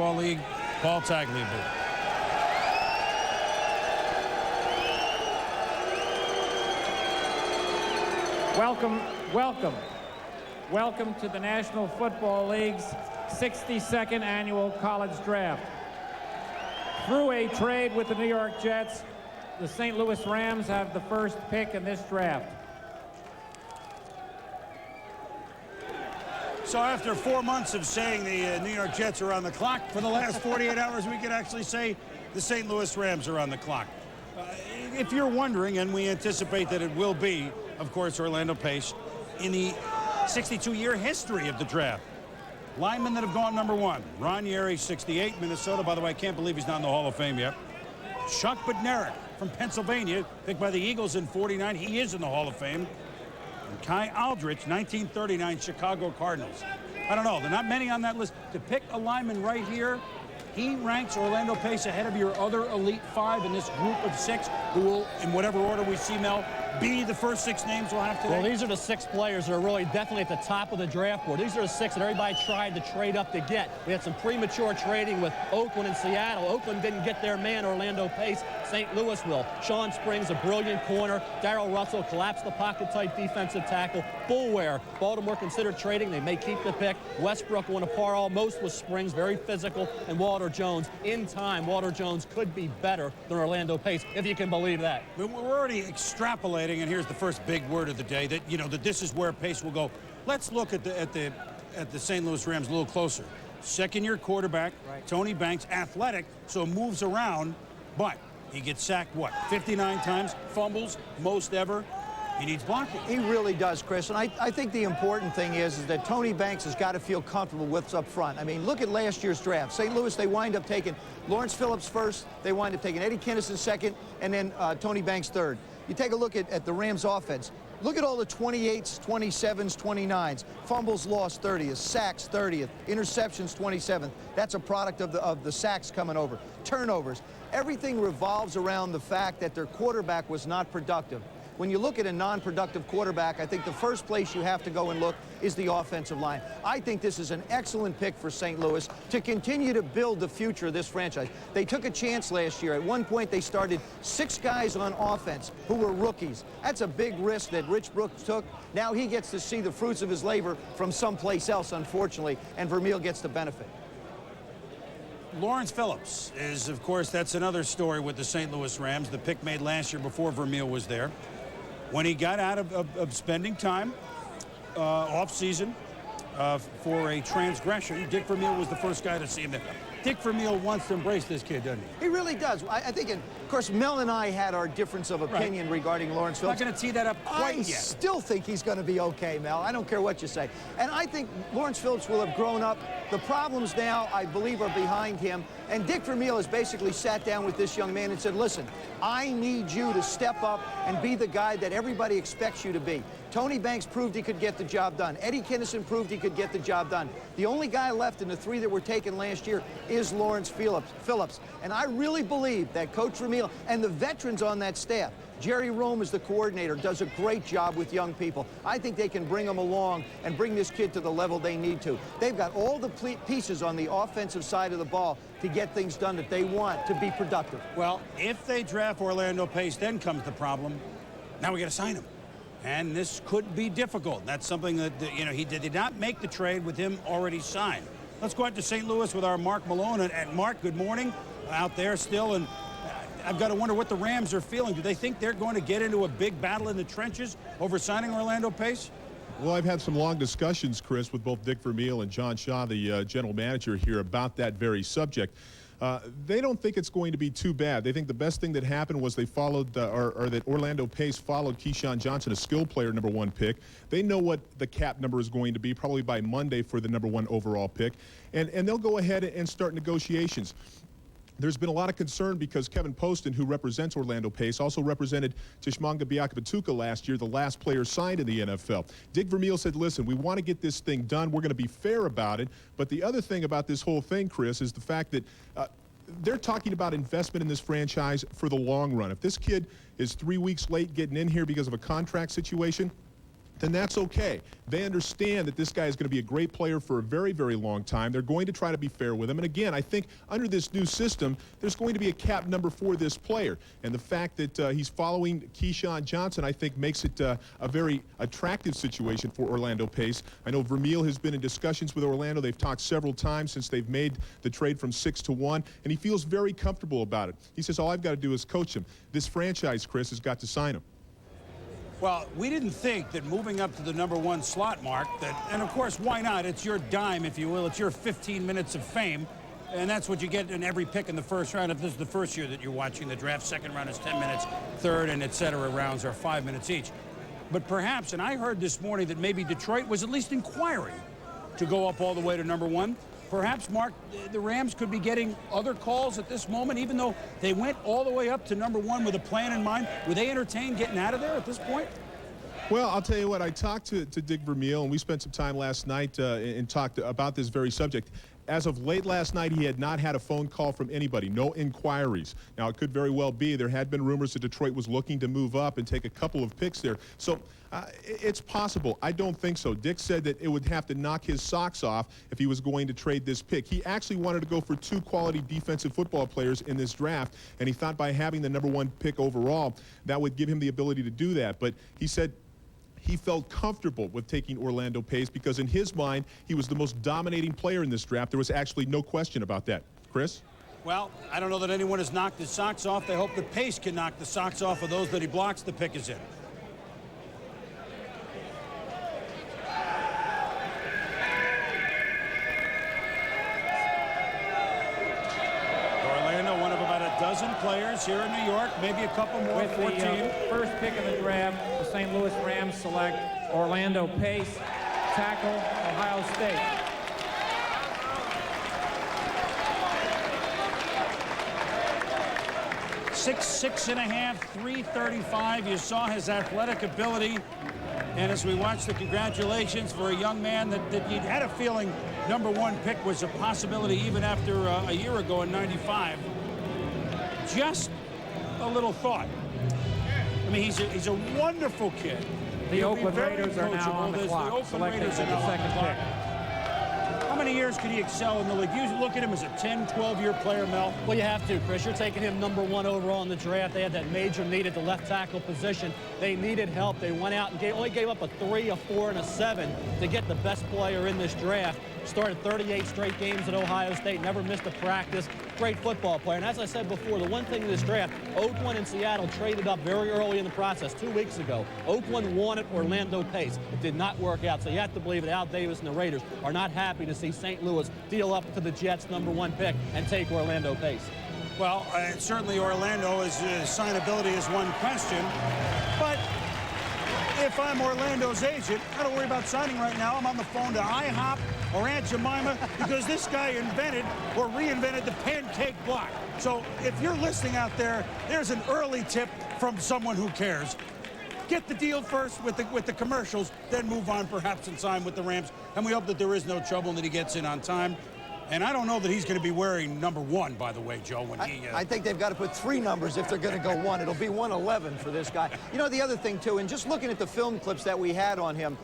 League, Paul Tagliabue. Welcome to the National Football League's 62nd annual college draft. Through a trade with the New York Jets, the St. Louis Rams have the first pick in this draft. So after 4 months of saying the New York Jets are on the clock, for the last 48 hours, we can actually say the St. Louis Rams are on the clock. If you're wondering, and we anticipate that it will be, of course, Orlando Pace, in the 62-year history of the draft. Linemen that have gone number one. Ron Yeri, 68, Minnesota. By the way, I can't believe he's not in the Hall of Fame yet. Chuck Bednarik from Pennsylvania, picked by the Eagles in 49. He is in the Hall of Fame. And Kai Aldrich, 1939 Chicago Cardinals. I don't know, there are not many on that list. To pick a lineman right here, he ranks Orlando Pace ahead of your other elite five in this group of six, who will, in whatever order we see, Mel, be the first six names we'll have today. Well, these are the six players that are really definitely at the top of the draft board. These are the six that everybody tried to trade up to get. We had some premature trading with Oakland and Seattle. Oakland didn't get their man, Orlando Pace. St. Louis will. Sean Springs, a brilliant corner. Darrell Russell collapsed the pocket-type defensive tackle. Bullware, Baltimore considered trading. They may keep the pick. Westbrook won a par almost with Springs, very physical. And Walter Jones. In time, Walter Jones could be better than Orlando Pace, if you can believe that. We're already extrapolating, and here's the first big word of the day, that, you know, that this is where Pace will go. Let's look at the St. Louis Rams a little closer. Second-year quarterback, right. Tony Banks, athletic, so moves around, but he gets sacked, what, 59 times, fumbles, most ever. He needs blocking. He really does, Chris. And I think the important thing is that Tony Banks has got to feel comfortable with what's up front. I mean, look at last year's draft. St. Louis, they wind up taking Lawrence Phillips first. They wind up taking Eddie Kinnison second, and then Tony Banks third. You take a look at the Rams offense. Look at all the 28s, 27s, 29s. Fumbles lost 30th, sacks 30th, interceptions 27th. That's a product of the sacks coming over. Turnovers. Everything revolves around the fact that their quarterback was not productive. When you look at a non-productive quarterback, I think the first place you have to go and look is the offensive line. I think this is an excellent pick for St. Louis to continue to build the future of this franchise. They took a chance last year. At one point, they started 6 guys on offense who were rookies. That's a big risk that Rich Brooks took. Now he gets to see the fruits of his labor from someplace else, unfortunately, and Vermeil gets the benefit. Lawrence Phillips is, of course, that's another story with the St. Louis Rams. The pick made last year before Vermeil was there. When he got out of spending time off-season for a transgression, Dick Vermeil was the first guy to see him there. Dick Vermeil wants to embrace this kid, doesn't he? He really does. I think, of course, Mel and I had our difference of opinion regarding Lawrence Phillips. I'm not going to tee that up quite yet. I still think he's going to be okay, Mel. I don't care what you say. And I think Lawrence Phillips will have grown up. The problems now, I believe, are behind him. And Dick Vermeil has basically sat down with this young man and said, listen, I need you to step up and be the guy that everybody expects you to be. Tony Banks proved he could get the job done. Eddie Kinnison proved he could get the job done. The only guy left in the 3 that were taken last year is Lawrence Phillips. And I really believe that Coach Vermeil and the veterans on that staff, Jerry Rome is the coordinator, does a great job with young people. I think they can bring them along and bring this kid to the level they need to. They've got all the pieces on the offensive side of the ball to get things done that they want to be productive. Well, if they draft Orlando Pace, then comes the problem. Now we got to sign him. And this could be difficult. That's something that, you know, he did not make the trade with him already signed. Let's go out to St. Louis with our Mark Malone. And Mark, good morning, out there still. And I've got to wonder what the Rams are feeling. Do they think they're going to get into a big battle in the trenches over signing Orlando Pace? Well, I've had some long discussions, Chris, with both Dick Vermeil and John Shaw, the general manager here, about that very subject. They don't think it's going to be too bad. They think the best thing that happened was they followed, or that Orlando Pace followed Keyshawn Johnson, a skill player, #1 pick. They know what the cap number is going to be probably by Monday for the #1 overall pick, and they'll go ahead and start negotiations. There's been a lot of concern because Kevin Poston, who represents Orlando Pace, also represented Tshimanga Biakabatuka last year, the last player signed in the NFL. Dick Vermeil said, listen, we want to get this thing done. We're going to be fair about it. But the other thing about this whole thing, Chris, is the fact that they're talking about investment in this franchise for the long run. If this kid is 3 weeks late getting in here because of a contract situation, then that's okay. They understand that this guy is going to be a great player for a very, very long time. They're going to try to be fair with him. And again, I think under this new system, there's going to be a cap number for this player. And the fact that he's following Keyshawn Johnson, I think, makes it a very attractive situation for Orlando Pace. I know Vermeil has been in discussions with Orlando. They've talked several times since they've made the trade from 6 to 1, and he feels very comfortable about it. He says, all I've got to do is coach him. This franchise, Chris, has got to sign him. Well, we didn't think that moving up to the #1 slot mark, and of course, why not? It's your dime, if you will. It's your 15 minutes of fame, and that's what you get in every pick in the first round. If this is the first year that you're watching the draft, second round is 10 minutes, third and et cetera rounds are 5 minutes each. But perhaps, and I heard this morning that maybe Detroit was at least inquiring to go up all the way to #1. Perhaps, Mark, the Rams could be getting other calls at this moment, even though they went all the way up to #1 with a plan in mind. Would they entertain getting out of there at this point? Well, I'll tell you what, I talked to Dick Vermeil, and we spent some time last night and talked about this very subject. As of late last night, he had not had a phone call from anybody, no inquiries. Now, it could very well be there had been rumors that Detroit was looking to move up and take a couple of picks there. So it's possible. I don't think so. Dick said that it would have to knock his socks off if he was going to trade this pick. He actually wanted to go for 2 quality defensive football players in this draft, and he thought by having the #1 pick overall, that would give him the ability to do that. But he said he felt comfortable with taking Orlando Pace because in his mind, he was the most dominating player in this draft. There was actually no question about that. Chris? Well, I don't know that anyone has knocked his socks off. They hope that Pace can knock the socks off of those that he blocks. The pick is in. Orlando, one of about a dozen players here in New York, maybe a couple more. With 14. the first pick of the draft, the St. Louis Rams select Orlando Pace, tackle, Ohio State. Six and a half, 335. You saw his athletic ability. And as we watch the congratulations for a young man that you had a feeling #1 pick was a possibility even after a year ago in '95. Just a little thought. I mean, he's a wonderful kid. The Oakland Raiders are now on the clock, selecting the second pick. How many years could he excel in the league? You look at him as a 10, 12-year player, Mel. Well, you have to, Chris. You're taking him #1 overall in the draft. They had that major need at the left tackle position. They needed help. They went out and only gave up a 3, a 4, and a 7 to get the best player in this draft. Started 38 straight games at Ohio State, never missed a practice. Great football player. And as I said before, the one thing in this draft, Oakland and Seattle traded up very early in the process 2 weeks ago. Oakland wanted Orlando Pace. It did not work out. So you have to believe that Al Davis and the Raiders are not happy to see St. Louis deal up to the Jets' #1 pick and take Orlando Pace. Well, certainly Orlando's signability is one question. But if I'm Orlando's agent, I don't worry about signing right now. I'm on the phone to IHOP or Aunt Jemima because this guy invented or reinvented the pancake block. So if you're listening out there, there's an early tip from someone who cares. Get the deal first with the commercials, then move on perhaps and sign with the Rams. And we hope that there is no trouble and that he gets in on time. And I don't know that he's going to be wearing #1, by the way, Joe. I think they've got to put 3 numbers if they're going to go 1. It'll be 111 for this guy. You know, the other thing, too, and just looking at the film clips that we had on him,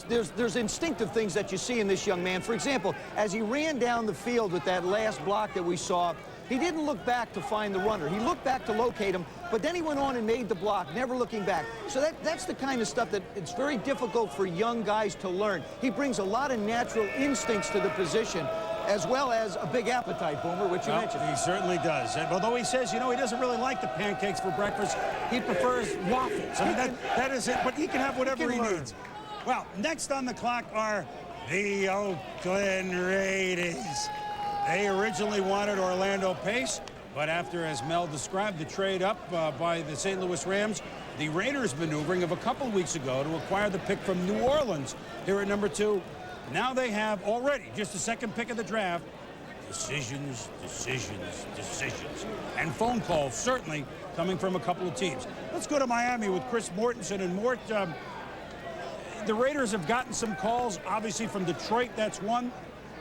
there's instinctive things that you see in this young man. For example, as he ran down the field with that last block that we saw, he didn't look back to find the runner. He looked back to locate him, but then he went on and made the block, never looking back. So that's the kind of stuff that it's very difficult for young guys to learn. He brings a lot of natural instincts to the position, as well as a big appetite, Boomer, which you mentioned. He certainly does. And although he says, you know, he doesn't really like the pancakes for breakfast, he prefers waffles. I mean, that is it, but he can have whatever he needs. Well, next on the clock are the Oakland Raiders. They originally wanted Orlando Pace, but after, as Mel described, the trade up by the St. Louis Rams, the Raiders maneuvering of a couple weeks ago to acquire the pick from New Orleans here at #2. Now they have already just the second pick of the draft. Decisions, decisions, decisions. And phone calls certainly coming from a couple of teams. Let's go to Miami with Chris Mortensen. And Mort, the Raiders have gotten some calls, obviously from Detroit, that's one.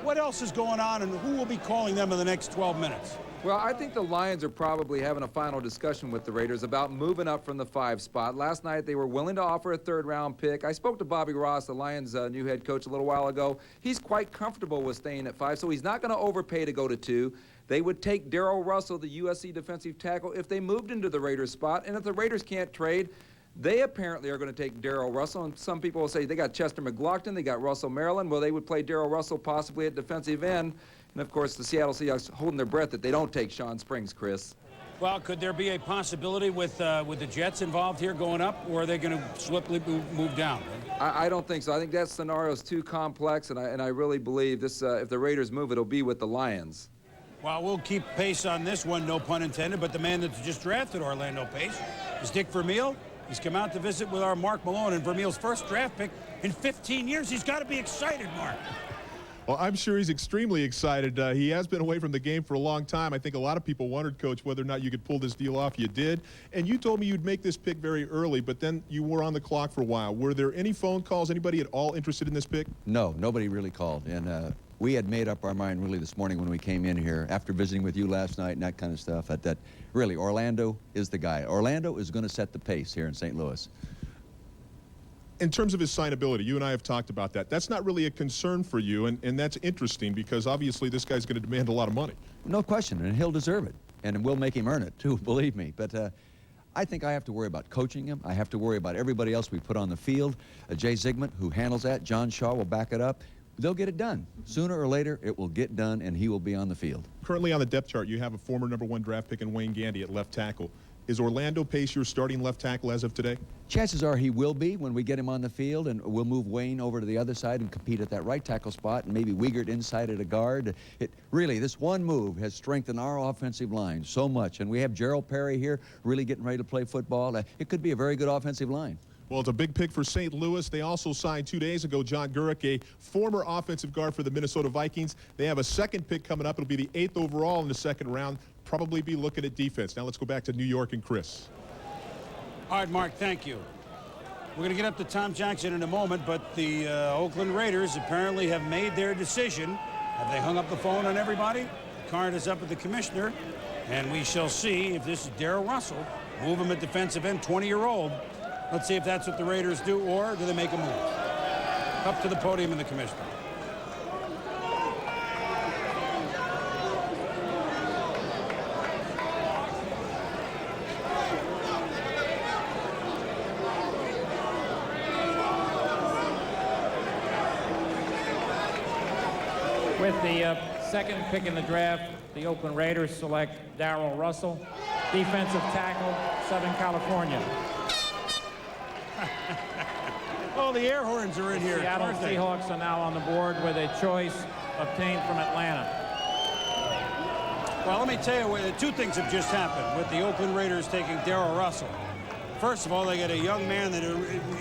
What else is going on, and who will be calling them in the next 12 minutes? Well, I think the Lions are probably having a final discussion with the Raiders about moving up from the 5 spot. Last night, they were willing to offer a 3rd-round pick. I spoke to Bobby Ross, the Lions' new head coach, a little while ago. He's quite comfortable with staying at 5, so he's not going to overpay to go to 2. They would take Darrell Russell, the USC defensive tackle, if they moved into the Raiders spot. And if the Raiders can't trade, they apparently are going to take Darrell Russell. And some people will say they got Chester McLaughlin, they got Russell Maryland. Well, they would play Darrell Russell possibly at defensive end. And, of course, the Seattle Seahawks holding their breath that they don't take Sean Springs, Chris. Well, could there be a possibility with the Jets involved here going up, or are they going to swiftly move down? I don't think so. I think that scenario is too complex, and I really believe this. If the Raiders move, it'll be with the Lions. Well, we'll keep pace on this one, no pun intended, but the man that's just drafted Orlando Pace is Dick Vermeil. He's come out to visit with our Mark Malone, and Vermeil's first draft pick in 15 years. He's got to be excited, Mark. Well, I'm sure he's extremely excited. He has been away from the game for a long time. I think a lot of people wondered, Coach, whether or not you could pull this deal off. You did. And you told me you'd make this pick very early, but then you were on the clock for a while. Were there any phone calls, anybody at all interested in this pick? No, nobody really called. And we had made up our mind really this morning when we came in here after visiting with you last night and that kind of stuff, that really Orlando is the guy. Orlando is going to set the pace here in St. Louis. In terms of his signability, you and I have talked about that. That's not really a concern for you, and that's interesting because obviously this guy's going to demand a lot of money. No question, and he'll deserve it. And we'll make him earn it, too, believe me. But I think I have to worry about coaching him. I have to worry about everybody else we put on the field. Jay Zygmunt, who handles that. John Shaw will back it up. They'll get it done. Sooner or later, it will get done, and he will be on the field. Currently on the depth chart, you have a former #1 draft pick in Wayne Gandy at left tackle. Is Orlando Pace your starting left tackle as of today? Chances are he will be when we get him on the field, and we'll move Wayne over to the other side and compete at that right tackle spot, and maybe Wiegert inside at a guard. Really, this one move has strengthened our offensive line so much, and we have Gerald Perry here really getting ready to play football. It could be a very good offensive line. Well, it's a big pick for St. Louis. They also signed 2 days ago John Gurrick, a former offensive guard for the Minnesota Vikings. They have a second pick coming up. It'll be the 8th overall in the second round. Probably be looking at defense. Now let's go back to New York and Chris. All right, Mark, thank you. We're going to get up to Tom Jackson in a moment, but the Oakland Raiders apparently have made their decision. Have they hung up the phone on everybody? The card is up at the commissioner, and we shall see if this is Darrell Russell. Move him at defensive end, 20-year-old. Let's see if that's what the Raiders do, or do they make a move? Up to the podium and the commissioner. With the second pick in the draft, the Oakland Raiders select Darrell Russell, defensive tackle, Southern California. Oh, the air horns are in here. Seattle Seahawks are now on the board with a choice obtained from Atlanta. Well, let me tell you, two things have just happened with the Oakland Raiders taking Darrell Russell. First of all, they get a young man that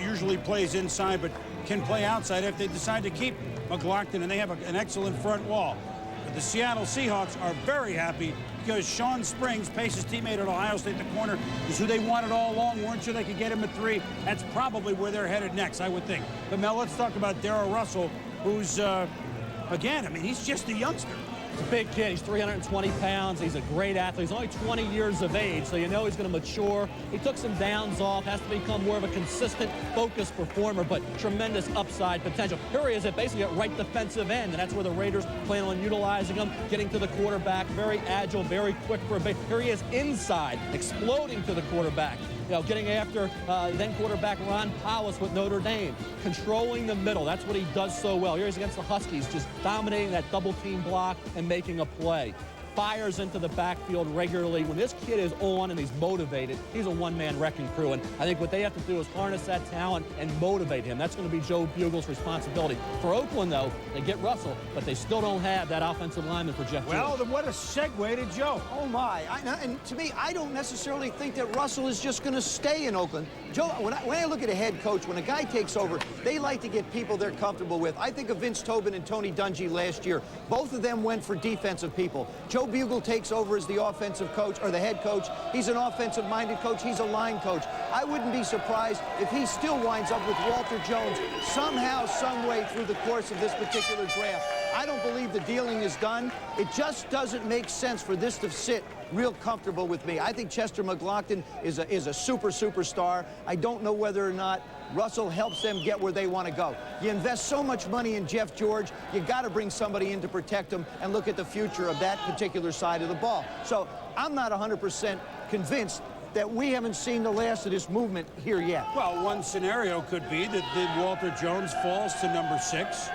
usually plays inside but can play outside if they decide to keep McLaughlin, and they have an excellent front wall. But the Seattle Seahawks are very happy because Sean Springs, Pace's teammate at Ohio State, the corner, is who they wanted all along. Weren't sure they could get him at 3. That's probably where they're headed next, I would think. But Mel, let's talk about Darrell Russell, who's, again, I mean, he's just a youngster. He's a big kid. He's 320 pounds. He's a great athlete. He's only 20 years of age, so you know he's going to mature. He took some downs off, has to become more of a consistent, focused performer, but tremendous upside potential. Here he is at basically at right defensive end, and that's where the Raiders plan on utilizing him, getting to the quarterback, very agile, very quick for a base. Here he is inside, exploding to the quarterback. You know, getting after then quarterback Ron Powers with Notre Dame, controlling the middle. That's what he does so well. Here he's against the Huskies, just dominating that double team block and making a play. Fires into the backfield regularly. When this kid is on and he's motivated, he's a one-man wrecking crew. And I think what they have to do is harness that talent and motivate him. That's going to be Joe Bugel's responsibility. For Oakland, though, they get Russell, but they still don't have that offensive lineman for Jeff. Well, then what a segue to Joe. Oh, my. And to me, I don't necessarily think that Russell is just going to stay in Oakland. Joe, when I look at a head coach, when a guy takes over, they like to get people they're comfortable with. I think of Vince Tobin and Tony Dungy last year. Both of them went for defensive people. Joe Bugle takes over as the offensive coach, or the head coach. He's an offensive-minded coach. He's a line coach. I wouldn't be surprised if he still winds up with Walter Jones somehow, some way through the course of this particular draft. I don't believe the dealing is done. It just doesn't make sense for this to sit real comfortable with me. I think Chester McLaughlin is a superstar. I don't know whether or not Russell helps them get where they want to go. You invest so much money in Jeff George, you got to bring somebody in to protect him and look at the future of that particular side of the ball. So I'm not 100% convinced that we haven't seen the last of this movement here yet. Well, one scenario could be that Walter Jones falls to number 6.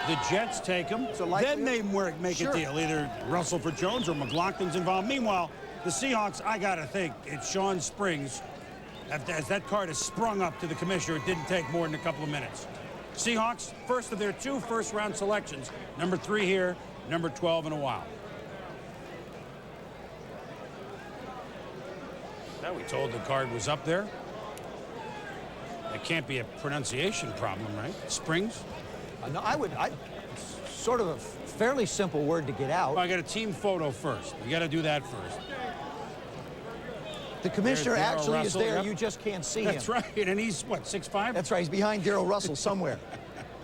The Jets take him. Then they make a deal. Either Russell for Jones or McLaughlin's involved. Meanwhile, the Seahawks, I got to think, it's Sean Springs. As that card has sprung up to the commissioner, it didn't take more than a couple of minutes. Seahawks, first of their 2 first-round selections. Number 3 here, number 12 in a while. Now we told the card was up there. It can't be a pronunciation problem, right? Springs? No, it's sort of a fairly simple word to get out. Well, I got a team photo first. You got to do that first. The commissioner actually is there. Yep. You just can't see him. That's right. And he's, what, 6'5"? That's right. He's behind Darryl Russell somewhere.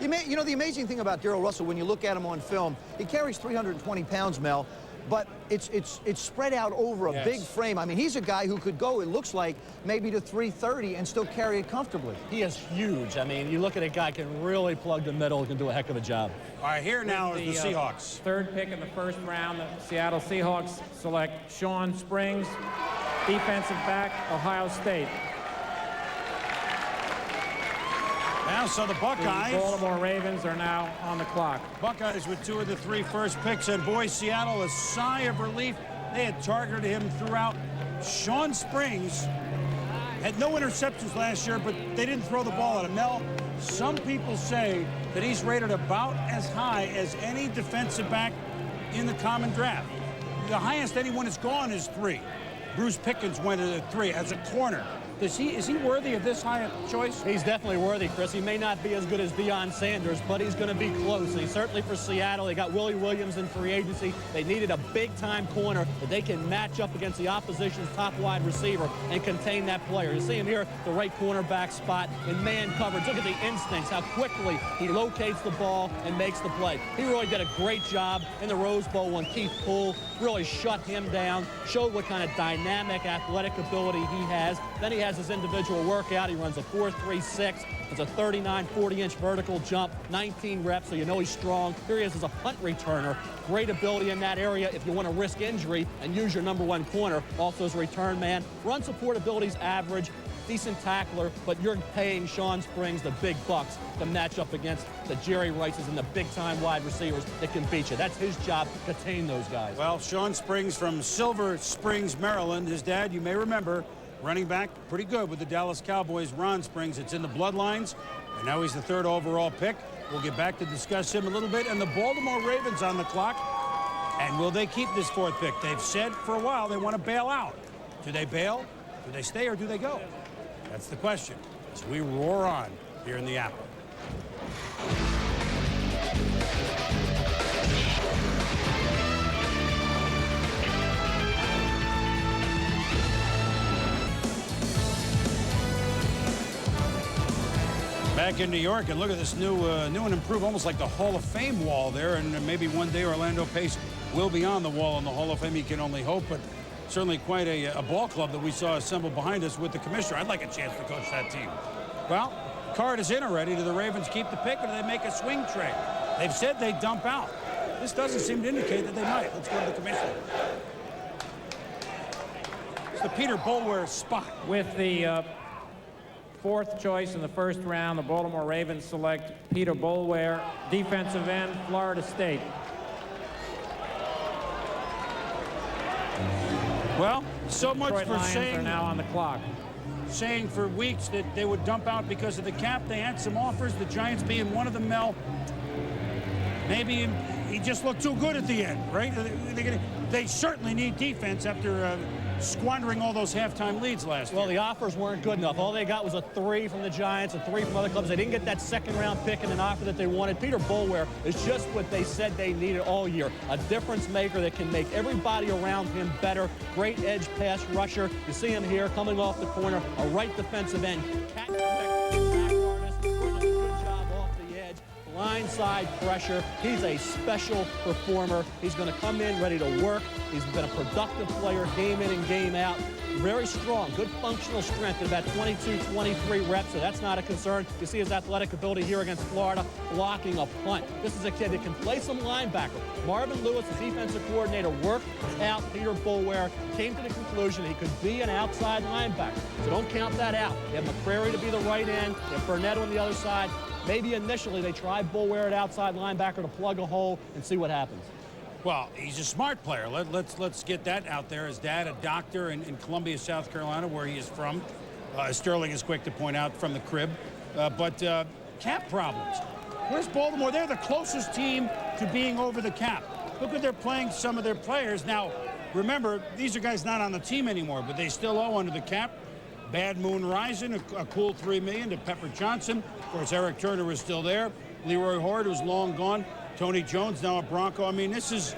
You know, the amazing thing about Darryl Russell, when you look at him on film, he carries 320 pounds, Mel, but it's spread out over a big frame. I mean, he's a guy who could go, it looks like, maybe to 330 and still carry it comfortably. He is huge. I mean, you look at a guy can really plug the middle, can do a heck of a job. All right, here now is the Seahawks. Third pick in the first round, the Seattle Seahawks select Sean Springs, defensive back, Ohio State. Now, so the Buckeyes. The Baltimore Ravens are now on the clock. Buckeyes with 2 of the 3 first picks, and boy, Seattle, a sigh of relief. They had targeted him throughout. Sean Springs had no interceptions last year, but they didn't throw the ball at him. Mel, some people say that he's rated about as high as any defensive back in the common draft. The highest anyone has gone is 3. Bruce Pickens went at 3 as a corner. Is he worthy of this high a choice? He's definitely worthy, Chris. He may not be as good as Deion Sanders, but he's going to be close. And certainly for Seattle, they got Willie Williams in free agency. They needed a big-time corner that they can match up against the opposition's top wide receiver and contain that player. You see him here, the right cornerback spot in man coverage. Look at the instincts, how quickly he locates the ball and makes the play. He really did a great job in the Rose Bowl when Keith Poole really shut him down, showed what kind of dynamic athletic ability he has. Then he has his individual workout. He runs a 4.36. It's a 39, 40-inch vertical jump, 19 reps, so you know he's strong. Here he is as a punt returner. Great ability in that area if you want to risk injury and use your number 1 corner. Also as a return man. Run support ability's average. Decent tackler, but you're paying Sean Springs the big bucks to match up against the Jerry Rices and the big-time wide receivers that can beat you. That's his job, to contain those guys. Well, Sean Springs from Silver Springs, Maryland. His dad, you may remember, running back, pretty good with the Dallas Cowboys, Ron Springs. It's in the bloodlines, and now he's the 3rd overall pick. We'll get back to discuss him a little bit. And the Baltimore Ravens on the clock. And will they keep this 4th pick? They've said for a while they want to bail out. Do they bail? Do they stay, or do they go? That's the question. So we roar on here in the Apple. Back in New York, and look at this new and improved, almost like the Hall of Fame wall there. And maybe one day Orlando Pace will be on the wall in the Hall of Fame. You can only hope, but certainly quite a ball club that we saw assembled behind us with the commissioner. I'd like a chance to coach that team. Well, card is in already. Do the Ravens keep the pick, or do they make a swing trade? They've said they dump out. This doesn't seem to indicate that they might. Let's go to the commissioner. It's the Peter Boulware spot. With the 4th choice in the first round, the Baltimore Ravens select Peter Boulware, defensive end, Florida State. Well, so much Detroit for Lions saying are now on the clock. Saying for weeks that they would dump out because of the cap. They had some offers, the Giants being one of them, Mel. Maybe he just looked too good at the end, right? They certainly need defense after squandering all those halftime leads last year. Well, the offers weren't good enough. All they got was a 3 from the Giants, a 3 from other clubs. They didn't get that 2nd-round pick and an offer that they wanted. Peter Boulware is just what they said they needed all year. A difference maker that can make everybody around him better. Great edge pass rusher. You see him here coming off the corner. A right defensive end. Cat back artist. Doing a good job off the edge. blindside pressure. He's a special performer. He's going to come in ready to work. He's been a productive player game in and game out. Very strong, good functional strength at about 22, 23 reps, so that's not a concern. You see his athletic ability here against Florida, blocking a punt. This is a kid that can play some linebacker. Marvin Lewis, the defensive coordinator, worked out Peter Boulware, came to the conclusion he could be an outside linebacker. So don't count that out. You have McCrary to be the right end, you have Burnett on the other side. Maybe initially they try Boulware at outside linebacker to plug a hole and see what happens. Well, he's a smart player. Let's get that out there. His dad, a doctor in Columbia, South Carolina, where he is from. Sterling is quick to point out from the crib. But cap problems. Where's Baltimore? They're the closest team to being over the cap. Look at they're playing some of their players. Now, remember, these are guys not on the team anymore, but they still owe under the cap. Bad Moon Rising, a cool $3 million to Pepper Johnson. Of course, Eric Turner was still there. Leroy Horde was long gone. Tony Jones, now a Bronco. I mean, this is...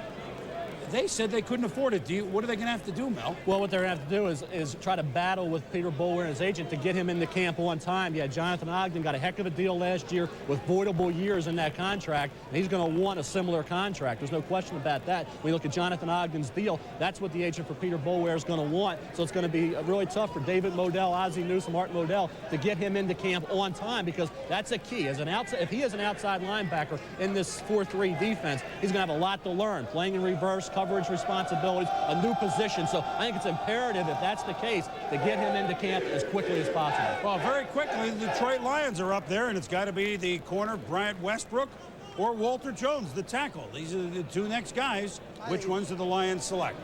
They said they couldn't afford it. What are they going to have to do, Mel? Well, what they're going to have to do is try to battle with Peter Boulware and his agent to get him into camp on time. Yeah, Jonathan Ogden got a heck of a deal last year with voidable years in that contract, and he's going to want a similar contract. There's no question about that. When you look at Jonathan Ogden's deal, that's what the agent for Peter Boulware is going to want. So it's going to be really tough for David Modell, Ozzie Newsome, Martin Modell to get him into camp on time, because that's a key. As an outside, if he is an outside linebacker in this 4-3 defense, he's going to have a lot to learn. Playing in reverse, coverage responsibilities, a new position. So I think it's imperative, if that's the case, to get him into camp as quickly as possible. Well, very quickly, the Detroit Lions are up there, and it's got to be the corner, Bryant Westbrook, or Walter Jones, the tackle. These are the two next guys. Which ones do the Lions select?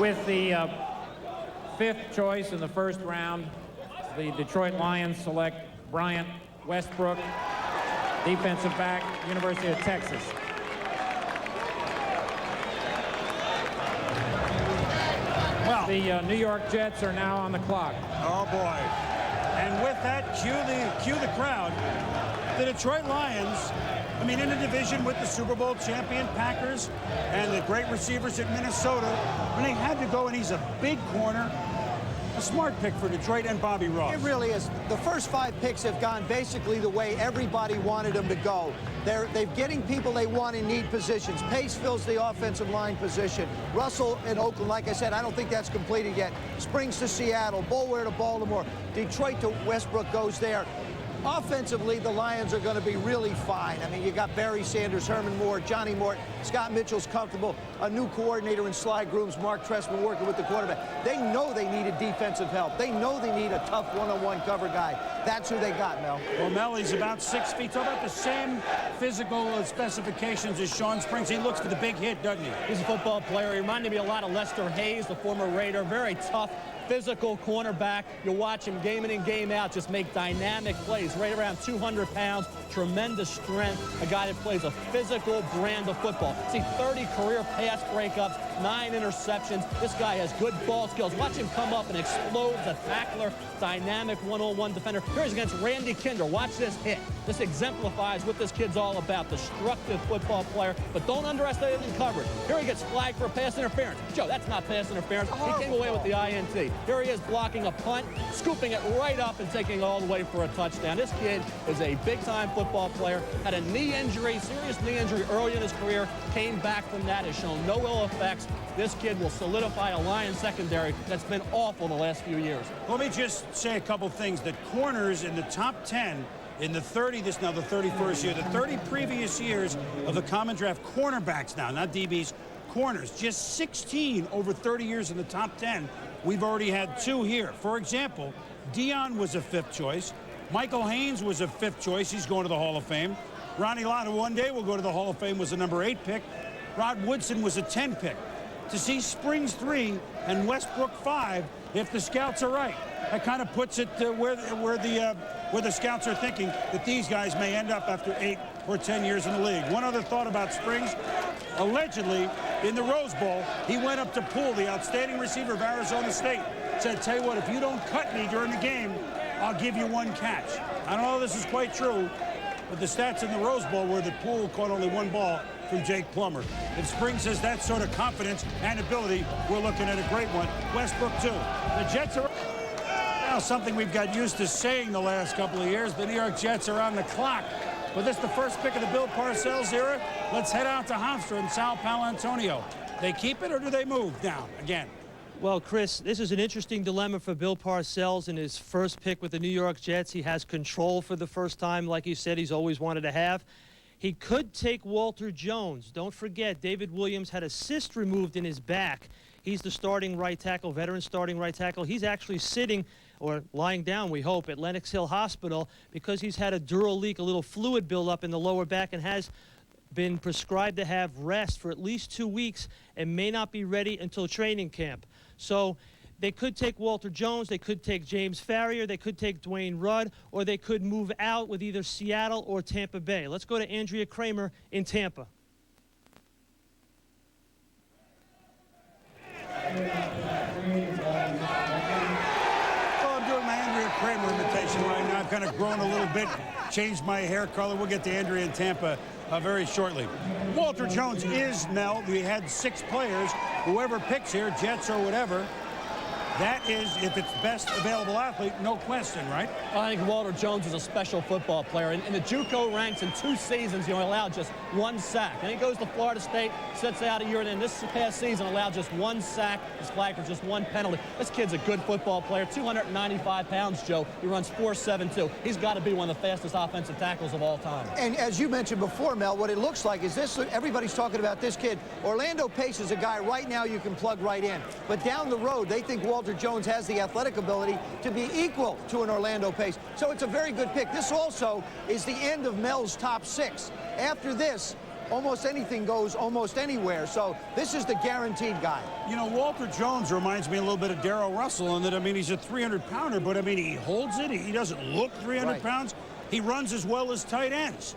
With the fifth choice in the first round, the Detroit Lions select Bryant Westbrook, defensive back, University of Texas. Well, the New York Jets are now on the clock. Oh boy! And with that, cue the crowd. The Detroit Lions. I mean, in a division with the Super Bowl champion Packers and the great receivers at Minnesota, when they had to go, and he's a big corner. A smart pick for Detroit and Bobby Ross. It really is. The first 5 picks have gone basically the way everybody wanted them to go. They're getting people they want in need positions. Pace fills the offensive line position. Russell in Oakland, like I said, I don't think that's completed yet. Springs to Seattle, Boulware to Baltimore, Detroit to Westbrook goes there. Offensively, the Lions are going to be really fine. I mean, you got Barry Sanders, Herman Moore, Johnny Morton, Scott Mitchell's comfortable, a new coordinator in Sly Grooms, Mark Trestman working with the quarterback. They know they needed defensive help. They know they need a tough one-on-one cover guy. That's who they got, Mel. Well, Mel, he's about 6 feet tall, about the same physical specifications as Sean Springs. He looks for the big hit, doesn't he? He's a football player. He reminded me a lot of Lester Hayes, the former Raider. Very tough, physical cornerback. You watch him game in and game out, just make dynamic plays. Right around 200 pounds, tremendous strength. A guy that plays a physical brand of football. See, 30 career pass breakups, 9 interceptions. This guy has good ball skills. Watch him come up and explode the tackler. Dynamic one-on-one defender. Here's against Randy Kinder. Watch this hit. This exemplifies what this kid's all about. Destructive football player, but don't underestimate him in coverage. Here he gets flagged for pass interference. Joe, that's not pass interference. He came away with the INT. Here he is blocking a punt, scooping it right up and taking it all the way for a touchdown. This kid is a big-time football player. Had a knee injury, serious knee injury early in his career. Came back from that, has shown no ill effects. This kid will solidify a Lions secondary that's been awful the last few years. Let me just say a couple things. The corners in the top 10 in the 30, this now the 31st year, the 30 previous years of the common draft, cornerbacks now, not DBs, corners, just 16 over 30 years in the top 10. We've already had 2 here. For example, Dion was a 5th choice. Michael Haynes was a 5th choice. He's going to the Hall of Fame. Ronnie Lott, who one day will go to the Hall of Fame, was a number 8 pick. Rod Woodson was a 10 pick. To see Springs 3 and Westbrook 5, if the scouts are right, that kind of puts it where the scouts are thinking that these guys may end up after 8 or 10 years in the league. One other thought about Springs. Allegedly, in the Rose Bowl, he went up to Poole, the outstanding receiver of Arizona State, said, tell you what, if you don't cut me during the game, I'll give you 1 catch. I don't know if this is quite true, but the stats in the Rose Bowl were that Poole caught only 1 ball from Jake Plummer. If Springs has that sort of confidence and ability, we're looking at a great one. Westbrook, too. The Jets are... Well, something we've got used to saying the last couple of years, the New York Jets are on the clock. But this is the first pick of the Bill Parcells era. Let's head out to Hofstra and Sal Paolantonio. They keep it or do they move down again? Well, Chris, this is an interesting dilemma for Bill Parcells in his first pick with the New York Jets. He has control for the first time, like you said, he's always wanted to have. He could take Walter Jones. Don't forget, David Williams had a cyst removed in his back. He's the starting right tackle, veteran starting right tackle. He's actually sitting, or lying down, we hope, at Lenox Hill Hospital because he's had a dural leak, a little fluid buildup in the lower back, and has been prescribed to have rest for at least 2 weeks and may not be ready until training camp. So they could take Walter Jones, they could take James Farrier, they could take Dwayne Rudd, or they could move out with either Seattle or Tampa Bay. Let's go to Andrea Kramer in Tampa. Well, I'm doing my Andrea Kramer imitation right now. I've kind of grown a little bit, changed my hair color. We'll get to Andrea in Tampa very shortly. Walter Jones is, Mel, we had 6 players. Whoever picks here, Jets or whatever, that is, if it's best available athlete, no question, right? I think Walter Jones is a special football player. In the JUCO ranks, in 2 seasons, he only allowed just 1 sack. Then he goes to Florida State, sits out a year, and then this past season allowed just 1 sack. He's flagged for just 1 penalty. This kid's a good football player, 295 pounds, Joe. He runs 4.72. He's got to be one of the fastest offensive tackles of all time. And as you mentioned before, Mel, what it looks like is this, everybody's talking about this kid. Orlando Pace is a guy right now you can plug right in. But down the road, they think Walter Jones has the athletic ability to be equal to an Orlando Pace. So it's a very good pick. This also is the end of Mel's top 6. After this, almost anything goes almost anywhere. So this is the guaranteed guy. You know, Walter Jones reminds me a little bit of Darrell Russell in that, I mean, he's a 300-pounder, but, I mean, he holds it. He doesn't look 300 pounds. He runs as well as tight ends.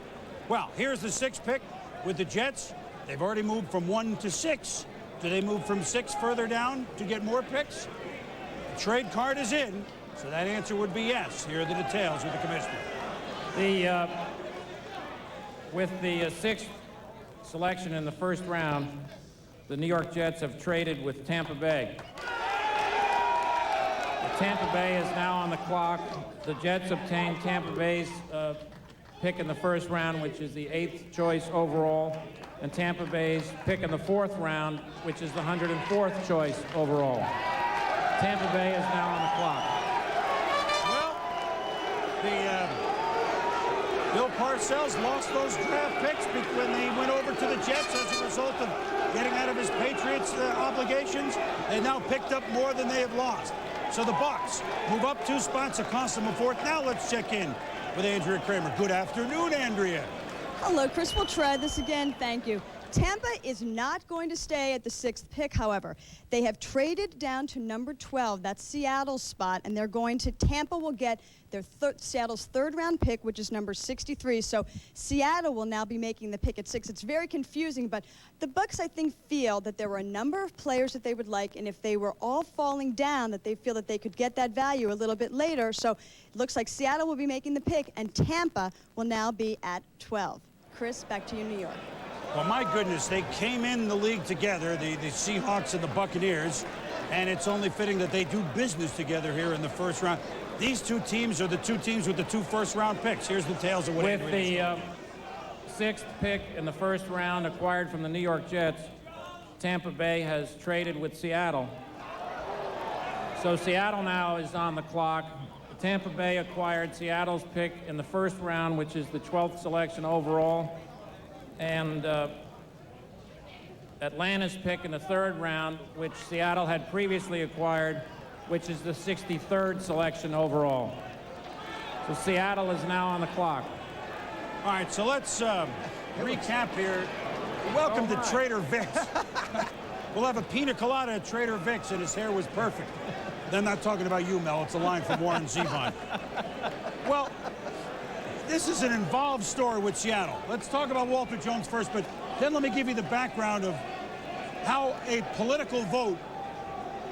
Well, here's the 6th pick with the Jets. They've already moved from 1 to 6. Do they move from 6 further down to get more picks? The trade card is in, so that answer would be yes. Here are the details with the commissioner. With the 6th selection in the first round, the New York Jets have traded with Tampa Bay. Tampa Bay is now on the clock. The Jets obtained Tampa Bay's pick in the first round, which is the 8th choice overall, and Tampa Bay's pick in the 4th round, which is the 104th choice overall. Tampa Bay is now on the clock. Well, Bill Parcells lost those draft picks when they went over to the Jets as a result of getting out of his Patriots obligations. They now picked up more than they have lost. So the Bucs move up 2 spots. It cost them a 4th. Now let's check in with Andrea Kramer. Good afternoon, Andrea. Hello, Chris. We'll try this again. Thank you. Tampa is not going to stay at the 6th pick, however. They have traded down to number 12. That's Seattle's spot, and they're going to, Tampa will get their Seattle's 3rd round pick, which is number 63. So Seattle will now be making the pick at 6. It's very confusing, but the Bucs, I think, feel that there were a number of players that they would like, and if they were all falling down, that they feel that they could get that value a little bit later. So it looks like Seattle will be making the pick, and Tampa will now be at 12. Chris, back to you, New York. Well, my goodness, they came in the league together, the Seahawks and the Buccaneers, and it's only fitting that they do business together here in the first round. These 2 teams are the 2 teams with the 2 first-round picks. Here's the tales of what with the 6th pick in the first round acquired from the New York Jets, Tampa Bay has traded with Seattle. So Seattle now is on the clock. Tampa Bay acquired Seattle's pick in the first round, which is the 12th selection overall. And Atlanta's pick in the 3rd round, which Seattle had previously acquired, which is the 63rd selection overall. So Seattle is now on the clock. All right, so let's recap here. Welcome to Trader Vic's. We'll have a pina colada at Trader Vic's, and his hair was perfect. They're not talking about you, Mel. It's a line from Warren Zevon. Well, this is an involved story with Seattle. Let's talk about Walter Jones first, but then let me give you the background of how a political vote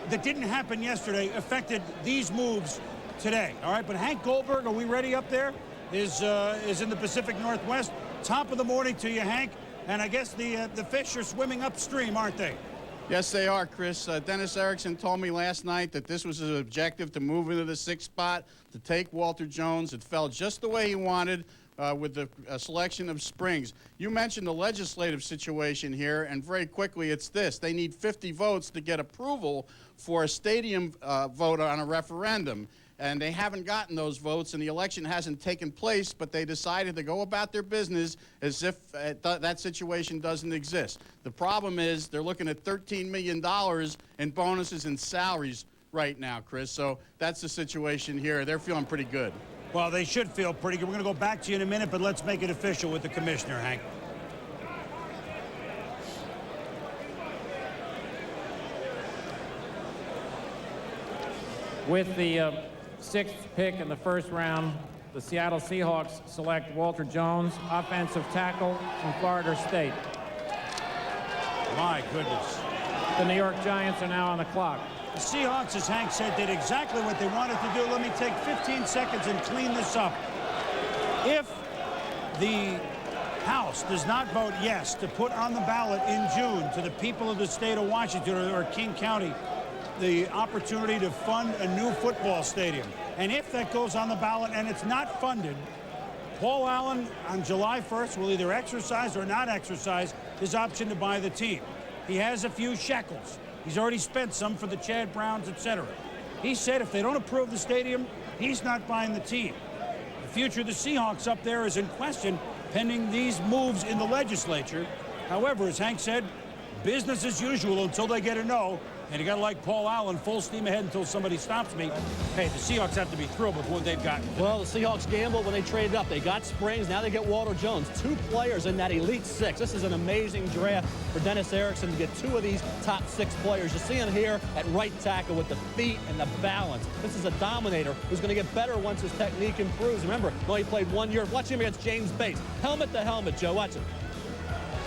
that didn't happen yesterday affected these moves today. All right, but Hank Goldberg, are we ready up there? Is in the Pacific Northwest. Top of the morning to you, Hank. And I guess the fish are swimming upstream, aren't they? Yes, they are, Chris. Dennis Erickson told me last night that this was his objective, to move into the 6th spot, to take Walter Jones. It fell just the way he wanted with the selection of Springs. You mentioned the legislative situation here, and very quickly it's this. They need 50 votes to get approval for a stadium vote on a referendum. And they haven't gotten those votes, and the election hasn't taken place, but they decided to go about their business as if that situation doesn't exist. The problem is they're looking at $13 million in bonuses and salaries right now, Chris. So that's the situation here. They're feeling pretty good. Well, they should feel pretty good. We're going to go back to you in a minute, but let's make it official with the commissioner, Hank. With the 6th pick in the first round, the Seattle Seahawks select Walter Jones, offensive tackle from Florida State. My goodness. The New York Giants are now on the clock. The Seahawks, as Hank said, did exactly what they wanted to do. Let me take 15 seconds and clean this up. If the House does not vote yes to put on the ballot in June to the people of the state of Washington or King County the opportunity to fund a new football stadium, and if that goes on the ballot and it's not funded, Paul Allen on July 1st will either exercise or not exercise his option to buy the team. He has a few shekels. He's already spent some for the Chad Browns, etc. He said if they don't approve the stadium, he's not buying the team. The future of the Seahawks up there is in question pending these moves in the legislature. However, as Hank said, business as usual until they get a no. And you got to like Paul Allen, full steam ahead until somebody stops me. Hey, the Seahawks have to be thrilled with what they've gotten. Well, the Seahawks gambled when they traded up. They got Springs, now they get Walter Jones. 2 players in that Elite 6. This is an amazing draft for Dennis Erickson to get 2 of these top 6 players. You see him here at right tackle with the feet and the balance. This is a dominator who's going to get better once his technique improves. Remember, he played 1 year. Watch him against James Bates. Helmet to helmet, Joe. Watch him.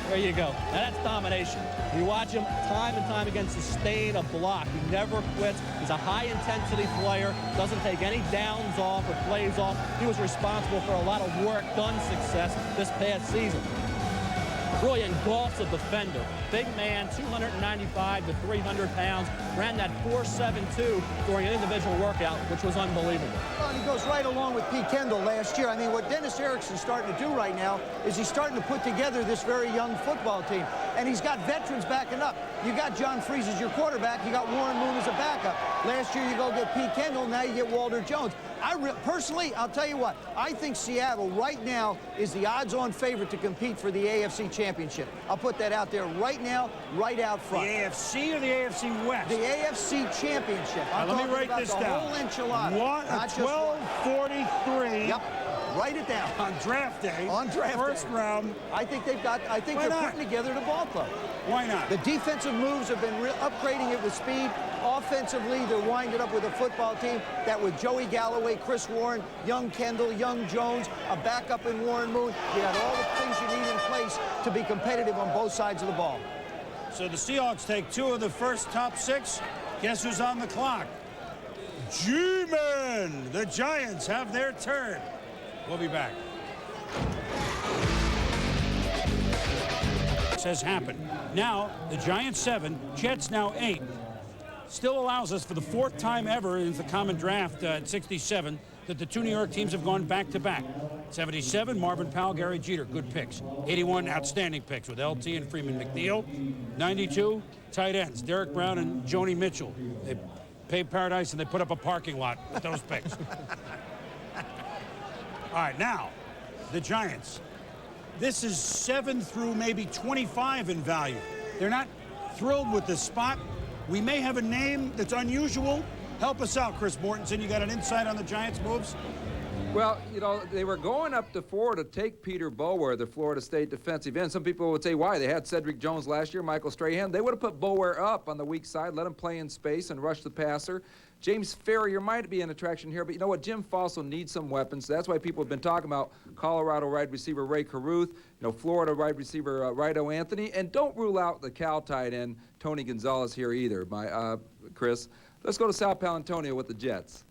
There you go. Now that's domination. You watch him time and time again sustain a block. He never quits. He's a high-intensity player, doesn't take any downs off or plays off. He was responsible for a lot of work-done success this past season. Really engulfs a defender. Big man, 295 to 300 pounds, ran that 4.72 during an individual workout, which was unbelievable. Well, and he goes right along with Pete Kendall last year. I mean, what Dennis Erickson's starting to do right now is he's starting to put together this very young football team. And he's got veterans backing up. You got John Freese as your quarterback. You got Warren Moon as a backup. Last year you go get Pete Kendall. Now you get Walter Jones. Personally, I'll tell you what. I think Seattle right now is the odds-on favorite to compete for the AFC Championship. I'll put that out there right now, right out front. The AFC or the AFC West? The AFC Championship. Let me write this down. The whole enchilada. 12:43. Yep. Write it down. On draft day. On draft First day. round. I think they're putting together the ball club. Why not? The defensive moves have been upgrading it with speed. Offensively, they're winding up with a football team that with Joey Galloway, Chris Warren, young Kendall, young Jones, a backup in Warren Moon, you got all the things you need in place to be competitive on both sides of the ball. So the Seahawks take 2 of the first top 6. Guess who's on the clock? G-Men! The Giants have their turn. We'll be back. Has happened. Now, the Giants 7, Jets now 8. Still allows us for the 4th time ever in the common draft at 67 that the 2 New York teams have gone back-to-back. 77, Marvin Powell, Gary Jeter, good picks. 81, outstanding picks with LT and Freeman McNeil. 92, tight ends, Derek Brown and Joni Mitchell. They paid paradise and they put up a parking lot with those picks. All right, now, the Giants. This is 7 through maybe 25 in value. They're not thrilled with this spot. We may have a name that's unusual. Help us out, Chris Mortensen. You got an insight on the Giants' moves? Well, you know, they were going up to 4 to take Peter Bower, the Florida State defensive end. Some people would say, why? They had Cedric Jones last year, Michael Strahan. They would have put Bower up on the weak side, let him play in space and rush the passer. James Ferrier might be an attraction here, but you know what? Jim Fossil needs some weapons. That's why people have been talking about Colorado wide receiver Ray Caruth, Florida wide receiver Rido Anthony, and don't rule out the Cal tight end Tony Gonzalez here either, Chris. Let's go to Sal Palantonio with the Jets.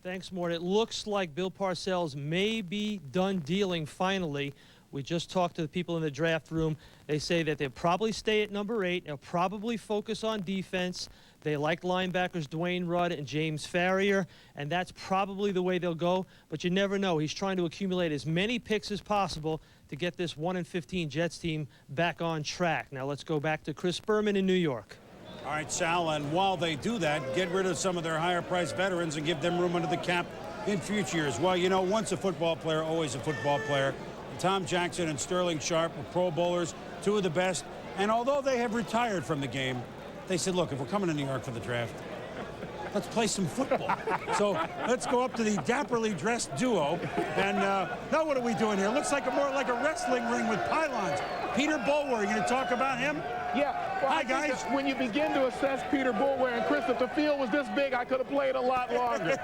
Thanks, Mort. It looks like Bill Parcells may be done dealing finally We just talked to the people in the draft room. They say that they'll probably stay at number 8. They'll probably focus on defense. They like linebackers Dwayne Rudd and James Farrier, and that's probably the way they'll go. But you never know. He's trying to accumulate as many picks as possible to get this 1-15 Jets team back on track. Now let's go back to Chris Berman in New York. All right, Sal, and while they do that, get rid of some of their higher-priced veterans and give them room under the cap in future years. Well, you know, once a football player, always a football player. Tom Jackson and Sterling Sharp were Pro Bowlers, 2 of the best. And although they have retired from the game, they said, look, if we're coming to New York for the draft, let's play some football. So let's go up to the dapperly dressed duo. And now what are we doing here? Looks like more like a wrestling ring with pylons. Peter Boulware, you going to talk about him? Yeah. Well, Hi, guys. When you begin to assess Peter Boulware, and Chris, if the field was this big, I could have played a lot longer.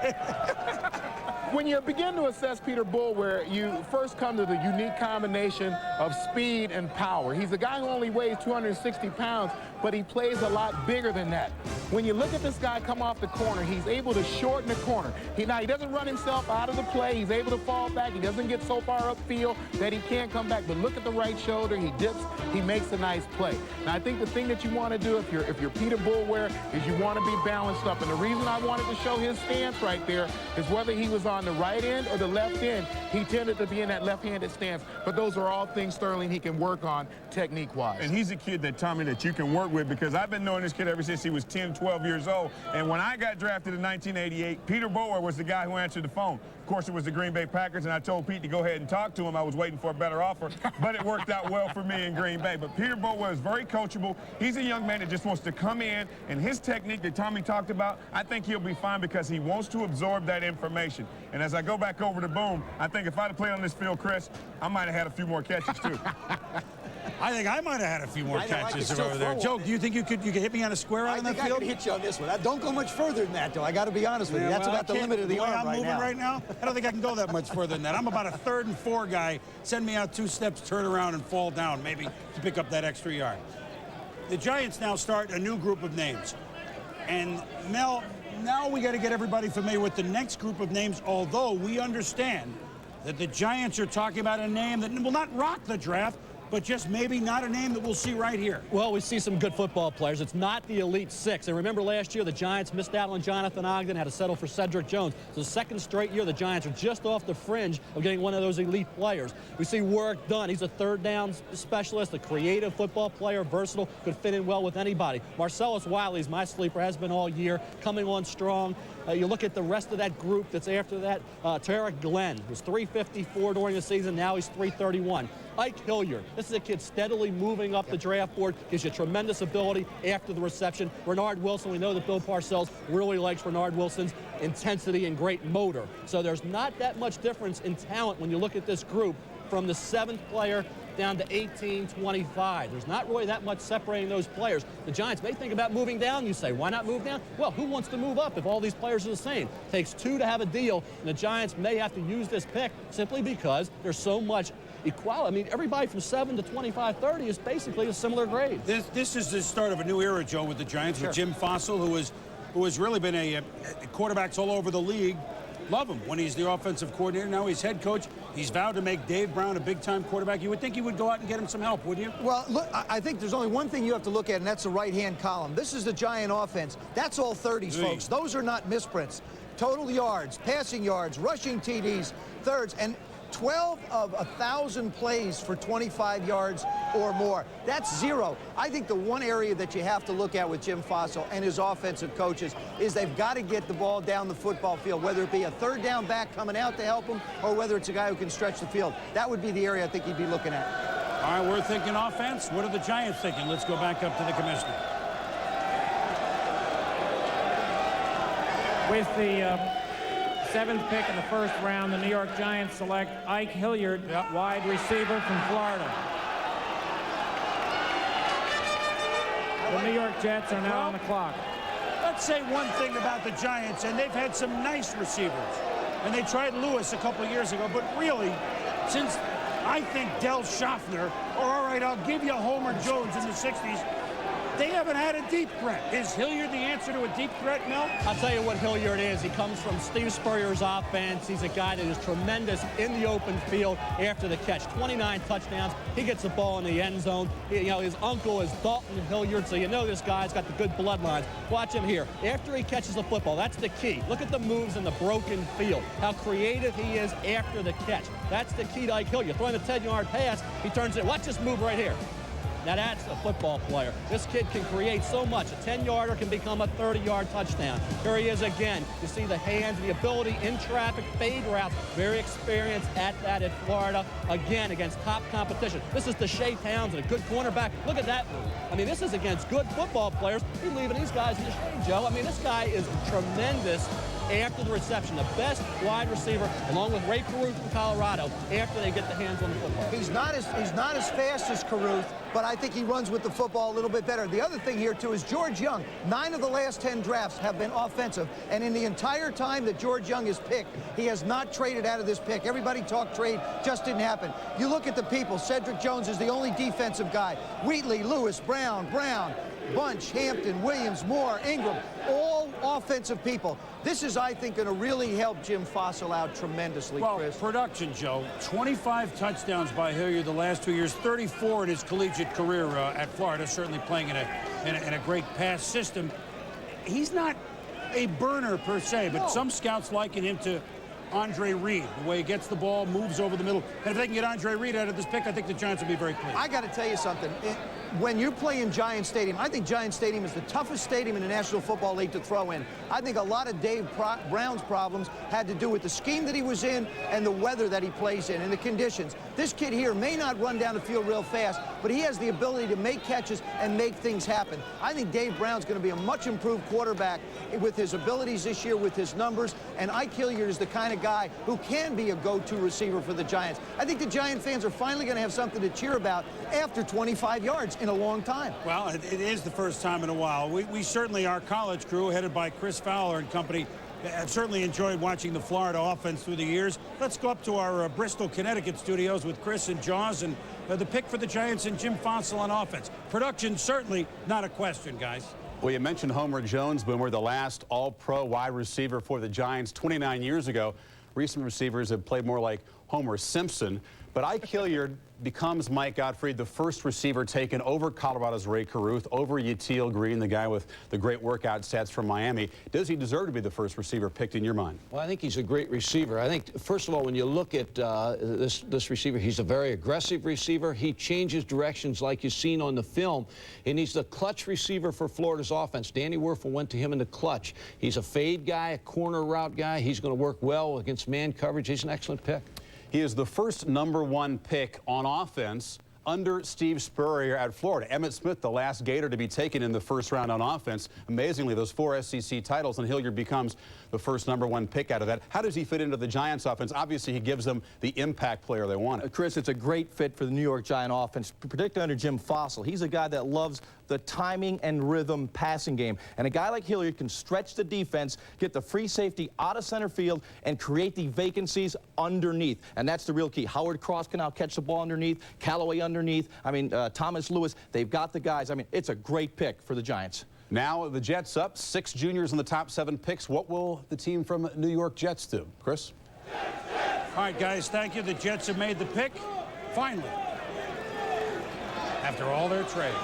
When you begin to assess Peter Boulware, you first come to the unique combination of speed and power. He's a guy who only weighs 260 pounds, but he plays a lot bigger than that. When you look at this guy come off the corner, he's able to shorten the corner. He doesn't run himself out of the play. He's able to fall back. He doesn't get so far upfield that he can't come back. But look at the right shoulder. He dips. He makes a nice play. Now, I think the thing that you want to do if you're Peter Boulware is you want to be balanced up. And the reason I wanted to show his stance right there is whether he was on the right end or the left end, he tended to be in that left-handed stance. But those are all things, Sterling, he can work on technique-wise. And he's a kid that, Tommy, that you can work with, because I've been knowing this kid ever since he was 10, 12 years old. And when I got drafted in 1988, Peter Boulware was the guy who answered the phone. Of course, it was the Green Bay Packers, and I told Pete to go ahead and talk to him. I was waiting for a better offer, but it worked out well for me in Green Bay. But Peter Boulware is very coachable. He's a young man that just wants to come in, and his technique that Tommy talked about, I think he'll be fine because he wants to absorb that information. And as I go back over to Boom, I think if I'd have played on this field, Chris, I might have had a few more catches, too. I think I might have had a few more catches over there. Joe, do you think you could hit me on a square out on that field? I could hit you on this one. Don't go much further than that, though. I got to be honest with you. That's about the limit of the arm I'm moving right now. I don't think I can go that much further than that. I'm about a 3rd and 4 guy. Send me out 2 steps, turn around, and fall down, maybe to pick up that extra yard. The Giants now start a new group of names. And Mel, now we got to get everybody familiar with the next group of names, although we understand that the Giants are talking about a name that will not rock the draft, but just maybe not a name that we'll see right here. Well, we see some good football players. It's not the Elite Six. And remember last year, the Giants missed out on Jonathan Ogden, had to settle for Cedric Jones. So the 2nd straight year, the Giants are just off the fringe of getting one of those elite players. We see Warwick Dunn. He's a 3rd down specialist, a creative football player, versatile, could fit in well with anybody. Marcellus Wiley's my sleeper, has been all year, coming on strong. You look at the rest of that group that's after that. Tarek Glenn was 354 during the season. Now he's 331. Ike Hilliard. This is a kid steadily moving up the draft board. Gives you tremendous ability after the reception. Renard Wilson. We know that Bill Parcells really likes Renard Wilson's intensity and great motor. So there's not that much difference in talent when you look at this group from the 7th player down to 18, 25. There's not really that much separating those players. The Giants may think about moving down. You say, why not move down? Well, who wants to move up if all these players are the same? It takes 2 to have a deal, and the Giants may have to use this pick simply because there's so much equality. I mean, everybody from 7 to 25, 30 is basically a similar grade. This is the start of a new era, Joe, with the Giants, with Jim Fossil, who has really been a quarterbacks all over the league. Love him when he's the offensive coordinator. Now he's head coach. He's vowed to make Dave Brown a big-time quarterback. You would think he would go out and get him some help, wouldn't you? Well, look, I think there's only one thing you have to look at, and that's the right-hand column. This is the Giant offense. That's all 30s, folks. Those are not misprints. Total yards, passing yards, rushing TDs, thirds, and 12 of 1,000 plays for 25 yards or more. That's 0. I think the one area that you have to look at with Jim Fossil and his offensive coaches is they've got to get the ball down the football field, whether it be a 3rd down back coming out to help him or whether it's a guy who can stretch the field. That would be the area I think he'd be looking at. All right, we're thinking offense. What are the Giants thinking? Let's go back up to the commissioner. With the 7th pick in the 1st round, the New York Giants select Ike Hilliard, wide receiver from Florida. The New York Jets are now on the clock. Let's say one thing about the Giants, and they've had some nice receivers. And they tried Lewis a couple years ago, but really, since I think Del Schaffner, or all right, I'll give you Homer Jones in the 60s, They haven't had a deep threat. Is Hilliard the answer to a deep threat, Mel? I'll tell you what Hilliard is. He comes from Steve Spurrier's offense. He's a guy that is tremendous in the open field after the catch. 29 touchdowns. He gets the ball in the end zone. His uncle is Dalton Hilliard, so you know this guy's got the good bloodlines. Watch him here. After he catches the football, that's the key. Look at the moves in the broken field. How creative he is after the catch. That's the key to Ike Hilliard. Throwing the 10-yard pass, he turns it. Watch this move right here. Now that's a football player. This kid can create so much. A 10-yarder can become a 30-yard touchdown. Here he is again. You see the hands, the ability in traffic, fade routes. Very experienced at that at Florida. Again, against top competition. This is Deshae Townsend, a good cornerback. Look at that move. I mean, this is against good football players. He's leaving these guys in the shade, Joe. I mean, this guy is tremendous after the reception. The best wide receiver, along with Ray Caruth from Colorado, after they get the hands on the football. He's not as fast as Caruth, but I think he runs with the football a little bit better. The other thing here, too, is George Young. 9 of the last 10 drafts have been offensive, and in the entire time that George Young is picked, he has not traded out of this pick. Everybody talked trade, just didn't happen. You look at the people. Cedric Jones is the only defensive guy. Wheatley, Lewis, Brown, Bunch, Hampton, Williams, Moore, Ingram, all offensive people. This is, I think, going to really help Jim Fossil out tremendously, Chris. Production, Joe. 25 touchdowns by Hilliard the last 2 years, 34 in his collegiate career at Florida, certainly playing in a great pass system. He's not a burner per se, but some scouts liken him to Andre Reed, the way he gets the ball, moves over the middle. And if they can get Andre Reed out of this pick, I think the Giants will be very pleased. I got to tell you something. When you play in Giant Stadium, I think Giant Stadium is the toughest stadium in the National Football League to throw in. I think a lot of Dave Brown's problems had to do with the scheme that he was in and the weather that he plays in and the conditions. This kid here may not run down the field real fast, but he has the ability to make catches and make things happen. I think Dave Brown's going to be a much improved quarterback with his abilities this year, with his numbers, and Ike Hilliard is the kind of guy who can be a go-to receiver for the Giants. I think the Giant fans are finally going to have something to cheer about after 25 yards in a long time. Well, it is the first time in a while. We certainly, our college crew, headed by Chris Fowler and company, have certainly enjoyed watching the Florida offense through the years. Let's go up to our Bristol, Connecticut studios with Chris and Jaws and the pick for the Giants and Jim Fossil on offense. Production, certainly not a question, guys. Well, you mentioned Homer Jones, Boomer, the last all-pro wide receiver for the Giants 29 years ago. Recent receivers have played more like Homer Simpson. But Ike Hilliard becomes Mike Gottfried, the first receiver taken over Colorado's Ray Caruth, over Yetiel Green, the guy with the great workout stats from Miami. Does he deserve to be the first receiver picked in your mind? Well, I think he's a great receiver. I think, first of all, when you look at this receiver, he's a very aggressive receiver. He changes directions like you've seen on the film, and he's the clutch receiver for Florida's offense. Danny Werfel went to him in the clutch. He's a fade guy, a corner route guy. He's going to work well against man coverage. He's an excellent pick. He is the first #1 pick on offense under Steve Spurrier at Florida. Emmitt Smith, the last Gator to be taken in the first round on offense. Amazingly, those 4 SEC titles, and Hilliard becomes the first #1 pick out of that. How does he fit into the Giants offense? Obviously, he gives them the impact player they wanted. Chris, it's a great fit for the New York Giant offense, particularly under Jim Fossil. He's a guy that loves the timing and rhythm passing game. And a guy like Hilliard can stretch the defense, get the free safety out of center field, and create the vacancies underneath. And that's the real key. Howard Cross can now catch the ball underneath, Callaway underneath. I mean, Thomas Lewis, they've got the guys. I mean, it's a great pick for the Giants. Now the Jets up, 6 juniors in the top 7 picks. What will the team from New York Jets do? Chris? All right, guys, thank you. The Jets have made the pick, finally, after all their trades.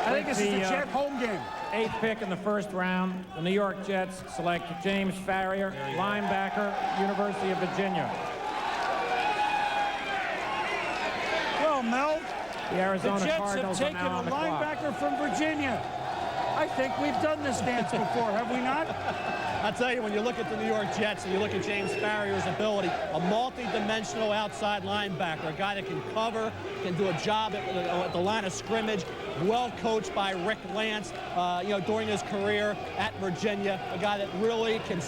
I think this is the Jet home game. 8th pick in the first round, the New York Jets select James Farrior, linebacker, University of Virginia. Well, Mel, the Arizona Jets Cardinals have taken are now on a the clock. linebacker from Virginia. I think we've done this dance before, have we not? I'll tell you, when you look at the New York Jets and you look at James Farrier's ability, a multi-dimensional outside linebacker, a guy that can cover, can do a job at the line of scrimmage, well coached by Rick Lance, during his career at Virginia, a guy that really can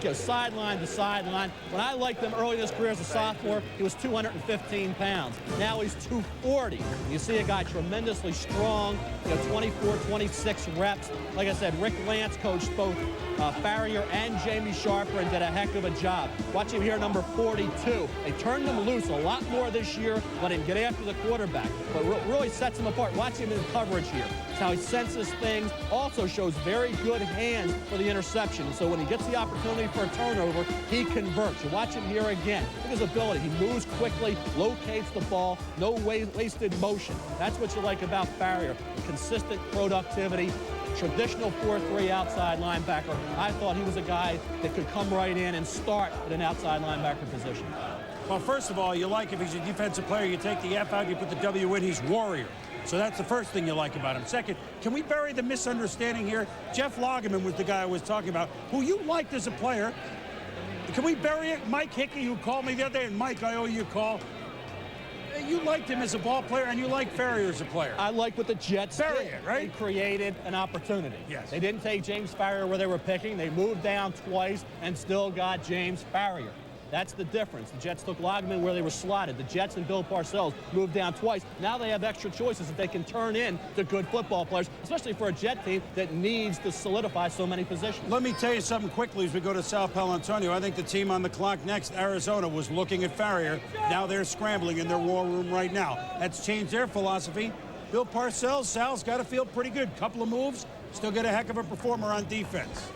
go sideline to sideline. When I liked him early in his career as a sophomore, he was 215 pounds. Now he's 240. You see a guy tremendously strong, 24, 26 reps. Like I said, Rick Lance coached both Farrior Farrier and Jamie Sharper and did a heck of a job. Watch him here, number 42. They turned him loose a lot more this year, let him get after the quarterback, but really sets him apart. Watch him in coverage here. It's how he senses things, also shows very good hands for the interception. So when he gets the opportunity for a turnover, he converts. You watch him here again. Look at his ability. He moves quickly, locates the ball, no wasted motion. That's what you like about Farrier. Consistent productivity. Traditional 4-3 outside linebacker. I thought he was a guy that could come right in and start at an outside linebacker position. Well, first of all, you like if he's a defensive player, you take the F out, you put the W in, he's warrior. So that's the first thing you like about him. Second, can we bury the misunderstanding here? Jeff Lageman was the guy I was talking about, who you liked as a player. Can we bury it? Mike Hickey, who called me the other day, and Mike, I owe you a call. You liked him as a ball player, and you like Farrier as a player. I like what the Jets did. It, right? They created an opportunity. Yes. They didn't take James Farrier where they were picking. They moved down twice and still got James Farrier. That's the difference. The Jets took Lageman where they were slotted. The Jets and Bill Parcells moved down twice. Now they have extra choices that they can turn in to good football players, especially for a Jet team that needs to solidify so many positions. Let me tell you something quickly as we go to South Palo Antonio. I think the team on the clock next, Arizona, was looking at Farrier. Now they're scrambling in their war room right now. That's changed their philosophy. Bill Parcells, Sal's got to feel pretty good. Couple of moves, still get a heck of a performer on defense.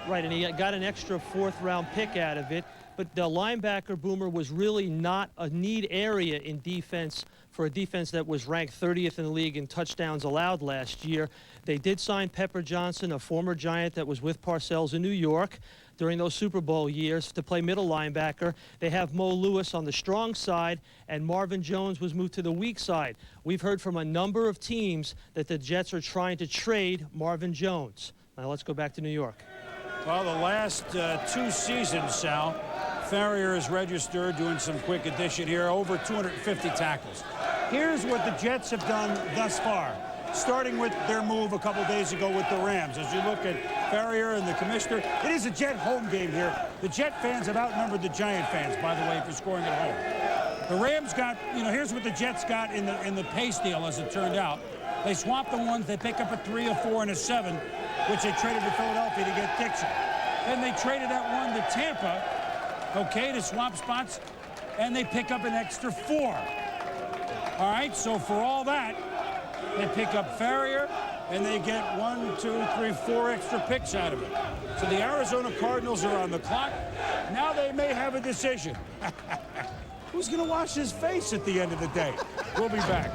Right, and he got an extra 4th-round pick out of it. But the linebacker, Boomer, was really not a need area in defense for a defense that was ranked 30th in the league in touchdowns allowed last year. They did sign Pepper Johnson, a former Giant that was with Parcells in New York during those Super Bowl years, to play middle linebacker. They have Mo Lewis on the strong side, and Marvin Jones was moved to the weak side. We've heard from a number of teams that the Jets are trying to trade Marvin Jones. Now let's go back to New York. Well, the last 2 seasons, Sal, Farrier is registered, doing some quick addition here, over 250 tackles. Here's what the Jets have done thus far, starting with their move a couple days ago with the Rams. As you look at Farrier and the commissioner, it is a Jet home game here. The Jet fans have outnumbered the Giant fans, by the way, if you're scoring at home. The Rams got, here's what the Jets got in the Pace deal, as it turned out. They swapped the ones, they pick up a 3, a 4, and a 7, which they traded to Philadelphia to get Dixon. Then they traded that one to Tampa, okay, to swap spots, and they pick up an extra 4. All right, so for all that, they pick up Farrier, and they get 1, 2, 3, 4 extra picks out of it. So the Arizona Cardinals are on the clock. Now they may have a decision. Who's going to wash his face at the end of the day? We'll be back.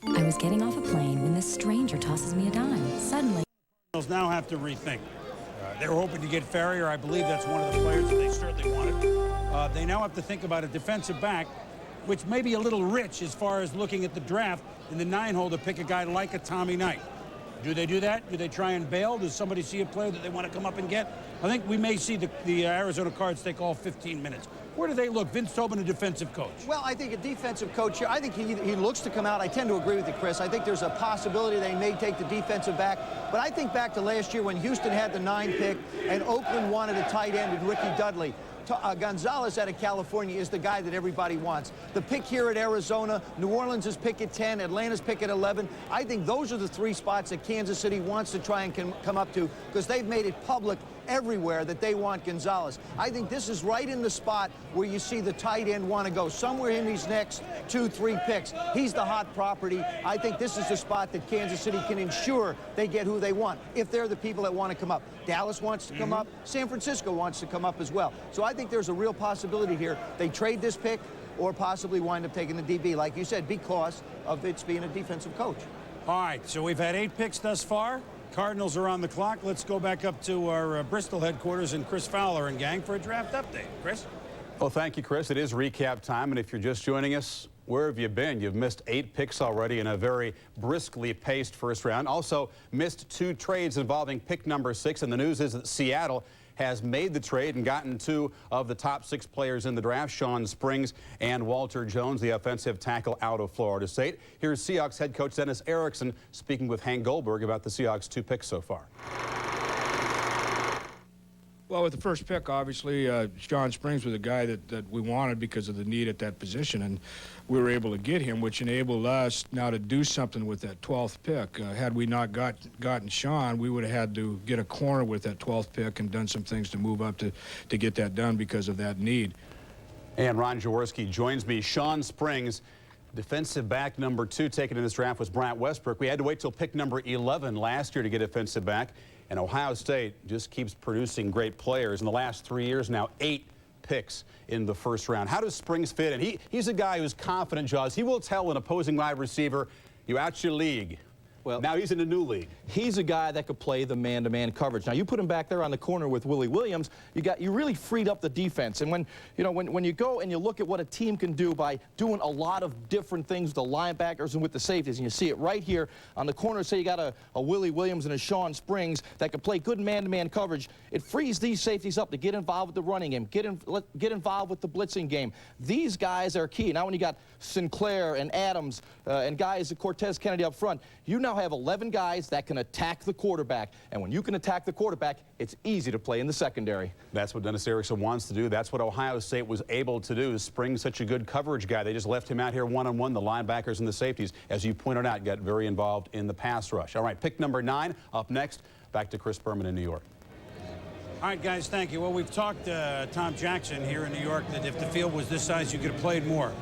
I was getting off a plane when this stranger tosses me a dime. Suddenly, Cardinals now have to rethink. They were hoping to get Farrier. I believe that's one of the players that they certainly wanted. They now have to think about a defensive back, which may be a little rich as far as looking at the draft in the 9-hole to pick a guy like a Tommy Knight. Do they do that? Do they try and bail? Does somebody see a player that they want to come up and get? I think we may see the Arizona Cards take all 15 minutes. Where do they look? Vince Tobin, a defensive coach. Well, I think a defensive coach here, I think he looks to come out. I tend to agree with you, Chris. I think there's a possibility they may take the defensive back. But I think back to last year when Houston had the 9 pick and Oakland wanted a tight end in Ricky Dudley. Gonzalez out of California is the guy that everybody wants. The pick here at Arizona, New Orleans' pick at 10, Atlanta's pick at 11. I think those are the 3 spots that Kansas City wants to try and come up to because they've made it public everywhere that they want Gonzalez. I think this is right in the spot where you see the tight end want to go, somewhere in these next 2, 3 picks. He's the hot property. I think this is the spot that Kansas City can ensure they get who they want, if they're the people that want to come up. Dallas wants to come up. San Francisco wants to come up as well. So I think there's a real possibility here. They trade this pick or possibly wind up taking the DB, like you said, because of its being a defensive coach. All right, so we've had 8 picks thus far. Cardinals are on the clock. Let's go back up to our Bristol headquarters and Chris Fowler and gang for a draft update. Chris? Well, thank you, Chris. It is recap time, and if you're just joining us, where have you been? You've missed 8 picks already in a very briskly paced first round. Also missed 2 trades involving pick number 6, and the news is that Seattle has made the trade and gotten 2 of the top 6 players in the draft, Sean Springs and Walter Jones, the offensive tackle out of Florida State. Here's Seahawks head coach Dennis Erickson speaking with Hank Goldberg about the Seahawks' 2 picks so far. Well, with the first pick, obviously, John Springs was a guy that we wanted because of the need at that position, and we were able to get him, which enabled us now to do something with that 12th pick. Had we not gotten Sean, we would have had to get a corner with that 12th pick and done some things to move up to get that done because of that need. And Ron Jaworski joins me. Sean Springs, defensive back number 2 taken in this draft was Bryant Westbrook. We had to wait till pick number 11 last year to get a defensive back. And Ohio State just keeps producing great players. In the last 3 years now, 8 picks in the first round. How does Springs fit in? He's a guy who's confident, Jaws. He will tell an opposing wide receiver, you out your league. Well, now he's in a new league. He's a guy that could play the man-to-man coverage. Now you put him back there on the corner with Willie Williams, you really freed up the defense. And when you go and you look at what a team can do by doing a lot of different things with the linebackers and with the safeties, and you see it right here on the corner. Say you got a Willie Williams and a Sean Springs that can play good man-to-man coverage. It frees these safeties up to get involved with the running game, get involved with the blitzing game. These guys are key. Now when you got Sinclair and Adams and guys, Cortez Kennedy up front, you now have 11 guys that can attack the quarterback. And when you can attack the quarterback, it's easy to play in the secondary. That's what Dennis Erickson wants to do. That's what Ohio State was able to do. Springs such a good coverage guy. They just left him out here one-on-one. The linebackers and the safeties, as you pointed out, got very involved in the pass rush. All right, pick number 9 up next. Back to Chris Berman in New York. All right, guys, thank you. Well, we've talked Tom Jackson here in New York that if the field was this size, you could have played more.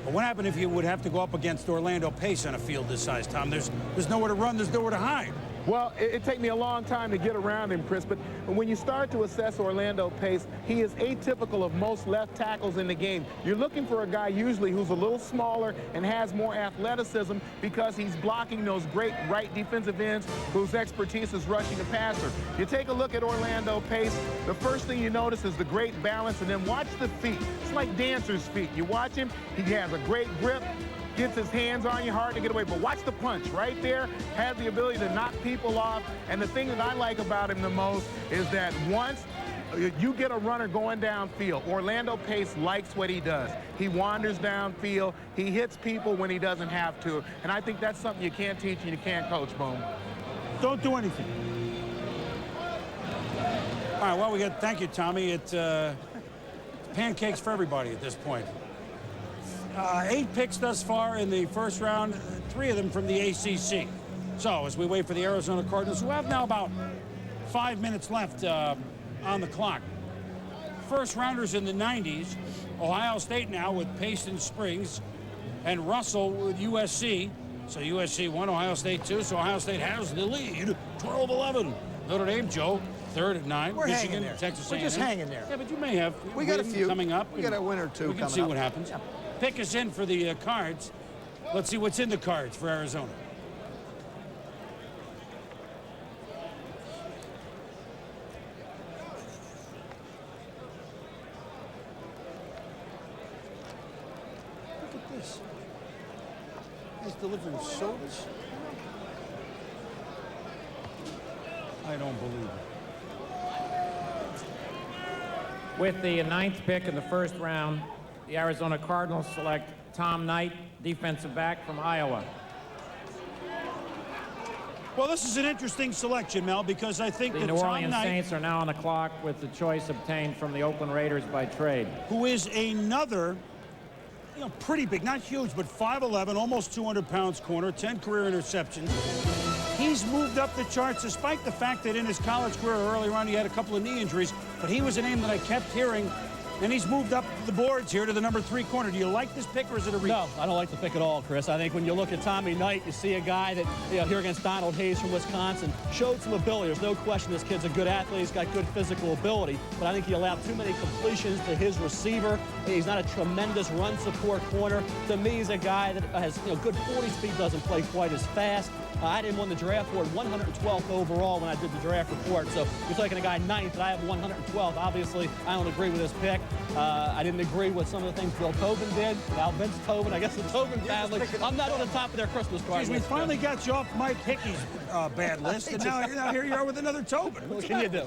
But what happened if you would have to go up against Orlando Pace on a field this size, Tom? There's nowhere to run, there's nowhere to hide. Well, it took me a long time to get around him, Chris, but when you start to assess Orlando Pace, he is atypical of most left tackles in the game. You're looking for a guy usually who's a little smaller and has more athleticism because he's blocking those great right defensive ends whose expertise is rushing the passer. You take a look at Orlando Pace, the first thing you notice is the great balance, and then watch the feet. It's like dancer's feet. You watch him, he has a great grip, gets his hands on you, hard to get away. But watch the punch right there, has the ability to knock people off. And the thing that I like about him the most is that once you get a runner going downfield, Orlando Pace likes what he does. He wanders downfield. He hits people when he doesn't have to. And I think that's something you can't teach and you can't coach, Boom. Don't do anything. All right, well, thank you, Tommy. It's pancakes for everybody at this point. 8 picks thus far in the first round, 3 of them from the ACC. So as we wait for the Arizona Cardinals, who have now about 5 minutes left on the clock. First rounders in the 90s, Ohio State now with Payson Springs and Russell with USC. So USC 1, Ohio State 2, so Ohio State has the lead, 12-11. Notre Dame, Joe, 3rd at 9. We're Michigan, hanging there. Texas We're A&M. just hanging there. Yeah, but you may have. We got a few coming up. We got a win or two We can coming see up. what happens. Yeah. Pick us in for the cards. Let's see what's in the cards for Arizona. Look at this. He's delivering sodas. I don't believe it. With the 9th pick in the first round, the Arizona Cardinals select Tom Knight, defensive back from Iowa. Well, this is an interesting selection, Mel, because I think The that New Tom Orleans Knight, Saints are now on the clock with the choice obtained from the Oakland Raiders by trade. who is another, pretty big, not huge, but 5'11", almost 200 pounds corner, 10 career interceptions. He's moved up the charts despite the fact that in his college career earlier on he had a couple of knee injuries, but he was a name that I kept hearing, and he's moved up the boards here to the number 3 corner. Do you like this pick, or is it a reach? No, I don't like the pick at all, Chris. I think when you look at Tommy Knight, you see a guy that, here against Donald Hayes from Wisconsin, showed some ability. There's no question this kid's a good athlete. He's got good physical ability, but I think he allowed too many completions to his receiver. He's not a tremendous run support corner. To me, he's a guy that has good 40 speed, doesn't play quite as fast. I didn't win the draft board, 112th overall when I did the draft report. So you're taking a guy 9th, and I have 112th. Obviously, I don't agree with this pick. I didn't agree with some of the things Bill Tobin did. Now Vince Tobin, I guess the Tobin family. I'm not on the top of their Christmas card Jeez, we finally got you off Mike Hickey's bad list, and now here you are with another Tobin. What can you do?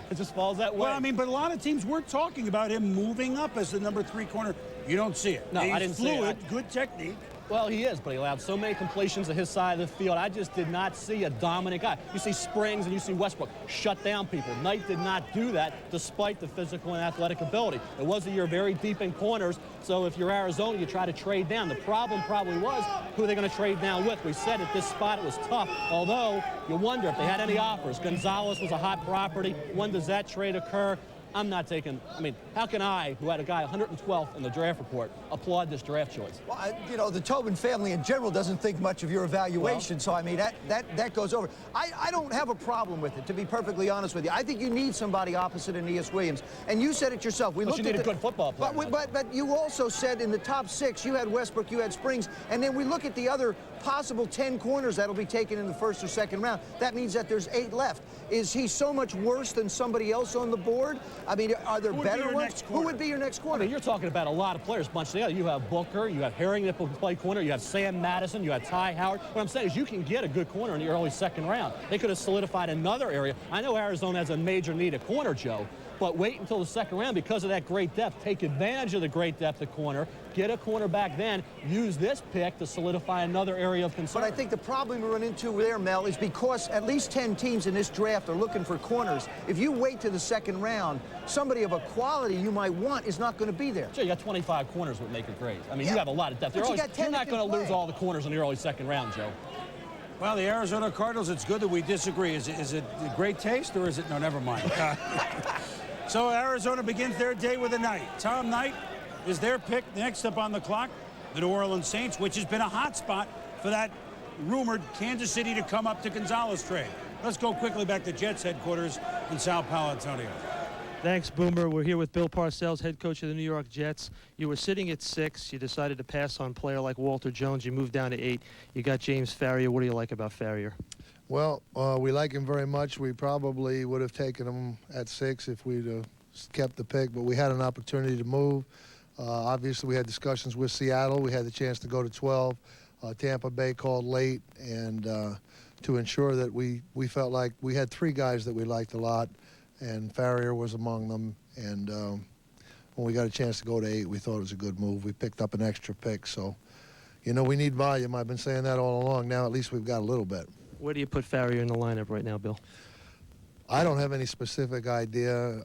It just falls that way. Well, I mean, but a lot of teams were talking about him moving up as the number 3 corner. You don't see it. No, He's I didn't see it. fluid, good technique. Well, he is, but he allowed so many completions to his side of the field. I just did not see a dominant guy. You see Springs and you see Westbrook shut down people. Knight did not do that despite the physical and athletic ability. It was a year very deep in corners, so if you're Arizona, you try to trade down. The problem probably was who are they going to trade down with. We said at this spot it was tough, although you wonder if they had any offers. Gonzalez was a hot property. When does that trade occur? I'm not taking, I mean, how can I, who had a guy 112th in the draft report, applaud this draft choice? Well, you know, the Tobin family in general doesn't think much of your evaluation, so I mean, that goes over. I don't have a problem with it, to be perfectly honest with you. I think you need somebody opposite Aeneas Williams, and you said it yourself. But you need a good football player. But you also said in the top 6, you had Westbrook, you had Springs, and then we look at the other possible 10 corners that'll be taken in the first or second round. That means that there's 8 left. Is he so much worse than somebody else on the board? I mean, are there better ones? Who would be your next corner? I mean, you're talking about a lot of players bunched together. You have Booker, you have Herring that can play corner, you have Sam Madison, you have Ty Howard. What I'm saying is you can get a good corner in the early second round. They could have solidified another area. I know Arizona has a major need at corner, Joe, but wait until the second round because of that great depth. Take advantage of the great depth at corner. Get a cornerback then. Use this pick to solidify another area of concern. But I think the problem we run into there, Mel, is because at least 10 teams in this draft are looking for corners. If you wait to the second round, somebody of a quality you might want is not going to be there. Sure, you got 25 corners would make it great. I mean, you have a lot of depth. But You're not going to lose all the corners in the early second round, Joe. Well, the Arizona Cardinals, it's good that we disagree. Is it great taste or is it? No, never mind. So Arizona begins their day with a Knight. Tom Knight is their pick. Next up on the clock, the New Orleans Saints, which has been a hot spot for that rumored Kansas City to come up to Gonzalez trade. Let's go quickly back to Jets headquarters in Sao Paulo, Antonio. Thanks, Boomer. We're here with Bill Parcells, head coach of the New York Jets. You were sitting at 6. You decided to pass on a player like Walter Jones. You moved down to 8. You got James Farrior. What do you like about Farrior? Well, we like him very much. We probably would have taken him at 6 if we'd kept the pick, but we had an opportunity to move. Obviously, we had discussions with Seattle. We had the chance to go to 12. Tampa Bay called late, and to ensure that we felt like we had 3 guys that we liked a lot, and Farrior was among them. And when we got a chance to go to 8, we thought it was a good move. We picked up an extra pick, so, you know, we need volume. I've been saying that all along. Now at least we've got a little bit. Where do you put Farrior in the lineup right now, Bill? I don't have any specific idea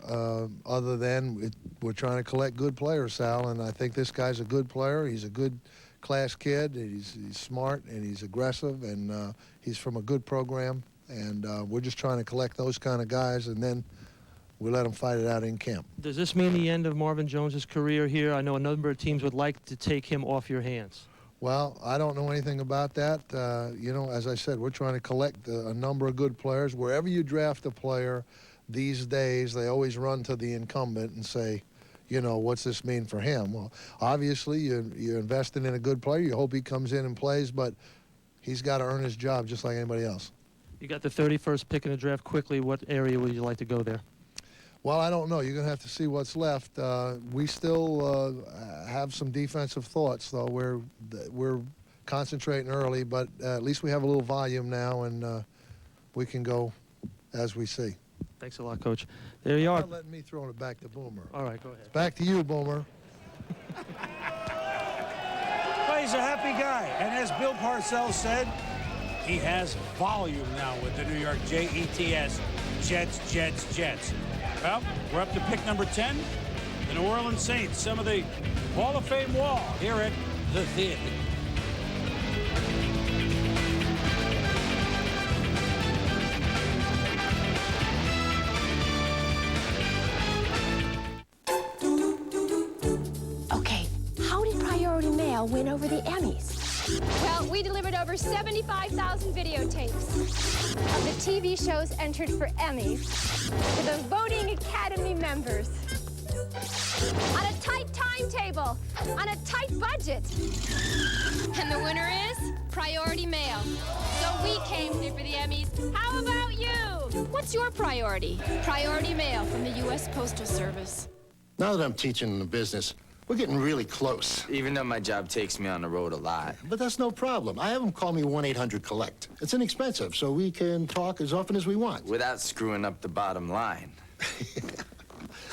other than we're trying to collect good players, Sal, and I think this guy's a good player. He's a good class kid. He's smart and he's aggressive, and he's from a good program, and we're just trying to collect those kind of guys, and then we let them fight it out in camp. Does this mean the end of Marvin Jones's career here? I know a number of teams would like to take him off your hands. Well, I don't know anything about that. You know, as I said, we're trying to collect a number of good players. Wherever you draft a player these days, they always run to the incumbent and say, you know, what's this mean for him? Well, obviously, you're investing in a good player. You hope he comes in and plays, but he's got to earn his job just like anybody else. You got the 31st pick in the draft quickly. What area would you like to go there? Well, I don't know. You're going to have to see what's left. We still have some defensive thoughts, though. We're concentrating early, but at least we have a little volume now, and we can go as we see. Thanks a lot, Coach. There you are. Not letting me throw it back to Boomer. All right, go ahead. Back to you, Boomer. Well, he's a happy guy, and as Bill Parcells said, he has volume now with the New York Jets. Jets. Well, we're up to pick number 10, the New Orleans Saints, some of the Hall of Fame wall here at the Theater. Okay, how did Priority Mail win over the Emmys? Well, we delivered over 75,000 videotapes of the TV shows entered for Emmys to the voting Academy members. On a tight timetable, on a tight budget. And the winner is Priority Mail. So we came through for the Emmys. How about you? What's your priority? Priority Mail from the U.S. Postal Service. Now that I'm teaching in the business, we're getting really close. Even though my job takes me on the road a lot. But that's no problem. I have them call me 1-800-COLLECT. It's inexpensive, so we can talk as often as we want. Without screwing up the bottom line.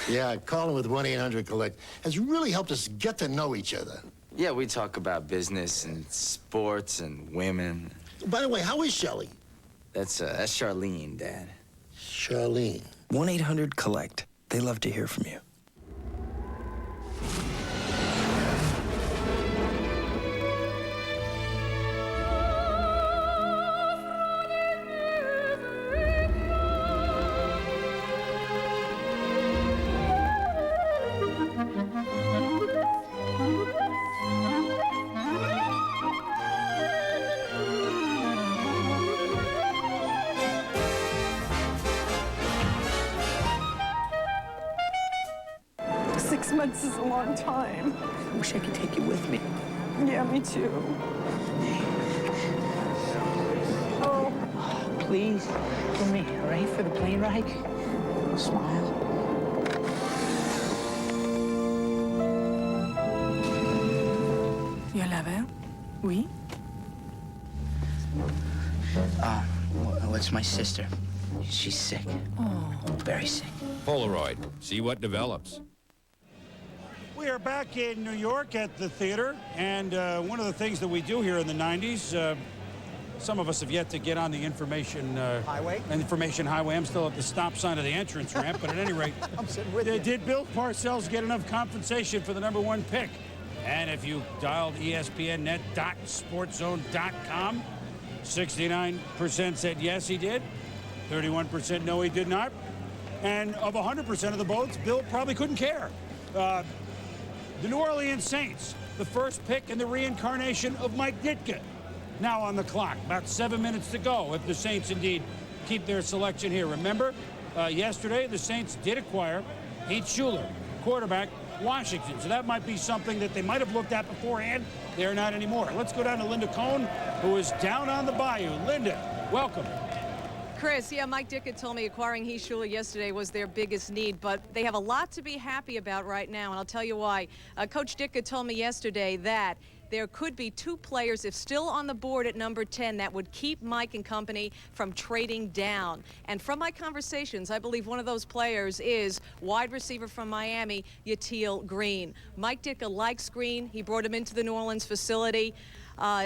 Yeah, calling with 1-800-COLLECT has really helped us get to know each other. Yeah, we talk about business and sports and women. By the way, how is Shelley? That's Charlene, Dad. Charlene. 1-800-COLLECT. They love to hear from you. Months is a long time. I wish I could take you with me. Yeah, me too. Oh. Please, for me, all right? For the plane ride? Smile. You love her? Oui? Well, it's my sister. She's sick. Oh. Very sick. Polaroid. See what develops. We are back in New York at the theater, and one of the things that we do here in the 90s, some of us have yet to get on the information highway. I'm still at the stop sign of the entrance ramp, but at any rate, I'm sitting with you. Did Bill Parcells get enough compensation for the #1 pick? And if you dialed ESPNnet.sportzone.com, 69% said yes, he did. 31% no, he did not. And of 100% of the votes, Bill probably couldn't care. The New Orleans Saints, the first pick in the reincarnation of Mike Ditka, now on the clock. About 7 minutes to go if the Saints indeed keep their selection here. Remember, yesterday the Saints did acquire Heath Shuler, quarterback, Washington. So that might be something that they might have looked at beforehand. They're not anymore. Let's go down to Linda Cohn, who is down on the bayou. Linda, welcome. Chris, yeah, Mike Ditka told me acquiring Heath Shuler yesterday was their biggest need, but they have a lot to be happy about right now, and I'll tell you why. Coach Ditka told me yesterday that there could be 2 players, if still on the board at number 10, that would keep Mike and company from trading down. And from my conversations, I believe one of those players is wide receiver from Miami, Yatil Green. Mike Ditka likes Green. He brought him into the New Orleans facility.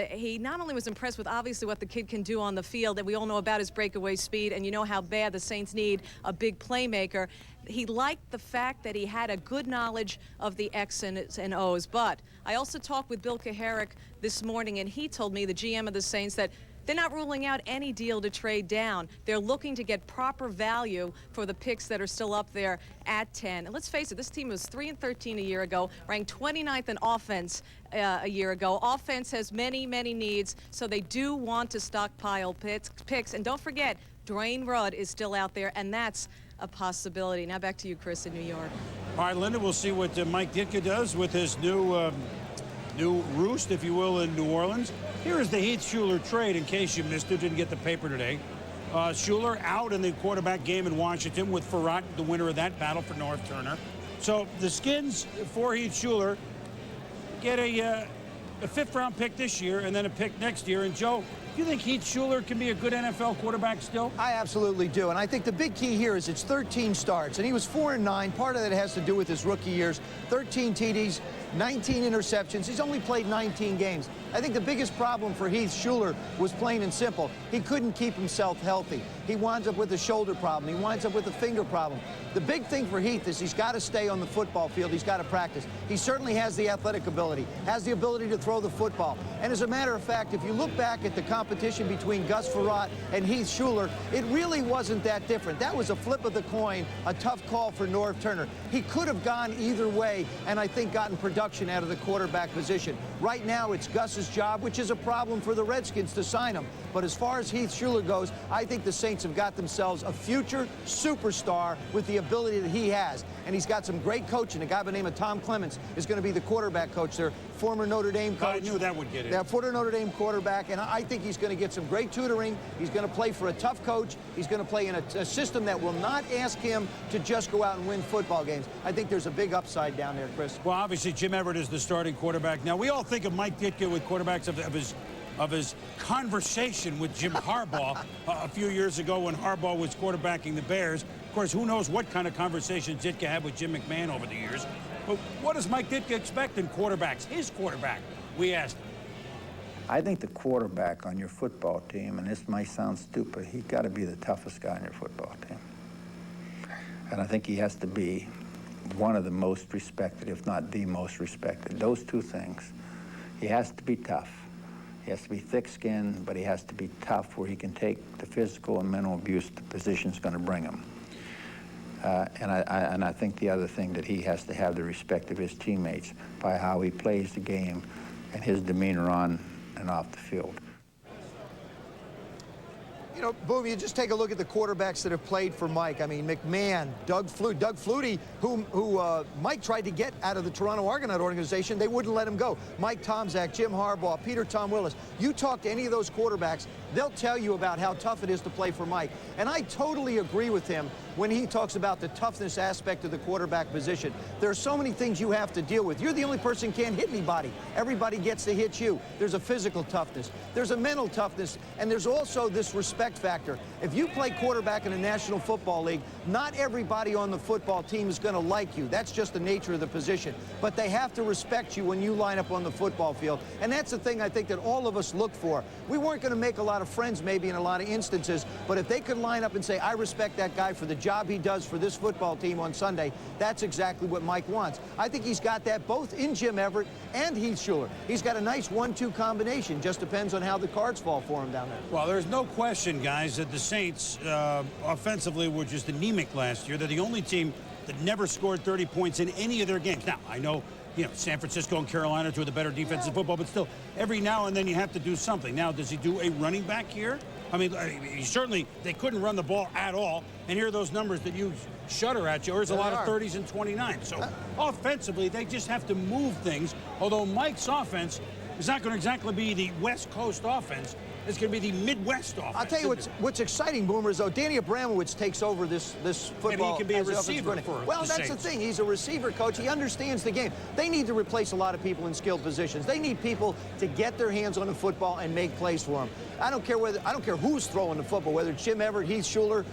He not only was impressed with obviously what the kid can do on the field, and we all know about his breakaway speed, and you know how bad the Saints need a big playmaker. He liked the fact that he had a good knowledge of the X's and O's. But I also talked with Bill Kaharick this morning, and he told me, the GM of the Saints, that they're not ruling out any deal to trade down. They're looking to get proper value for the picks that are still up there at 10. And let's face it, this team was 3-13 a year ago, ranked 29th in offense a year ago. Offense has many, many needs, so they do want to stockpile picks. And don't forget, Dwayne Rudd is still out there, and that's a possibility. Now back to you, Chris, in New York. All right, Linda, we'll see what Mike Ditka does with his new roost, if you will, in New Orleans. Here is the Heath Shuler trade, in case you missed it, didn't get the paper today. Shuler out in the quarterback game in Washington with Farrat, the winner of that battle for North Turner. So the Skins, for Heath Shuler, get a 5th-round pick this year and then a pick next year. And, Joe, do you think Heath Shuler can be a good NFL quarterback still? I absolutely do. And I think the big key here is it's 13 starts. And he was 4-9. Part of that has to do with his rookie years. 13 TDs, 19 interceptions. He's only played 19 games. I think the biggest problem for Heath Shuler was plain and simple. He couldn't keep himself healthy. He winds up with a shoulder problem. He winds up with a finger problem. The big thing for Heath is he's got to stay on the football field. He's got to practice. He certainly has the athletic ability, has the ability to throw the football. And as a matter of fact, if you look back at the competition between Gus Farrat and Heath Shuler, it really wasn't that different. That was a flip of the coin, a tough call for North Turner. He could have gone either way and I think gotten production out of the quarterback position. Right now, it's Gus's job, which is a problem for the Redskins to sign him. But as far as Heath Shuler goes, I think the Saints have got themselves a future superstar with the ability that he has. And he's got some great coaching. A guy by the name of Tom Clements is going to be the quarterback coach there, former Notre Dame coach. I knew that would get it. That former Notre Dame quarterback, and I think he's going to get some great tutoring. He's going to play for a tough coach. He's going to play in a system that will not ask him to just go out and win football games. I think there's a big upside down there, Chris. Well, obviously, Jim Everett is the starting quarterback. Now, we all think of Mike Ditka with quarterbacks of his conversation with Jim Harbaugh a few years ago when Harbaugh was quarterbacking the Bears. Of course, who knows what kind of conversations Ditka had with Jim McMahon over the years. But what does Mike Ditka expect in quarterbacks? His quarterback, we asked him. I think the quarterback on your football team, and this might sound stupid, he's got to be the toughest guy on your football team. And I think he has to be one of the most respected, if not the most respected. Those two things. He has to be tough. He has to be thick-skinned, but he has to be tough where he can take the physical and mental abuse the position's going to bring him. And I think the other thing that he has to have the respect of his teammates by how he plays the game and his demeanor on and off the field. You know, Boom, you just take a look at the quarterbacks that have played for Mike. I mean, McMahon, Doug Flutie, who Mike tried to get out of the Toronto Argonaut organization. They wouldn't let him go. Mike Tomczak, Jim Harbaugh, Peter Tom Willis. You talk to any of those quarterbacks, they'll tell you about how tough it is to play for Mike. And I totally agree with him when he talks about the toughness aspect of the quarterback position. There are so many things you have to deal with. You're the only person who can't hit anybody. Everybody gets to hit you. There's a physical toughness. There's a mental toughness. And there's also this respect factor. If you play quarterback in the National Football League, not everybody on the football team is going to like you. That's just the nature of the position. But they have to respect you when you line up on the football field. And that's the thing I think that all of us look for. We weren't going to make a lot of friends maybe in a lot of instances, but if they could line up and say, I respect that guy for the job he does for this football team on Sunday, that's exactly what Mike wants. I think he's got that both in Jim Everett and Heath Schuler. He's got a nice 1-2 combination. Just depends on how the cards fall for him down there. Well, there's no question, guys, that the Saints offensively were just anemic last year. They're the only team that never scored 30 points in any of their games. Now, I know, you know, San Francisco and Carolina, two of the better defensive football, but still, every now and then you have to do something. Now, does he do a running back here? I mean, he certainly, they couldn't run the ball at all. And here are those numbers that you shudder at, you. There's a lot of 30s and 29s. So offensively, they just have to move things. Although Mike's offense is not going to exactly be the West Coast offense. It's going to be the Midwest offense. I'll tell you what's exciting, Boomer, is though Danny Abramowitz takes over this football. Maybe he can be a receiver for Well, that's the thing. He's a receiver coach. He understands the game. They need to replace a lot of people in skilled positions. They need people to get their hands on the football and make plays for them. I don't care who's throwing the football, whether it's Jim Everett, Heath Schuler,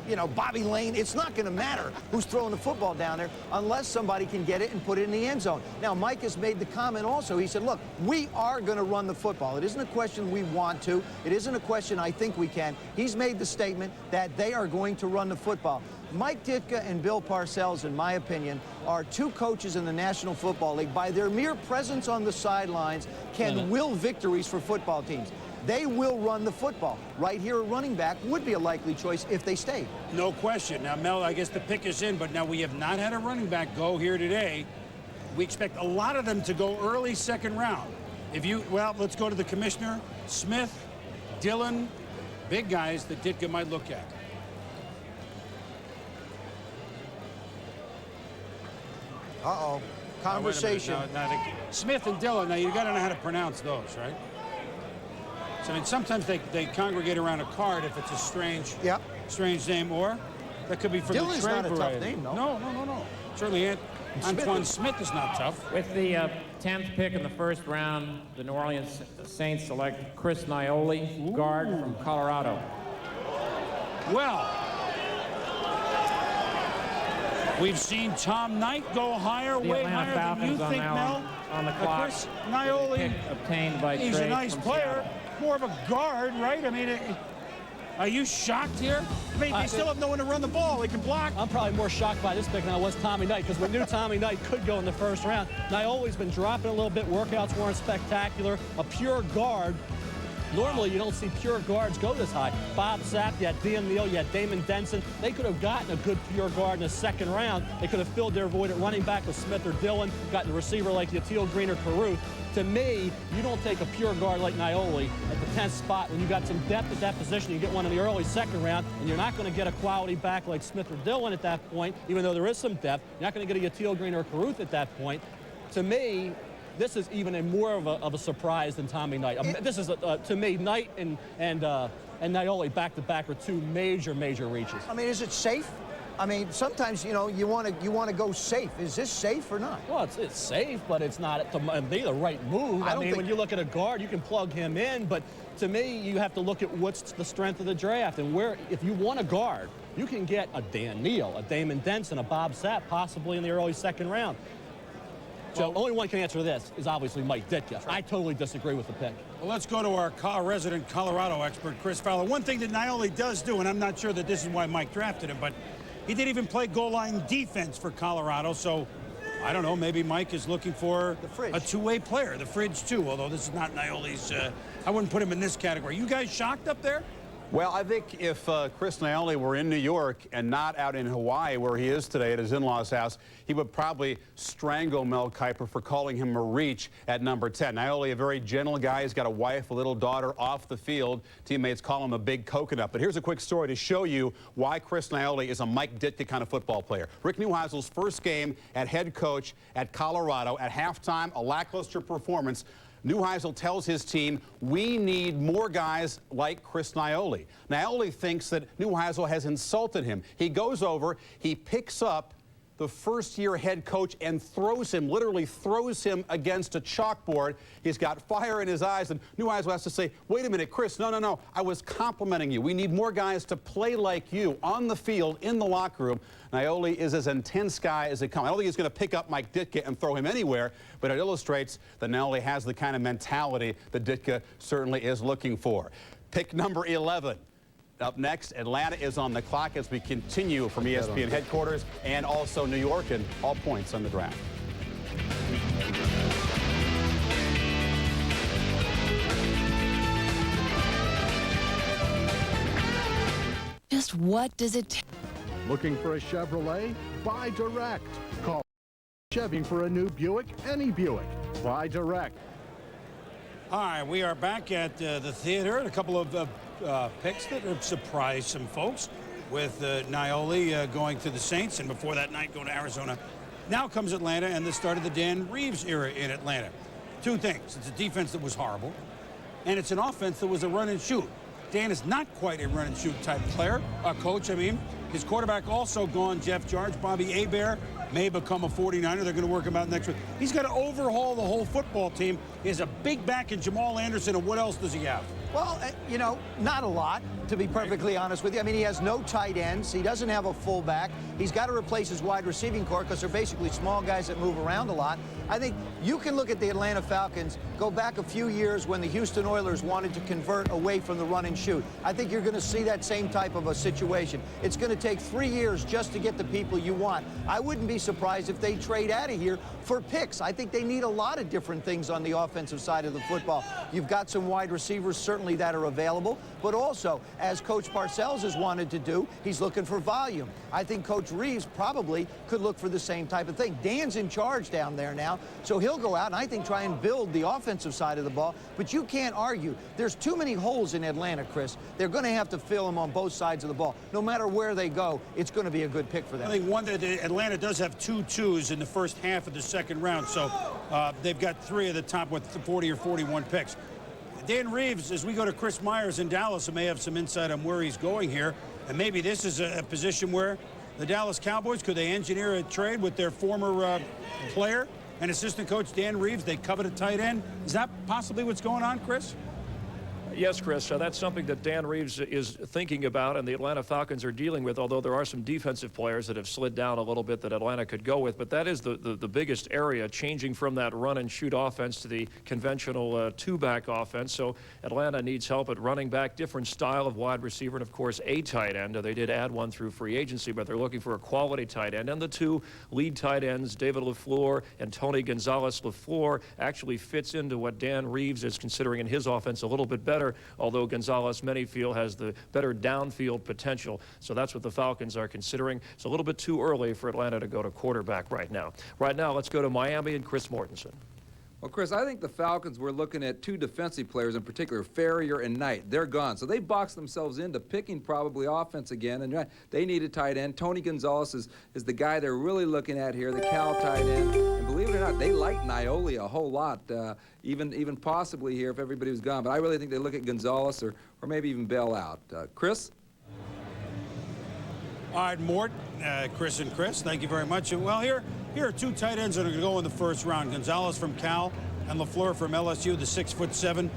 you know, Bobby Lane. It's not going to matter who's throwing the football down there unless somebody can get it and put it in the end zone. Now, Mike has made the comment also. He said, look, we are going to run the football. It isn't a question we want to. It isn't a question I think we can. He's made the statement that they are going to run the football. Mike Ditka and Bill Parcells, in my opinion, are two coaches in the National Football League. By their mere presence on the sidelines, can will victories for football teams. They will run the football. Right here, a running back would be a likely choice if they stay. No question. Now, Mel, I guess the pick is in, but now we have not had a running back go here today. We expect a lot of them to go early second round. Well, let's go to the commissioner. Smith, Dillon, big guys that Ditka might look at. Uh-oh. Conversation. Smith and Dillon, now you got to know how to pronounce those, right? So, I mean, sometimes they congregate around a card if it's a strange name, or that could be from Dillon's the trade not a variety. tough name, no? No. Certainly Antoine Smith is not tough. With the 10th pick in the first round, the New Orleans Saints select Chris Nioli, guard from Colorado. Well, we've seen Tom Knight go higher, The way Atlanta higher than you Falcons think, Mel. on the clock. Chris Nioli, Pick obtained by he's trade a nice from player, Seattle. more of a guard, right? I mean, are you shocked here? I mean, they still have no one to run the ball. They can block. I'm probably more shocked by this pick than I was Tommy Knight, because we knew Tommy Knight could go in the first round. Nioli's been dropping a little bit. Workouts weren't spectacular. A pure guard. Normally, you don't see pure guards go this high. Bob Sapp, you had Dean Neal, you had Damon Denson. They could have gotten a good pure guard in the second round. They could have filled their void at running back with Smith or Dillon, gotten a receiver like Yatil Green or Caruth. To me, you don't take a pure guard like Nioli at the 10th spot when you got some depth at that position. You get one in the early second round, and you're not going to get a quality back like Smith or Dillon at that point, even though there is some depth. You're not going to get a Yatil Green or Caruth at that point. To me, this is even more of a surprise than Tommy Knight. This is, to me, Knight and Nioli back-to-back are two major reaches. I mean, is it safe? I mean, sometimes, you know, you want to go safe. Is this safe or not? Well, it's safe, but it's not the right move. I mean, when you look at a guard, you can plug him in, but to me, you have to look at what's the strength of the draft. And where, if you want a guard, you can get a Dan Neal, a Damon Denson, a Bob Sapp, possibly in the early second round. So only one can answer this is obviously Mike Ditka. I totally disagree with the pick. Well, let's go to our resident Colorado expert, Chris Fowler. One thing that Naioli does do, and I'm not sure that this is why Mike drafted him, but he did even play goal line defense for Colorado. So I don't know, maybe Mike is looking for a two-way player, the fridge too, although this is not Naioli's. I wouldn't put him in this category. You guys shocked up there? Well, I think if Chris Naioli were in New York and not out in Hawaii where he is today at his in-laws' house, he would probably strangle Mel Kiper for calling him a reach at number 10. Naioli, a very gentle guy. He's got a wife, a little daughter off the field. Teammates call him a big coconut. But here's a quick story to show you why Chris Naioli is a Mike Ditka kind of football player. Rick Neuheisel's first game at head coach at Colorado. At halftime, a lackluster performance. Neuheisel tells his team, we need more guys like Chris Naioli. Naioli thinks that Neuheisel has insulted him. He goes over, he picks up the first-year head coach and throws him, literally throws him against a chalkboard. He's got fire in his eyes, and Neuheisel has to say, wait a minute, Chris, no, I was complimenting you. We need more guys to play like you on the field, in the locker room. Naioli is as intense guy as it comes. I don't think he's going to pick up Mike Ditka and throw him anywhere, but it illustrates that Naioli has the kind of mentality that Ditka certainly is looking for. Pick number 11. Up next, Atlanta is on the clock as we continue from ESPN headquarters and also New York, and all points on the draft. Just what does it take? Looking for a Chevrolet? Buy direct. Call Chevy for a new Buick, any Buick. Buy direct. All right, we are back at the theater, and a couple of picks that have surprised some folks, with Naioli going to the Saints, and before that night going to Arizona. Now comes Atlanta and the start of the Dan Reeves era in Atlanta. Two things. It's a defense that was horrible, and it's an offense that was a run and shoot. Dan is not quite a run and shoot type player, coach, I mean. His quarterback also gone, Jeff George. Bobby Hebert may become a 49er. They're going to work him out next week. He's got to overhaul the whole football team. He has a big back in Jamal Anderson, and what else does he have? Well, you know, not a lot, to be perfectly honest with you. I mean, he has no tight ends. He doesn't have a fullback. He's got to replace his wide receiving core because they're basically small guys that move around a lot. I think you can look at the Atlanta Falcons, go back a few years when the Houston Oilers wanted to convert away from the run and shoot. I think you're going to see that same type of a situation. It's going to take 3 years just to get the people you want. I wouldn't be surprised if they trade out of here for picks. I think they need a lot of different things on the offensive side of the football. You've got some wide receivers certainly that are available, but also, as Coach Parcells has wanted to do, he's looking for volume. I think Coach Reeves probably could look for the same type of thing. Dan's in charge down there now, so he'll go out and I think try and build the offensive side of the ball, but you can't argue. There's too many holes in Atlanta, Chris. They're going to have to fill them on both sides of the ball. No matter where they go, it's going to be a good pick for them. I think one that Atlanta does have 2 twos in the first half of the second round, so they've got 3 of the top with 40 or 41 picks. Dan Reeves, as we go to Chris Myers in Dallas, may have some insight on where he's going here. And maybe this is a position where the Dallas Cowboys, could they engineer a trade with their former player and assistant coach Dan Reeves? They covet a tight end. Is that possibly what's going on, Chris? Yes, Chris, that's something that Dan Reeves is thinking about and the Atlanta Falcons are dealing with, although there are some defensive players that have slid down a little bit that Atlanta could go with. But that is the biggest area, changing from that run-and-shoot offense to the conventional two-back offense. So Atlanta needs help at running back, different style of wide receiver, and, of course, a tight end. They did add one through free agency, but they're looking for a quality tight end. And the 2 lead tight ends, David LaFleur and Tony Gonzalez. LaFleur actually fits into what Dan Reeves is considering in his offense a little bit better, although Gonzalez, many feel, has the better downfield potential. So that's what the Falcons are considering. It's a little bit too early for Atlanta to go to quarterback right now. Right now, let's go to Miami and Chris Mortensen. Well, Chris, I think the Falcons were looking at 2 defensive players in particular, Ferrier and Knight. They're gone. So they boxed themselves into picking probably offense again, and they need a tight end. Tony Gonzalez is the guy they're really looking at here, the Cal tight end. And believe it or not, they like Naioli a whole lot, even possibly here if everybody was gone. But I really think they look at Gonzalez or maybe even Bell out. Chris? All right, Mort, Chris and Chris, thank you very much. Well, here are two tight ends that are going to go in the first round. Gonzalez from Cal and LaFleur from LSU, the 6'7".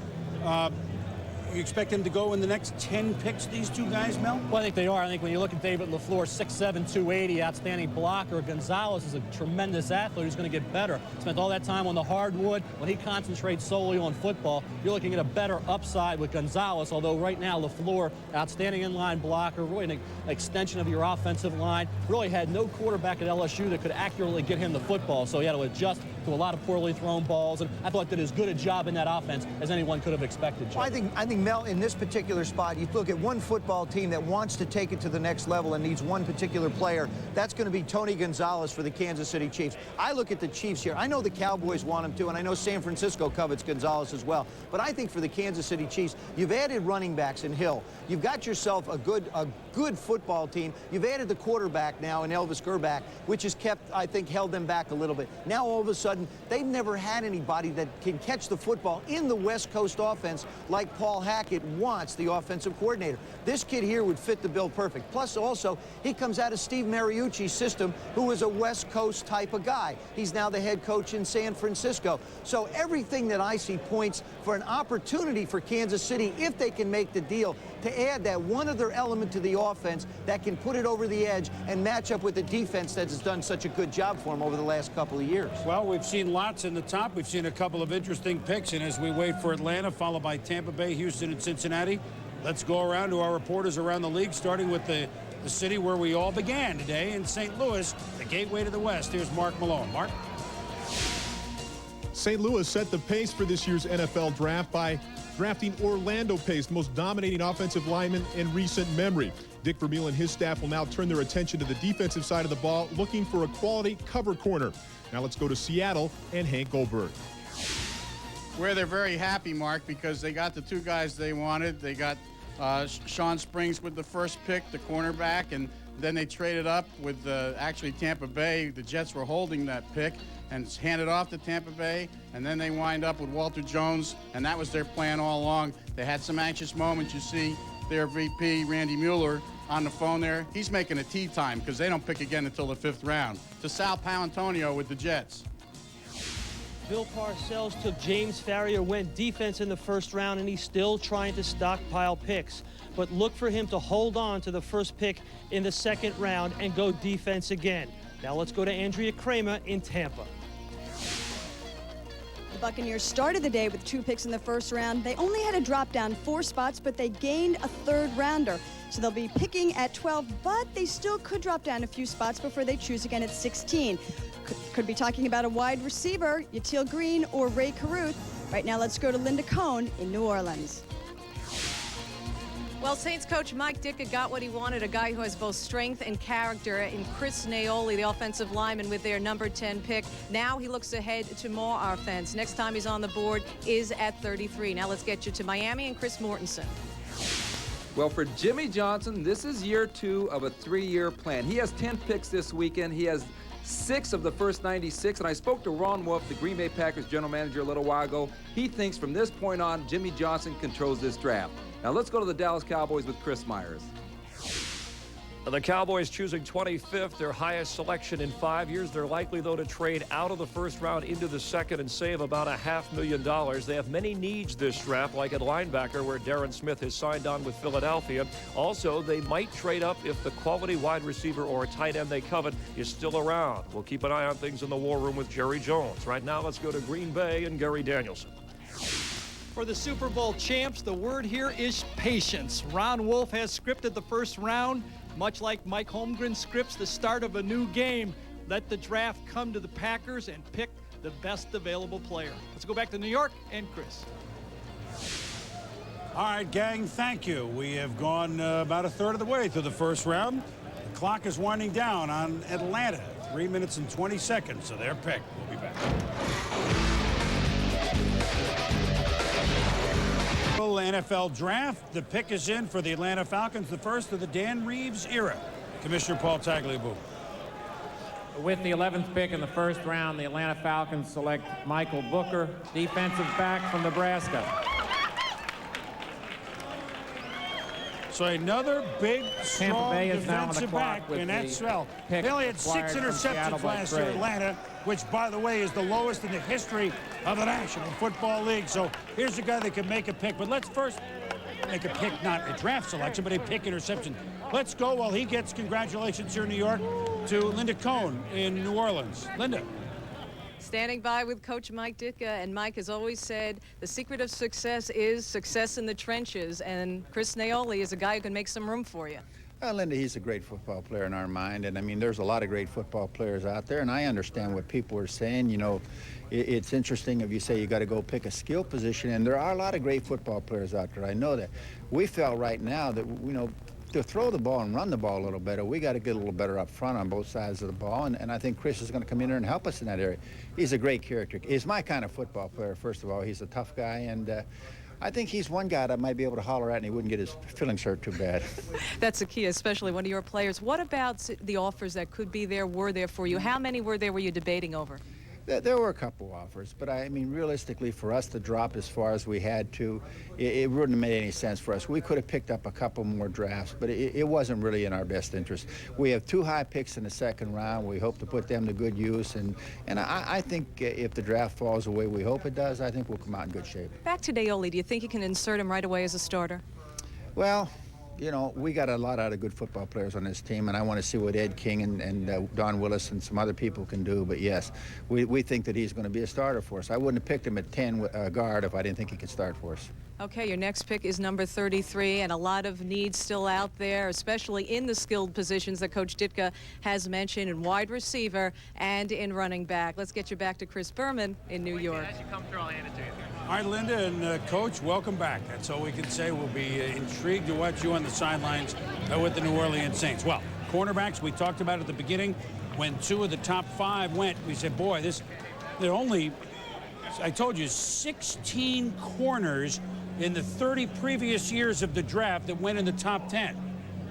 You expect him to go in the next 10 picks, these two guys, Mel? Well, I think they are. I think when you look at David LaFleur, 6'7", 280, outstanding blocker. Gonzalez is a tremendous athlete who's going to get better. Spent all that time on the hardwood. When he concentrates solely on football, you're looking at a better upside with Gonzalez, although right now LaFleur, outstanding inline blocker, really an extension of your offensive line. Really had no quarterback at LSU that could accurately get him the football, so he had to adjust to a lot of poorly thrown balls, and I thought did as good a job in that offense as anyone could have expected. Well, I think Mel, in this particular spot, you look at one football team that wants to take it to the next level and needs one particular player. That's going to be Tony Gonzalez for the Kansas City Chiefs. I look at the Chiefs here. I know the Cowboys want him to, and I know San Francisco covets Gonzalez as well. But I think for the Kansas City Chiefs, you've added running backs in Hill. You've got yourself a good football team. You've added the quarterback now in Elvis Grbac, which has kept, I think, held them back a little bit. Now all of a sudden, they've never had anybody that can catch the football in the West Coast offense like Paul Hackett wants, the offensive coordinator. This kid here would fit the bill perfect. Plus, also, he comes out of Steve Mariucci's system, who is a West Coast type of guy. He's now the head coach in San Francisco. So everything that I see points for an opportunity for Kansas City, if they can make the deal, to add that one other element to the offense that can put it over the edge and match up with the defense that has done such a good job for him over the last couple of years. Well, we've seen lots in the top. We've seen a couple of interesting picks, and as we wait for Atlanta, followed by Tampa Bay, Houston, and Cincinnati, let's go around to our reporters around the league, starting with the city where we all began today in St. Louis, the gateway to the West. Here's Mark Malone. Mark? St. Louis set the pace for this year's NFL draft by drafting Orlando Pace, the most dominating offensive lineman in recent memory. Dick Vermeil and his staff will now turn their attention to the defensive side of the ball, looking for a quality cover corner. Now let's go to Seattle and Hank Goldberg. Where they're very happy, Mark, because they got the two guys they wanted. They got Sean Springs with the first pick, the cornerback, and then they traded up with actually Tampa Bay. The Jets were holding that pick and it's handed off to Tampa Bay, and then they wind up with Walter Jones, and that was their plan all along. They had some anxious moments. You see their VP, Randy Mueller, on the phone there. He's making a tea time because they don't pick again until the 5th round. To Sal Paolantonio with the Jets. Bill Parcells took James Farrier, went defense in the first round, and he's still trying to stockpile picks. But look for him to hold on to the first pick in the 2nd round and go defense again. Now let's go to Andrea Kramer in Tampa. The Buccaneers started the day with 2 picks in the first round. They only had to drop down 4 spots, but they gained a 3rd rounder. So they'll be picking at 12, but they still could drop down a few spots before they choose again at 16. Could be talking about a wide receiver, Yatil Green or Ray Caruth. Right now, let's go to Linda Cohn in New Orleans. Well, Saints coach Mike Ditka got what he wanted, a guy who has both strength and character in Chris Naoli, the offensive lineman, with their number 10 pick. Now he looks ahead to more offense. Next time he's on the board is at 33. Now let's get you to Miami and Chris Mortensen. Well, for Jimmy Johnson, this is year 2 of a 3-year plan. He has 10 picks this weekend. He has 6 of the first 96, and I spoke to Ron Wolf, the Green Bay Packers general manager, a little while ago. He thinks from this point on, Jimmy Johnson controls this draft. Now let's go to the Dallas Cowboys with Chris Myers. The Cowboys choosing 25th, their highest selection in 5 years. They're likely, though, to trade out of the first round into the second and save about $500,000. They have many needs this draft, like at linebacker, where Darren Smith has signed on with Philadelphia. Also, they might trade up if the quality wide receiver or tight end they covet is still around. We'll keep an eye on things in the war room with Jerry Jones. Right now, let's go to Green Bay and Gary Danielson. For the Super Bowl champs, the word here is patience. Ron Wolf has scripted the first round, much like Mike Holmgren scripts the start of a new game. Let the draft come to the Packers and pick the best available player. Let's go back to New York and Chris. All right, gang, thank you. We have gone about a third of the way through the first round. The clock is winding down on Atlanta. 3 minutes and 20 seconds, so their pick. We'll be back. NFL draft. The pick is in for the Atlanta Falcons, the first of the Dan Reeves era. Commissioner Paul Tagliabue. With the 11th pick in the first round, the Atlanta Falcons select Michael Booker, defensive back from Nebraska. So another big, strong Bay is now on the defensive clock back, with and the that's well. pick They only had 6 acquired from Seattle interceptions by last year, trade. Atlanta, which, by the way, is the lowest in the history of the National Football League. So here's a guy that can make a pick. But let's first make a pick, not a draft selection, but a pick interception. Let's go while he gets congratulations here in New York to Linda Cohn in New Orleans. Linda. Standing by with Coach Mike Ditka, and Mike has always said the secret of success is success in the trenches, and Chris Naoli is a guy who can make some room for you. Well, Linda, he's a great football player in our mind, and I mean, there's a lot of great football players out there, and I understand what people are saying. You know, it's interesting if you say you got to go pick a skill position, and there are a lot of great football players out there. I know that. We felt right now that, you know, to throw the ball and run the ball a little better, we got to get a little better up front on both sides of the ball, and I think Chris is going to come in there and help us in that area. He's a great character. He's my kind of football player, first of all. He's a tough guy, and I think he's one guy that I might be able to holler at and he wouldn't get his feelings hurt too bad. That's the key, especially one of your players. What about the offers that could be there, were there for you? How many were you debating over? There were a couple offers, but I mean, realistically, for us to drop as far as we had to, it wouldn't have made any sense for us. We could have picked up a couple more drafts, but it wasn't really in our best interest. We have 2 high picks in the second round. We hope to put them to good use, and I think if the draft falls the way we hope it does, I think we'll come out in good shape. Back to Naoli, do you think you can insert him right away as a starter? Well, you know, we got a lot of good football players on this team, and I want to see what Ed King and Don Willis and some other people can do. But yes, we think that he's going to be a starter for us. I wouldn't have picked him at 10 guard if I didn't think he could start for us. Okay, your next pick is number 33, and a lot of needs still out there, especially in the skilled positions that Coach Ditka has mentioned in wide receiver and in running back. Let's get you back to Chris Berman in New York. As you come through, I'll hand it to you. All right, Linda and Coach, welcome back. That's all we can say. We'll be intrigued to watch you on the sidelines with the New Orleans Saints. Well, cornerbacks, we talked about at the beginning. When 2 of the top 5 went, we said, boy, there are only, I told you, 16 corners in the 30 previous years of the draft that went in the top 10.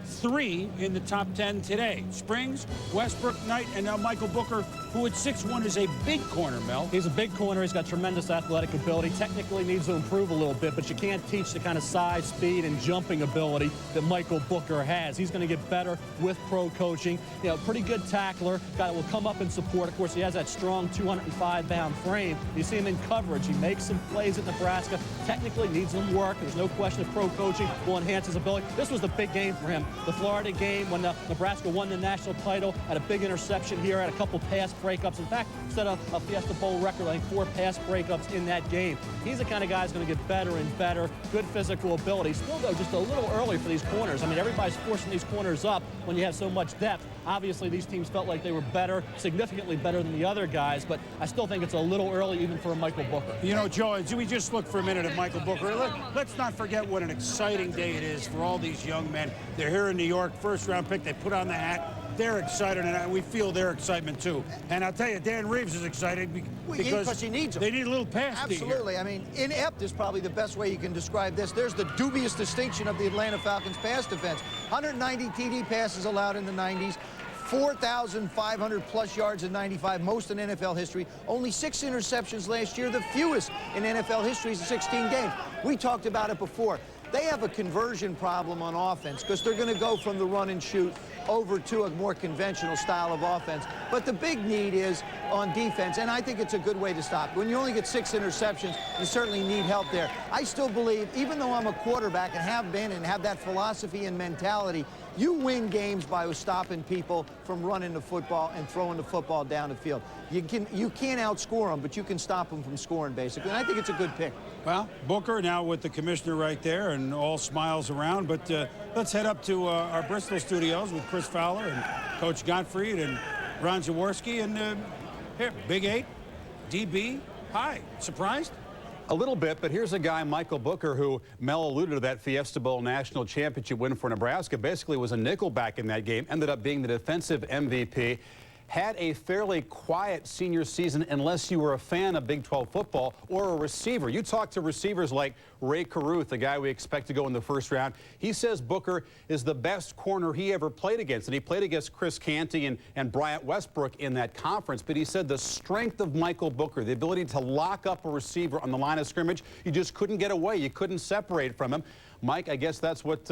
3 in the top 10 today. Springs, Westbrook, Knight, and now Michael Booker, who at 6'1" is a big corner, Mel. He's a big corner. He's got tremendous athletic ability. Technically needs to improve a little bit, but you can't teach the kind of size, speed, and jumping ability that Michael Booker has. He's going to get better with pro coaching. You know, pretty good tackler. Guy that will come up and support. Of course, he has that strong 205-pound frame. You see him in coverage. He makes some plays at Nebraska. Technically needs some work. There's no question of pro coaching will enhance his ability. This was the big game for him. The Florida game when Nebraska won the national title, had a big interception here, had a couple pass breakups. In fact, set a Fiesta Bowl record, I think 4 pass breakups in that game. He's the kind of guy who's going to get better and better. Good physical ability. Still, though, just a little early for these corners. I mean, everybody's forcing these corners up when you have so much depth. Obviously, these teams felt like they were better, significantly better than the other guys, but I still think it's a little early even for Michael Booker. You know, Joe, as we just look for a minute at Michael Booker, let's not forget what an exciting day it is for all these young men. They're here in New York, first-round pick. They put on the hat. They're excited, and we feel their excitement, too. And I'll tell you, Dan Reeves is excited because he needs them. They need a little pass. Absolutely. I mean, inept is probably the best way you can describe this. There's the dubious distinction of the Atlanta Falcons pass defense. 190 TD passes allowed in the 90s. 4,500-plus yards in 95, most in NFL history. Only 6 interceptions last year, the fewest in NFL history in 16 games. We talked about it before. They have a conversion problem on offense because they're going to go from the run and shoot over to a more conventional style of offense. But the big need is on defense, and I think it's a good way to stop. When you only get 6 interceptions, you certainly need help there. I still believe, even though I'm a quarterback and have been and have that philosophy and mentality, you win games by stopping people from running the football and throwing the football down the field. You can't outscore them, but you can stop them from scoring, basically. And I think it's a good pick. Well, Booker now with the commissioner right there and all smiles around. But let's head up to our Bristol studios with Chris Fowler and Coach Gottfried and Ron Jaworski. And here, Big 8, DB. Hi, surprised? A little bit, but here's a guy, Michael Booker, who Mel alluded to that Fiesta Bowl national championship win for Nebraska. Basically was a nickelback in that game, ended up being the defensive MVP. Had a fairly quiet senior season unless you were a fan of Big 12 football or a receiver. You talk to receivers like Ray Caruth, the guy we expect to go in the first round. He says Booker is the best corner he ever played against. And he played against Chris Canty and Bryant Westbrook in that conference. But he said the strength of Michael Booker, the ability to lock up a receiver on the line of scrimmage, you just couldn't get away. You couldn't separate from him. Mike, I guess that's what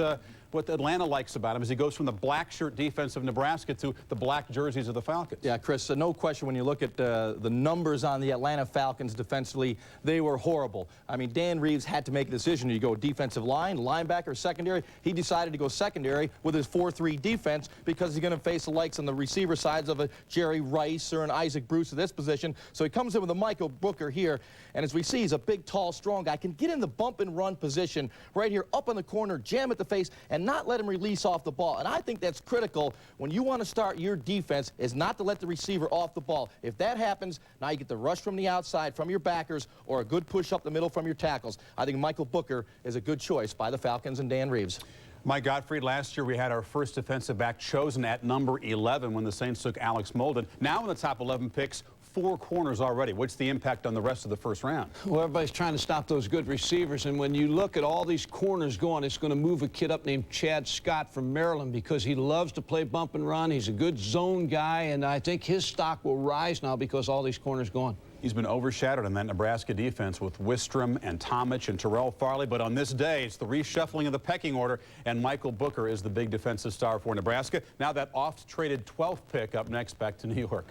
what Atlanta likes about him is he goes from the black shirt defense of Nebraska to the black jerseys of the Falcons. Yeah, Chris, no question when you look at the numbers on the Atlanta Falcons defensively, they were horrible. I mean, Dan Reeves had to make a decision. Do you go defensive line, linebacker, secondary? He decided to go secondary with his 4-3 defense because he's going to face the likes on the receiver sides of a Jerry Rice or an Isaac Bruce at this position. So he comes in with a Michael Booker here, and as we see, he's a big, tall, strong guy. Can get in the bump and run position right here up in the corner, jam at the face, and not let him release off the ball. And I think that's critical when you want to start your defense, is not to let the receiver off the ball. If that happens, now you get the rush from the outside from your backers or a good push up the middle from your tackles. I think Michael Booker is a good choice by the Falcons and Dan Reeves. Mike Gottfried, last year we had our first defensive back chosen at number 11 when the Saints took Alex Molden. Now in the top 11 picks, 4 corners already. What's the impact on the rest of the first round? Well, everybody's trying to stop those good receivers, and when you look at all these corners going, it's going to move a kid up named Chad Scott from Maryland because he loves to play bump and run. He's a good zone guy, and I think his stock will rise now because all these corners going. He's been overshadowed in that Nebraska defense with Wistrom and Tomich and Terrell Farley, but on this day, it's the reshuffling of the pecking order, and Michael Booker is the big defensive star for Nebraska. Now that oft-traded 12th pick up next back to New York.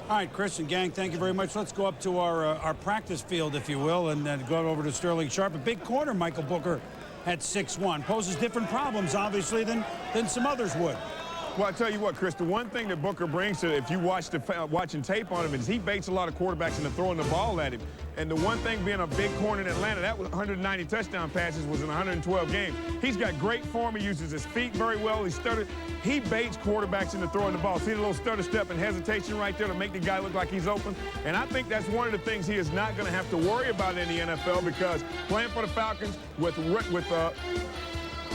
All right, Chris and gang, thank you very much. Let's go up to our practice field, if you will, and then go over to Sterling Sharp. A big corner, Michael Booker at 6'1". Poses different problems, obviously, than some others would. Well, I tell you what, Chris, the one thing that Booker brings to, if you watching tape on him, is he baits a lot of quarterbacks into throwing the ball at him. And the one thing being a big corner in Atlanta, that was 190 touchdown passes was in 112 games. He's got great form. He uses his feet very well. He baits quarterbacks into throwing the ball. See the little stutter step and hesitation right there to make the guy look like he's open? And I think that's one of the things he is not going to have to worry about in the NFL, because playing for the Falcons with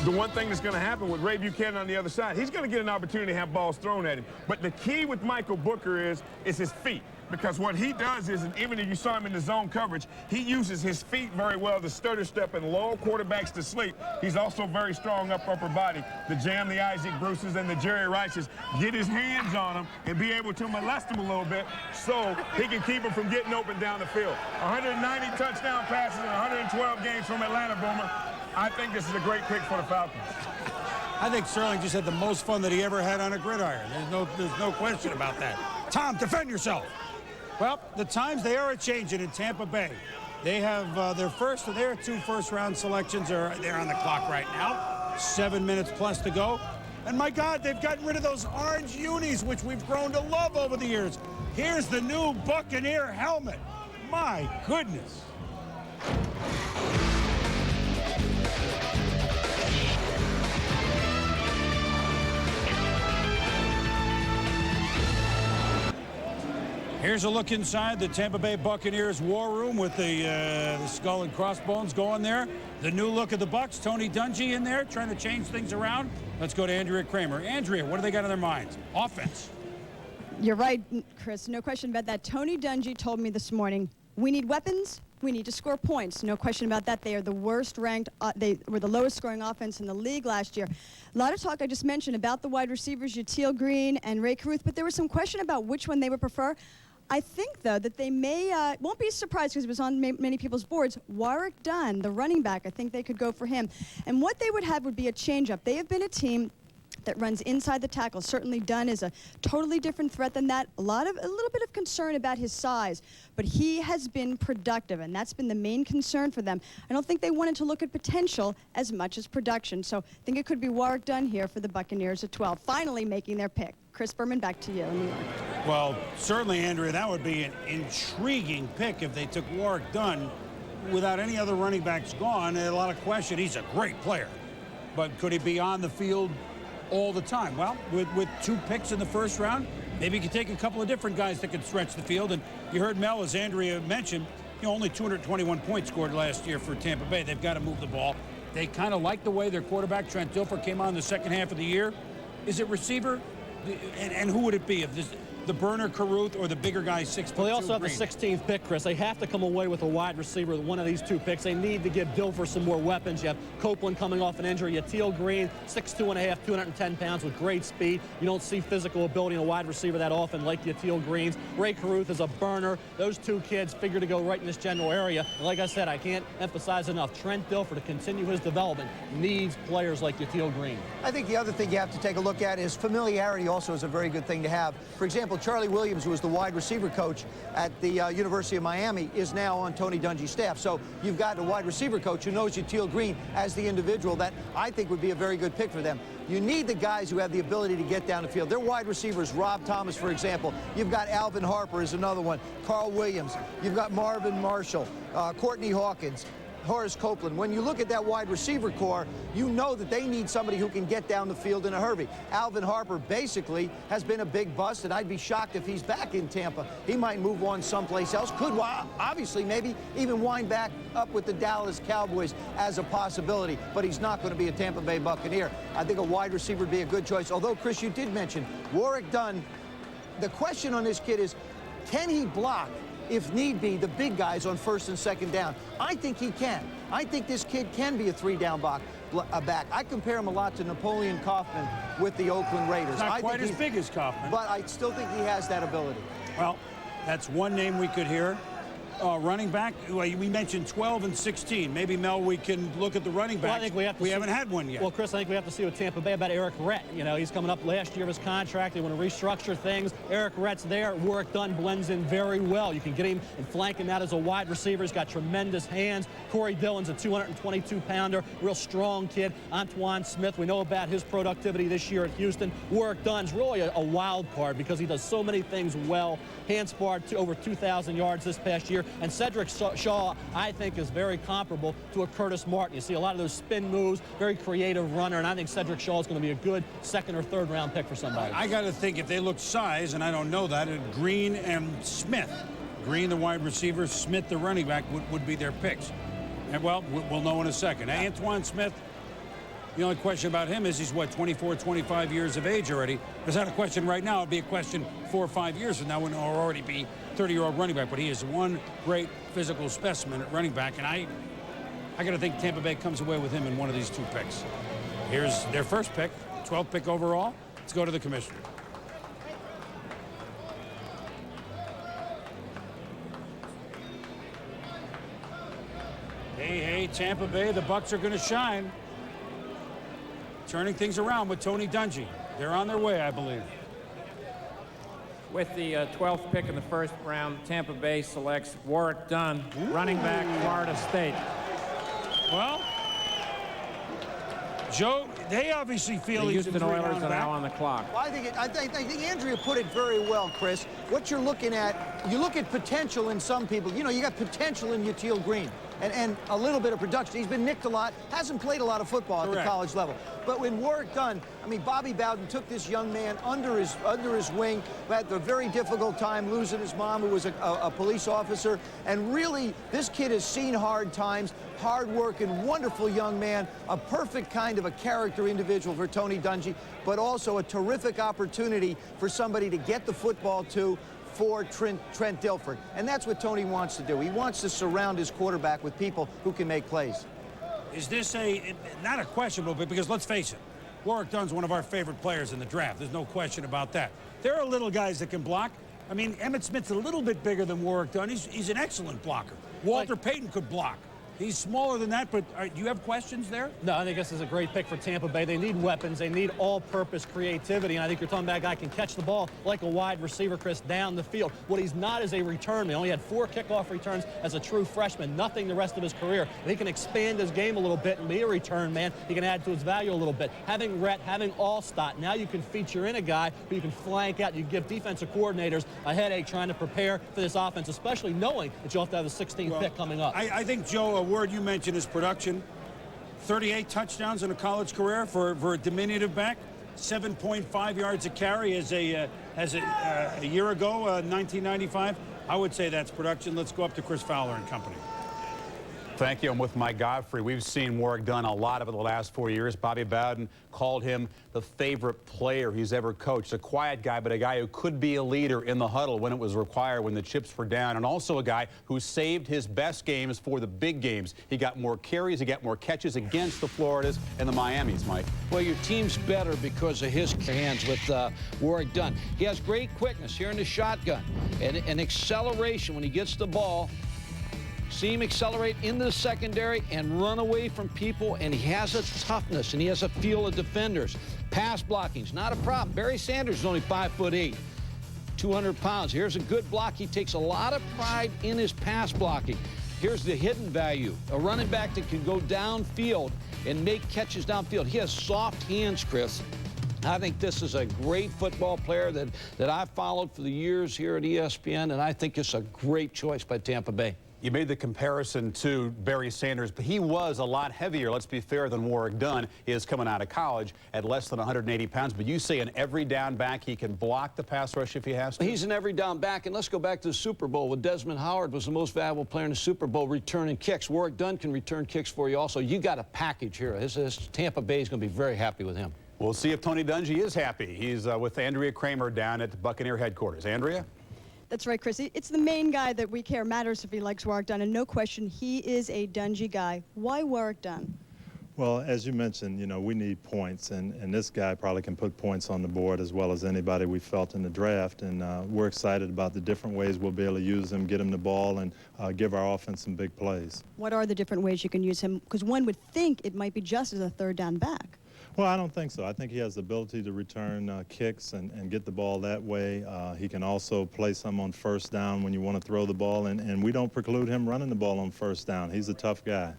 the one thing that's going to happen with Ray Buchanan on the other side, he's going to get an opportunity to have balls thrown at him. But the key with Michael Booker is his feet. Because what he does is, and even if you saw him in the zone coverage, he uses his feet very well to stutter step and lull quarterbacks to sleep. He's also very strong upper body to jam the Isaac Bruces and the Jerry Rices, get his hands on them and be able to molest them a little bit so he can keep them from getting open down the field. 190 touchdown passes in 112 games from Atlanta, Boomer. I think this is a great pick for the Falcons. I think Sterling just had the most fun that he ever had on a gridiron. There's no question about that. Tom, defend yourself. Well, the times, they are a-changing in Tampa Bay. They have their 2 first-round selections they're on the clock right now. 7 minutes plus to go. And my God, they've gotten rid of those orange unis, which we've grown to love over the years. Here's the new Buccaneer helmet. My goodness. Here's a look inside the Tampa Bay Buccaneers war room with the skull and crossbones going there. The new look of the Bucs, Tony Dungy in there trying to change things around. Let's go to Andrea Kramer. Andrea, what do they got on their minds? Offense. You're right, Chris. No question about that. Tony Dungy told me this morning, we need weapons. We need to score points. No question about that. They are the worst ranked. They were the lowest scoring offense in the league last year. A lot of talk I just mentioned about the wide receivers, Yatil Green and Ray Caruth, but there was some question about which one they would prefer. I think, though, that they may, won't be surprised because it was on many people's boards, Warwick Dunn, the running back. I think they could go for him. And what they would have would be a changeup. They have been a team that runs inside the tackle. Certainly Dunn is a totally different threat than that. A little bit of concern about his size, but he has been productive, and that's been the main concern for them. I don't think they wanted to look at potential as much as production, so I think it could be Warwick Dunn here for the Buccaneers at 12, finally making their pick. Chris Berman, back to you in New York. Well, certainly, Andrea, that would be an intriguing pick if they took Warwick Dunn without any other running backs gone. A lot of question. He's a great player, but could he be on the field all the time? Well, with 2 picks in the first round, maybe you could take a couple of different guys that could stretch the field. And you heard Mel, as Andrea mentioned, only 221 points scored last year for Tampa Bay. They've got to move the ball. They kind of like the way their quarterback, Trent Dilfer, came on in the second half of the year. Is it receiver? And who would it be? the burner Caruth or the bigger guy 6'2"? Well, they also have Green? the 16th pick, Chris. They have to come away with a wide receiver with one of these two picks. They need to give Dilfer some more weapons. You have Copeland coming off an injury. Teal Green, 6'2½", 210 pounds with great speed. You don't see physical ability in a wide receiver that often like Teal Green's. Ray Caruth is a burner. Those two kids figure to go right in this general area. And like I said, I can't emphasize enough, Trent Dilfer, to continue his development, needs players like Teal Green. I think the other thing you have to take a look at is familiarity also is a very good thing to have. For example, Charlie Williams, who was the wide receiver coach at the University of Miami, is now on Tony Dungy's staff. So you've got a wide receiver coach who knows Teal Green as the individual that I think would be a very good pick for them. You need the guys who have the ability to get down the field. Their wide receivers, Rob Thomas, for example. You've got Alvin Harper is another one. Carl Williams. You've got Marvin Marshall, Courtney Hawkins, Horace Copeland. When you look at that wide receiver core, you know that they need somebody who can get down the field in a hurry. Alvin Harper basically has been a big bust, and I'd be shocked if he's back in Tampa. He might move on someplace else. Could obviously maybe even wind back up with the Dallas Cowboys as a possibility, but he's not going to be a Tampa Bay Buccaneer. I think a wide receiver would be a good choice. Although, Chris, you did mention Warrick Dunn. The question on this kid is, can he block, if need be, the big guys on first and second down? I think he can. I think this kid can be a three-down back. I compare him a lot to Napoleon Kaufman with the Oakland Raiders. Not quite as big as Kaufman. But I still think he has that ability. Well, that's one name we could hear. Running back, we mentioned 12 and 16. Maybe, Mel, we can look at the running backs. Well, I think we haven't had one yet. Well, Chris, I think we have to see with Tampa Bay about Eric Rhett. You know, he's coming up last year of his contract. They want to restructure things. Eric Rhett's there. Warrick Dunn blends in very well. You can get him and flank him out as a wide receiver. He's got tremendous hands. Corey Dillon's a 222-pounder, real strong kid. Antoine Smith, we know about his productivity this year at Houston. Warrick Dunn's really a wild card because he does so many things well. Handsparred to over 2,000 yards this past year. And Cedric Shaw, I think, is very comparable to a Curtis Martin. You see a lot of those spin moves, very creative runner, and I think Cedric Shaw is going to be a good second or third round pick for somebody. I got to think if they look size, and I don't know that, Green and Smith. Green, the wide receiver, Smith, the running back, would be their picks. And, well, we'll know in a second. Antoine Smith, the only question about him is he's, what, 24, 25 years of age already. If it's not a question right now, it'd be a question 4 or 5 years from now when he'll already be 30-year-old running back. But he is one great physical specimen at running back, and I got to think Tampa Bay comes away with him in one of these two picks. Here's their first pick, 12th pick overall. Let's go to the commissioner. Hey, Tampa Bay, the Bucs are going to shine. Turning things around with Tony Dungy. They're on their way, I believe. With the 12th pick in the first round, Tampa Bay selects Warrick Dunn, running back, Florida State. Well, Joe, they obviously feel the he's Houston Oilers are now on the clock. Well, I think Andrea put it very well, Chris. What you're looking at, you look at potential in some people. You know, you got potential in Teal Green and a little bit of production. He's been nicked a lot, hasn't played a lot of football at the college level. But when Warrick Dunn, I mean, Bobby Bowden took this young man under his wing, who had a very difficult time losing his mom, who was a police officer. And really, this kid has seen hard times, hard-working, wonderful young man, a perfect kind of a character individual for Tony Dungy, but also a terrific opportunity for somebody to get the football to for Trent Dilfer. And that's what Tony wants to do. He wants to surround his quarterback with people who can make plays. Is this not a questionable pick, because let's face it, Warrick Dunn's one of our favorite players in the draft. There's no question about that. There are little guys that can block. I mean, Emmitt Smith's a little bit bigger than Warrick Dunn. He's an excellent blocker. Walter Payton could block. He's smaller than that, but do you have questions there? No, I think this is a great pick for Tampa Bay. They need weapons. They need all-purpose creativity, and I think you're talking about a guy who can catch the ball like a wide receiver, Chris, down the field. What he's not is a return man. He only had 4 kickoff returns as a true freshman, nothing the rest of his career. And he can expand his game a little bit and be a return man. He can add to his value a little bit. Having Rhett, having Allstott, now you can feature in a guy who you can flank out. You give defensive coordinators a headache trying to prepare for this offense, especially knowing that you'll have to have the 16th pick coming up. I think, Joe, a word you mentioned is production. 38 touchdowns in a college career for a diminutive back. 7.5 yards a carry as a year ago, 1995. I would say that's production. Let's go up to Chris Fowler and company. Thank you. I'm with Mike Godfrey. We've seen Warwick Dunn a lot over the last 4 years. Bobby Bowden called him the favorite player he's ever coached. A quiet guy, but a guy who could be a leader in the huddle when it was required, when the chips were down, and also a guy who saved his best games for the big games. He got more carries, he got more catches against the Floridas and the Miamis, Mike. Well, your team's better because of his hands with Warwick Dunn. He has great quickness here in the shotgun and acceleration when he gets the ball. See him accelerate into the secondary and run away from people, and he has a toughness, and he has a feel of defenders. Pass blocking's not a problem. Barry Sanders is only 5'8", 200 pounds. Here's a good block. He takes a lot of pride in his pass blocking. Here's the hidden value. A running back that can go downfield and make catches downfield. He has soft hands, Chris. I think this is a great football player that I've followed for the years here at ESPN, and I think it's a great choice by Tampa Bay. You made the comparison to Barry Sanders, but he was a lot heavier, let's be fair, than Warwick Dunn is coming out of college at less than 180 pounds. But you say an every down back, he can block the pass rush if he has to? He's an every down back, and let's go back to the Super Bowl when Desmond Howard was the most valuable player in the Super Bowl returning kicks. Warwick Dunn can return kicks for you also. You got a package here. This Tampa Bay is going to be very happy with him. We'll see if Tony Dungy is happy. He's with Andrea Kramer down at the Buccaneer headquarters. Andrea? That's right, Chris. It's the main guy that we care matters if he likes Warwick Dunn, and no question, he is a Dungy guy. Why Warwick Dunn? Well, as you mentioned, you know, we need points, and this guy probably can put points on the board as well as anybody we felt in the draft, and we're excited about the different ways we'll be able to use him, get him the ball, and give our offense some big plays. What are the different ways you can use him? Because one would think it might be just as a third down back. Well, I don't think so. I think he has the ability to return kicks and get the ball that way. He can also play some on first down when you want to throw the ball, and we don't preclude him running the ball on first down. He's a tough guy.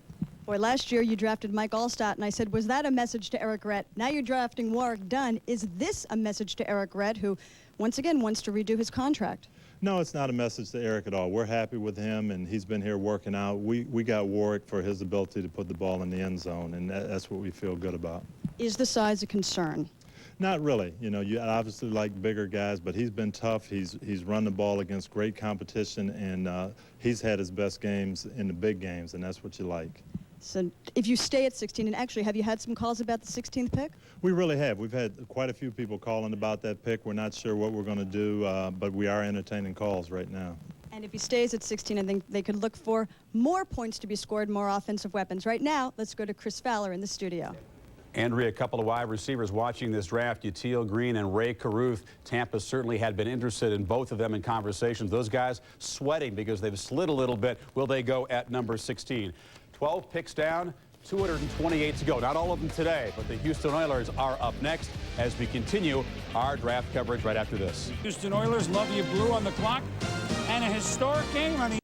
Boy, last year you drafted Mike Allstott, and I said, was that a message to Eric Rett? Now you're drafting Warwick Dunn. Is this a message to Eric Rett, who, once again, wants to redo his contract? No, it's not a message to Eric at all. We're happy with him, and he's been here working out. We got Warwick for his ability to put the ball in the end zone, and that's what we feel good about. Is the size a concern? Not really. You know, you obviously like bigger guys, but he's been tough. He's run the ball against great competition, and he's had his best games in the big games, and that's what you like. So if you stay at 16, and actually, have you had some calls about the 16th pick? We really have. We've had quite a few people calling about that pick. We're not sure what we're going to do, but we are entertaining calls right now. And if he stays at 16, I think they could look for more points to be scored, more offensive weapons. Right now, let's go to Chris Fowler in the studio. Andrea, a couple of wide receivers watching this draft, Yatil Green and Ray Caruth. Tampa certainly had been interested in both of them in conversations. Those guys sweating because they've slid a little bit. Will they go at number 16? 12 picks down, 228 to go. Not all of them today, but the Houston Oilers are up next as we continue our draft coverage right after this. Houston Oilers, love you blue on the clock, and a historic game on the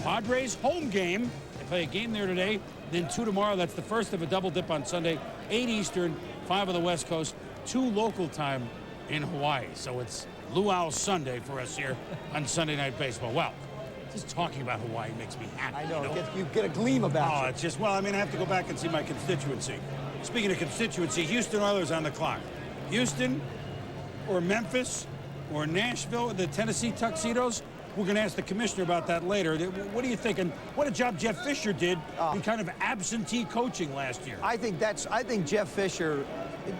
Padres home game. They play a game there today, then 2 tomorrow. That's the first of a double dip on Sunday, 8 Eastern, 5 on the West Coast, 2 local time in Hawaii. So it's Luau Sunday for us here on Sunday Night Baseball. Well, just talking about Hawaii makes me happy. I know. You know? You get a gleam about Oh, you. it's just, well, I mean, I have to go back and see my constituency. Speaking of constituency, Houston Oilers on the clock. Houston or Memphis or Nashville, the Tennessee Tuxedos. We're going to ask the commissioner about that later. What are you thinking? What a job Jeff Fisher did in kind of absentee coaching last year. I think Jeff Fisher,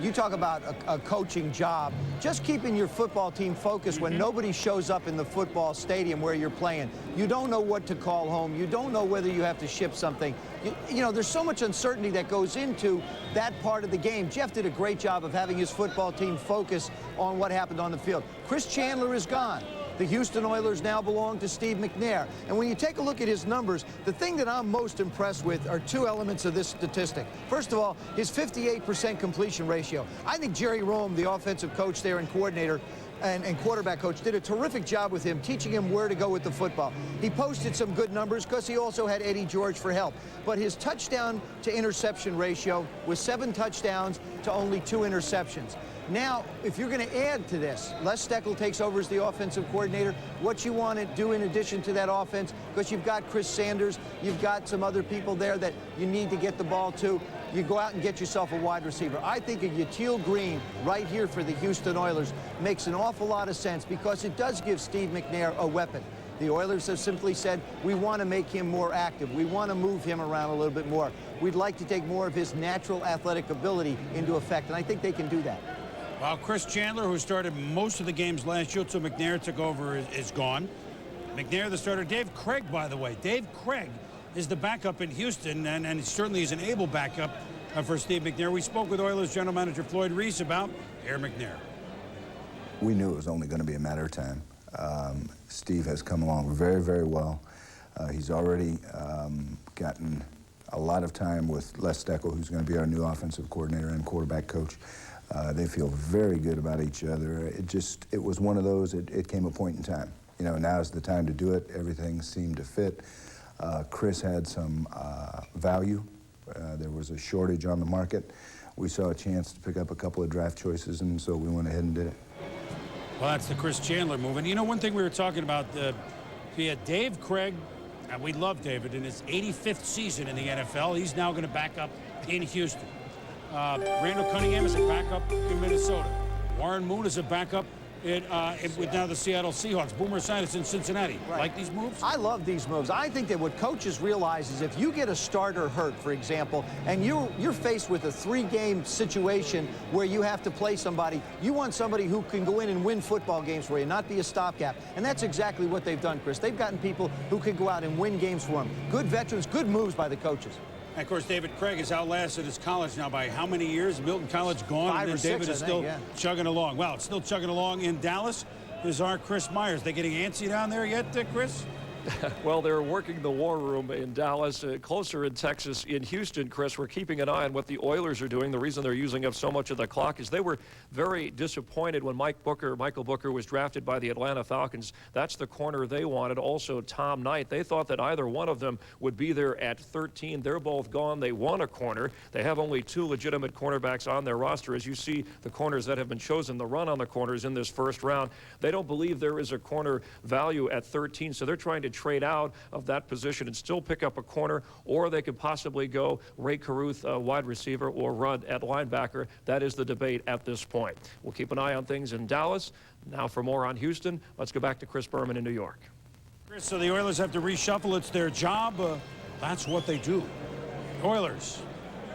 you talk about a coaching job, just keeping your football team focused when nobody shows up in the football stadium where you're playing. You don't know what to call home. You don't know whether you have to ship something. You know, there's so much uncertainty that goes into that part of the game. Jeff did a great job of having his football team focus on what happened on the field. Chris Chandler is gone. The Houston Oilers now belong to Steve McNair. And when you take a look at his numbers, the thing that I'm most impressed with are 2 elements of this statistic. First of all, his 58% completion ratio. I think Jerry Rome, the offensive coach there and coordinator, and quarterback coach, did a terrific job with him, teaching him where to go with the football. He posted some good numbers because he also had Eddie George for help. But his touchdown to interception ratio was 7 touchdowns to only 2 interceptions. Now, if you're going to add to this, Les Steckel takes over as the offensive coordinator. What you want to do in addition to that offense, because you've got Chris Sanders, you've got some other people there that you need to get the ball to, you go out and get yourself a wide receiver. I think a Yatil Green right here for the Houston Oilers makes an awful lot of sense because it does give Steve McNair a weapon. The Oilers have simply said, we want to make him more active. We want to move him around a little bit more. We'd like to take more of his natural athletic ability into effect, and I think they can do that. Well, Chris Chandler, who started most of the games last year till McNair took over, is gone. McNair, the starter. Dave Craig, by the way. Dave Craig is the backup in Houston, and certainly is an able backup for Steve McNair. We spoke with Oilers general manager Floyd Reese about Air McNair. We knew it was only going to be a matter of time. Steve has come along very, very well. He's already gotten a lot of time with Les Steckel, who's going to be our new offensive coordinator and quarterback coach. They feel very good about each other. It was one of those, it came a point in time. You know, now's the time to do it. Everything seemed to fit. Chris had some value. There was a shortage on the market. We saw a chance to pick up a couple of draft choices, and so we went ahead and did it. Well, that's the Chris Chandler move. And you know, one thing we were talking about, Dave Craig, and we love David, in his 85th season in the NFL. He's now going to back up in Houston. Randall Cunningham is a backup in Minnesota. Warren Moon is a backup with now the Seattle Seahawks. Boomer Esiason in Cincinnati. Right. Like these moves? I love these moves. I think that what coaches realize is if you get a starter hurt, for example, and you're faced with a 3-game situation where you have to play somebody, you want somebody who can go in and win football games for you, not be a stopgap. And that's exactly what they've done, Chris. They've gotten people who can go out and win games for them. Good veterans, good moves by the coaches. And of course, David Craig has outlasted his college now by how many years? Milton College gone, 5 and or then 6, David is still chugging along. Well, it's still chugging along in Dallas. There's our Chris Myers. They getting antsy down there yet, Chris? Well, they're working the war room in Dallas, closer in Texas. In Houston, Chris, we're keeping an eye on what the Oilers are doing. The reason they're using up so much of the clock is they were very disappointed when Michael Booker was drafted by the Atlanta Falcons. That's the corner they wanted. Also, Tom Knight. They thought that either one of them would be there at 13. They're both gone. They want a corner. They have only 2 legitimate cornerbacks on their roster. As you see, the corners that have been chosen, the run on the corners in this first round, they don't believe there is a corner value at 13, so they're trying to trade out of that position and still pick up a corner, or they could possibly go Ray Caruth, wide receiver, or Rudd at linebacker. That is the debate at this point. We'll keep an eye on things in Dallas. Now for more on Houston, let's go back to Chris Berman in New York. Chris, so the Oilers have to reshuffle. It's their job. That's what they do. Oilers.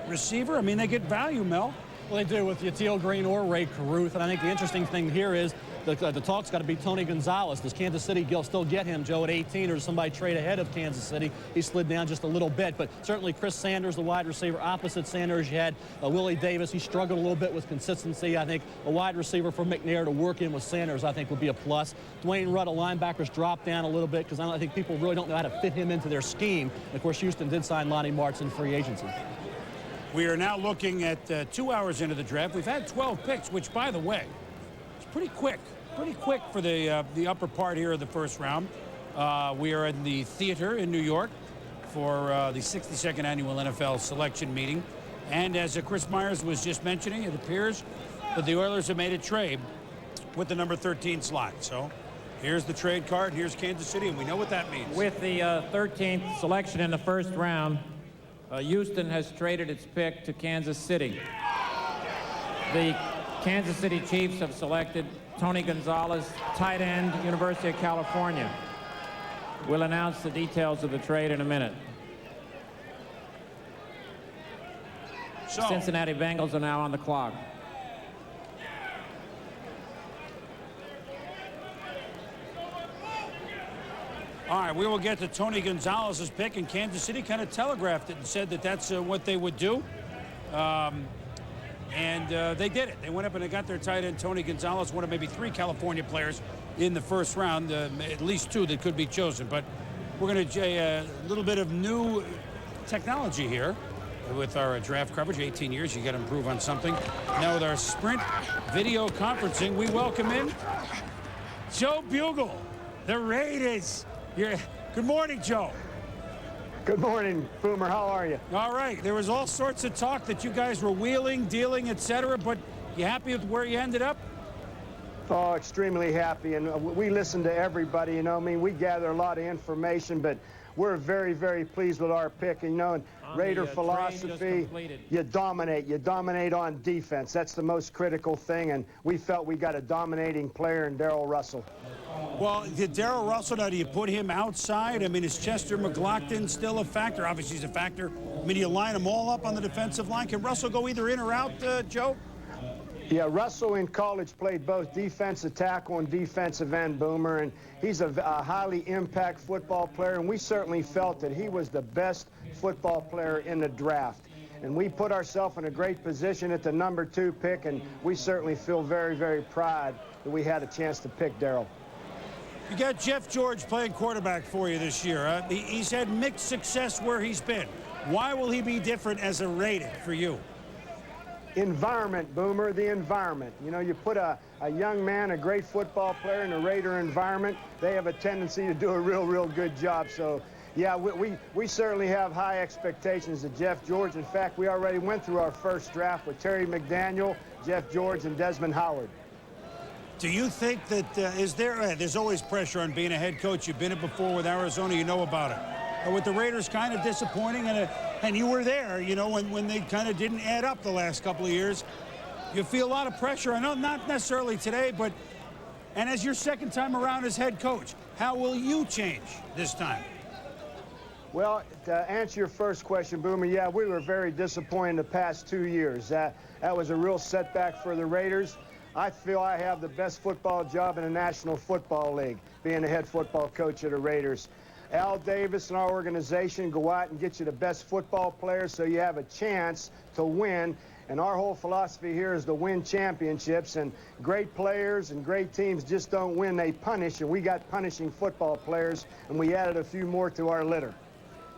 Receiver, I mean, they get value, Mel. Well, they do with Yatiel Green or Ray Caruth. And I think the interesting thing here is the talk's got to be Tony Gonzalez. Does Kansas City still get him, Joe, at 18, or does somebody trade ahead of Kansas City? He slid down just a little bit. But certainly Chris Sanders, the wide receiver, opposite Sanders, you had Willie Davis. He struggled a little bit with consistency. I think a wide receiver for McNair to work in with Sanders, I think, would be a plus. Dwayne Rudd, a linebackers, dropped down a little bit because I think people really don't know how to fit him into their scheme. And of course, Houston did sign Lonnie Martz in free agency. We are now looking at 2 hours into the draft. We've had 12 picks, which, by the way, is pretty quick. Pretty quick for the upper part here of the first round. We are in the theater in New York for the 62nd annual NFL selection meeting. And as Chris Myers was just mentioning, it appears that the Oilers have made a trade with the number 13 slot. So here's the trade card. Here's Kansas City, and we know what that means. With the 13th selection in the first round, Houston has traded its pick to Kansas City. The Kansas City Chiefs have selected Tony Gonzalez, tight end, University of California. We'll announce the details of the trade in a minute. So, Cincinnati Bengals are now on the clock. All right, we will get to Tony Gonzalez's pick, and Kansas City kind of telegraphed it and said that that's what they would do. And they did it. They went up and they got their tight end, Tony Gonzalez, one of maybe 3 California players in the first round, at least 2 that could be chosen. But we're going to a little bit of new technology here with our draft coverage. 18 years, you got to improve on something. Now with our Sprint video conferencing, we welcome in Joe Bugle, the Raiders. Good morning, Joe. Good morning, Boomer. How are you? All right. There was all sorts of talk that you guys were wheeling, dealing, etc. But you happy with where you ended up? Oh, extremely happy. And we listen to everybody. You know, I mean, we gather a lot of information, but we're very, very pleased with our pick. And, you know, in Raider philosophy, you dominate on defense. That's the most critical thing, and we felt we got a dominating player in Darrell Russell. Well, did Darrell Russell, now do you put him outside? I mean, is Chester McLaughlin still a factor? Obviously, he's a factor. I mean, you line them all up on the defensive line. Can Russell go either in or out, Joe? Yeah, Russell in college played both defensive tackle and defensive end, Boomer, and he's a highly impact football player, and we certainly felt that he was the best football player in the draft. And we put ourselves in a great position at the #2 pick, and we certainly feel very, very proud that we had a chance to pick Darrell. You got Jeff George playing quarterback for you this year. He's had mixed success where he's been. Why will he be different as a Raider for you? Environment, Boomer, the environment. You know, you put a young man, a great football player in a Raider environment, they have a tendency to do a real good job. So, yeah, we certainly have high expectations of Jeff George. In fact, we already went through our first draft with Terry McDaniel, Jeff George, and Desmond Howard. Do you think that, there's always pressure on being a head coach. You've been it before with Arizona, you know about it. With the Raiders kind of disappointing, and you were there, you know, when they kind of didn't add up the last couple of years. You feel a lot of pressure. I know not necessarily today, but, and as your second time around as head coach, how will you change this time? Well, to answer your first question, Boomer, yeah, we were very disappointed the past 2 years. That was a real setback for the Raiders. I feel I have the best football job in the National Football League, being the head football coach of the Raiders. Al Davis and our organization go out and get you the best football players so you have a chance to win. And our whole philosophy here is to win championships. And great players and great teams just don't win, they punish. And we got punishing football players, and we added a few more to our litter.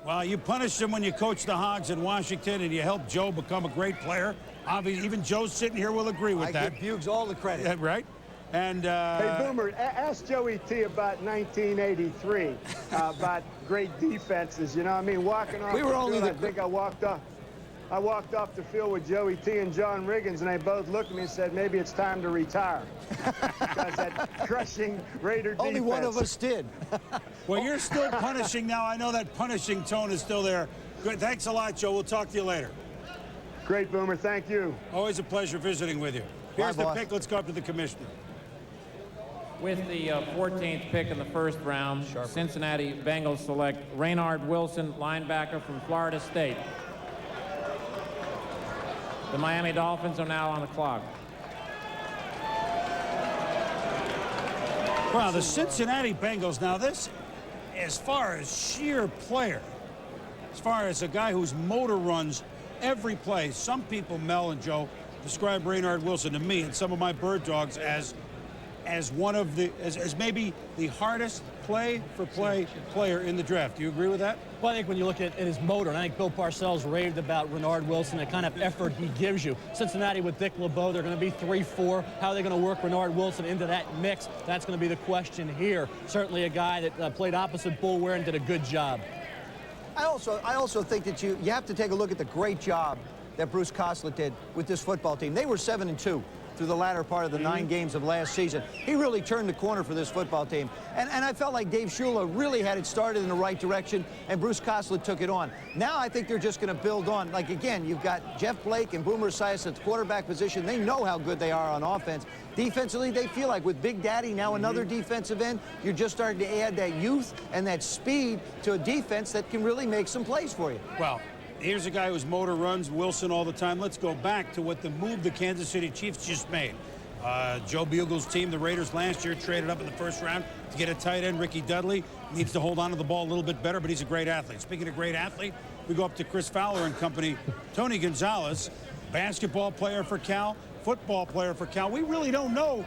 Well, you punished him when you coached the Hogs in Washington, and you helped Joe become a great player. Obviously, even Joe sitting here will agree with that. I give Buggs all the credit. Yeah, right? And hey, Boomer, ask Joey T about 1983, about great defenses. You know what I mean? Walking off the field, I think I walked off the field with Joey T and John Riggins, and they both looked at me and said, maybe it's time to retire. Because that crushing Raider defense. Only one of us did. Well, you're still punishing now. I know that punishing tone is still there. Good. Thanks a lot, Joe. We'll talk to you later. Great, Boomer. Thank you. Always a pleasure visiting with you. Here's the pick. Let's go up to the commissioner. With the 14th pick in the first round, Cincinnati Bengals select Raynard Wilson, linebacker from Florida State. The Miami Dolphins are now on the clock. Wow, the Cincinnati Bengals. Now this, as far as sheer player, as far as a guy whose motor runs every play, some people, Mel and Joe, describe Raynard Wilson to me and some of my bird dogs as one of the, as maybe the hardest player in the draft. Do you agree with that? Well, I think when you look at his motor, and I think Bill Parcells raved about Raynard Wilson, the kind of effort he gives you. Cincinnati with Dick LeBeau, they're going to be 3-4. How are they going to work Raynard Wilson into that mix? That's going to be the question here. Certainly a guy that played opposite Bull Ware and did a good job. I also think that you have to take a look at the great job that Bruce Koslet did with this football team. They were 7-2 through the latter part of the 9 games of last season. He really turned the corner for this football team. And I felt like Dave Shula really had it started in the right direction, and Bruce Koslet took it on. Now I think they're just going to build on. Like, again, you've got Jeff Blake and Boomer Esiason at the quarterback position. They know how good they are on offense. Defensively, they feel like with Big Daddy, now another defensive end, you're just starting to add that youth and that speed to a defense that can really make some plays for you. Well, here's a guy whose motor runs Wilson all the time. Let's go back to what the move the Kansas City Chiefs just made. Joe Bugle's team, the Raiders, last year traded up in the first round to get a tight end. Ricky Dudley needs to hold on to the ball a little bit better, but he's a great athlete. Speaking of great athlete, we go up to Chris Fowler and company. Tony Gonzalez, basketball player for Cal, football player for Cal. We really don't know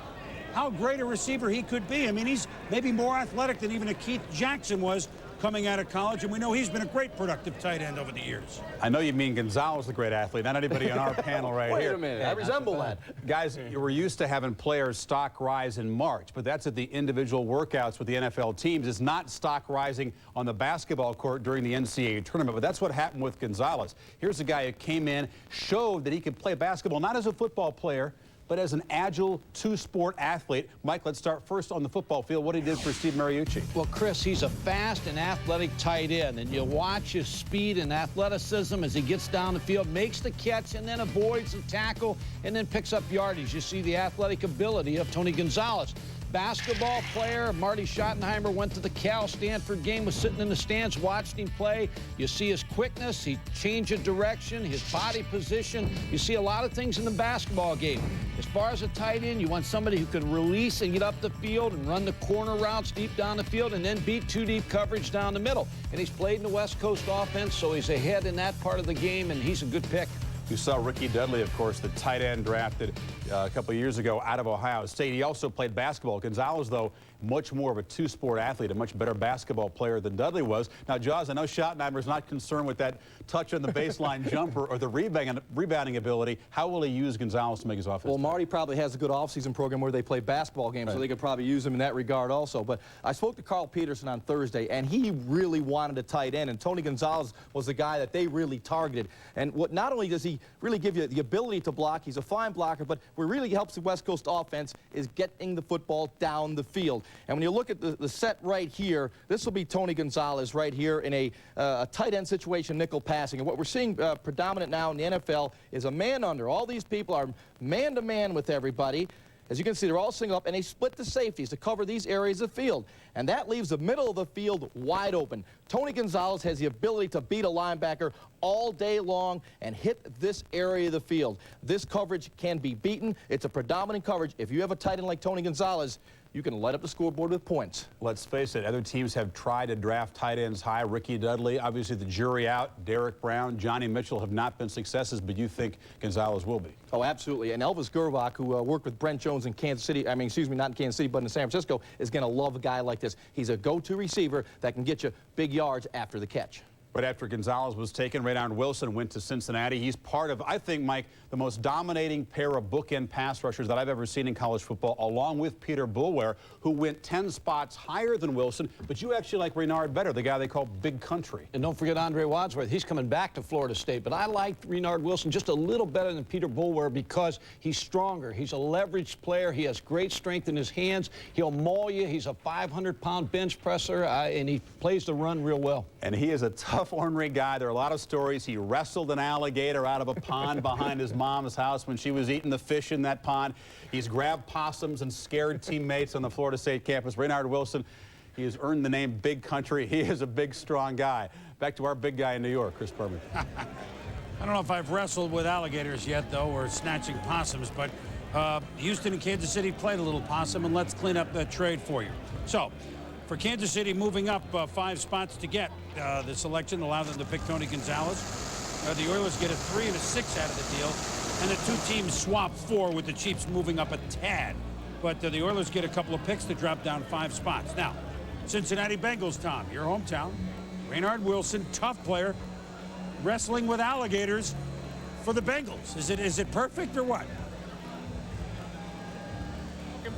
how great a receiver he could be. I mean, he's maybe more athletic than even a Keith Jackson was coming out of college, and we know he's been a great productive tight end over the years. I know you mean Gonzalez, the great athlete, not anybody on our panel right here. Wait a minute, I resemble that. Guys, you were used to having players stock rise in March, but that's at the individual workouts with the NFL teams. It's not stock rising on the basketball court during the NCAA tournament, but that's what happened with Gonzalez. Here's a guy who came in, showed that he could play basketball, not as a football player, but as an agile two-sport athlete. Mike, let's start first on the football field, what he did for Steve Mariucci. Well, Chris, he's a fast and athletic tight end, and you watch his speed and athleticism as he gets down the field, makes the catch, and then avoids the tackle, and then picks up yardage. You see the athletic ability of Tony Gonzalez. Basketball player, Marty Schottenheimer went to the Cal-Stanford game, was sitting in the stands, watched him play. You see his quickness, he changed of direction, his body position. You see a lot of things in the basketball game. As far as a tight end, you want somebody who can release and get up the field and run the corner routes deep down the field and then beat two deep coverage down the middle. And he's played in the West Coast offense, so he's ahead in that part of the game, and he's a good pick. You saw Ricky Dudley, of course, the tight end drafted a couple of years ago out of Ohio State. He also played basketball. Gonzalez, though, much more of a two-sport athlete, a much better basketball player than Dudley was. Now, Jaws, I know Schottenheimer's not concerned with that touch on the baseline jumper or the rebounding ability. How will he use Gonzalez to make his offense? Well, Marty probably has a good offseason program where they play basketball games, so they could probably use him in that regard also. But I spoke to Carl Peterson on Thursday, and he really wanted a tight end, and Tony Gonzalez was the guy that they really targeted. And what not only does he really give you the ability to block, he's a fine blocker, but what really helps the West Coast offense is getting the football down the field. And when you look at the set right here, this will be Tony Gonzalez right here in a tight end situation, nickel passing. And what we're seeing predominant now in the NFL is a man under. All these people are man-to-man with everybody. As you can see, they're all single up, and they split the safeties to cover these areas of field. And that leaves the middle of the field wide open. Tony Gonzalez has the ability to beat a linebacker all day long and hit this area of the field. This coverage can be beaten. It's a predominant coverage. If you have a tight end like Tony Gonzalez, you can light up the scoreboard with points. Let's face it, other teams have tried to draft tight ends high. Ricky Dudley, obviously the jury out. Derek Brown, Johnny Mitchell have not been successes, but you think Gonzalez will be? Oh, absolutely. And Elvis Gervach, who worked with Brent Jones in Kansas City, not in Kansas City, but in San Francisco, is going to love a guy like this. He's a go-to receiver that can get you big yards after the catch. But after Gonzalez was taken, Raynard Wilson went to Cincinnati. He's part of, I think, Mike, the most dominating pair of bookend pass rushers that I've ever seen in college football, along with Peter Boulware, who went 10 spots higher than Wilson. But you actually like Raynard better, the guy they call Big Country. And don't forget Andre Wadsworth. He's coming back to Florida State. But I like Raynard Wilson just a little better than Peter Boulware because he's stronger. He's a leveraged player. He has great strength in his hands. He'll maul you. He's a 500-pound bench presser, and he plays the run real well. And he is a tough, ornery guy. There are a lot of stories. He wrestled an alligator out of a pond behind his mom's house when she was eating the fish in that pond. He's grabbed possums and scared teammates on the Florida State campus. Raynard Wilson, he has earned the name Big Country. He is a big, strong guy. Back to our big guy in New York, Chris Berman. I don't know if I've wrestled with alligators yet, though, or snatching possums, but Houston and Kansas City played a little possum, and let's clean up that trade for you. So, for Kansas City moving up 5 spots to get the selection, allow them to pick Tony Gonzalez. The Oilers get a 3 and a 6 out of the deal, and the two teams swap 4 with the Chiefs moving up a tad. But the Oilers get a couple of picks to drop down 5 spots. Now, Cincinnati Bengals, Tom, your hometown. Raynard Wilson, tough player, wrestling with alligators for the Bengals. Is it perfect or what?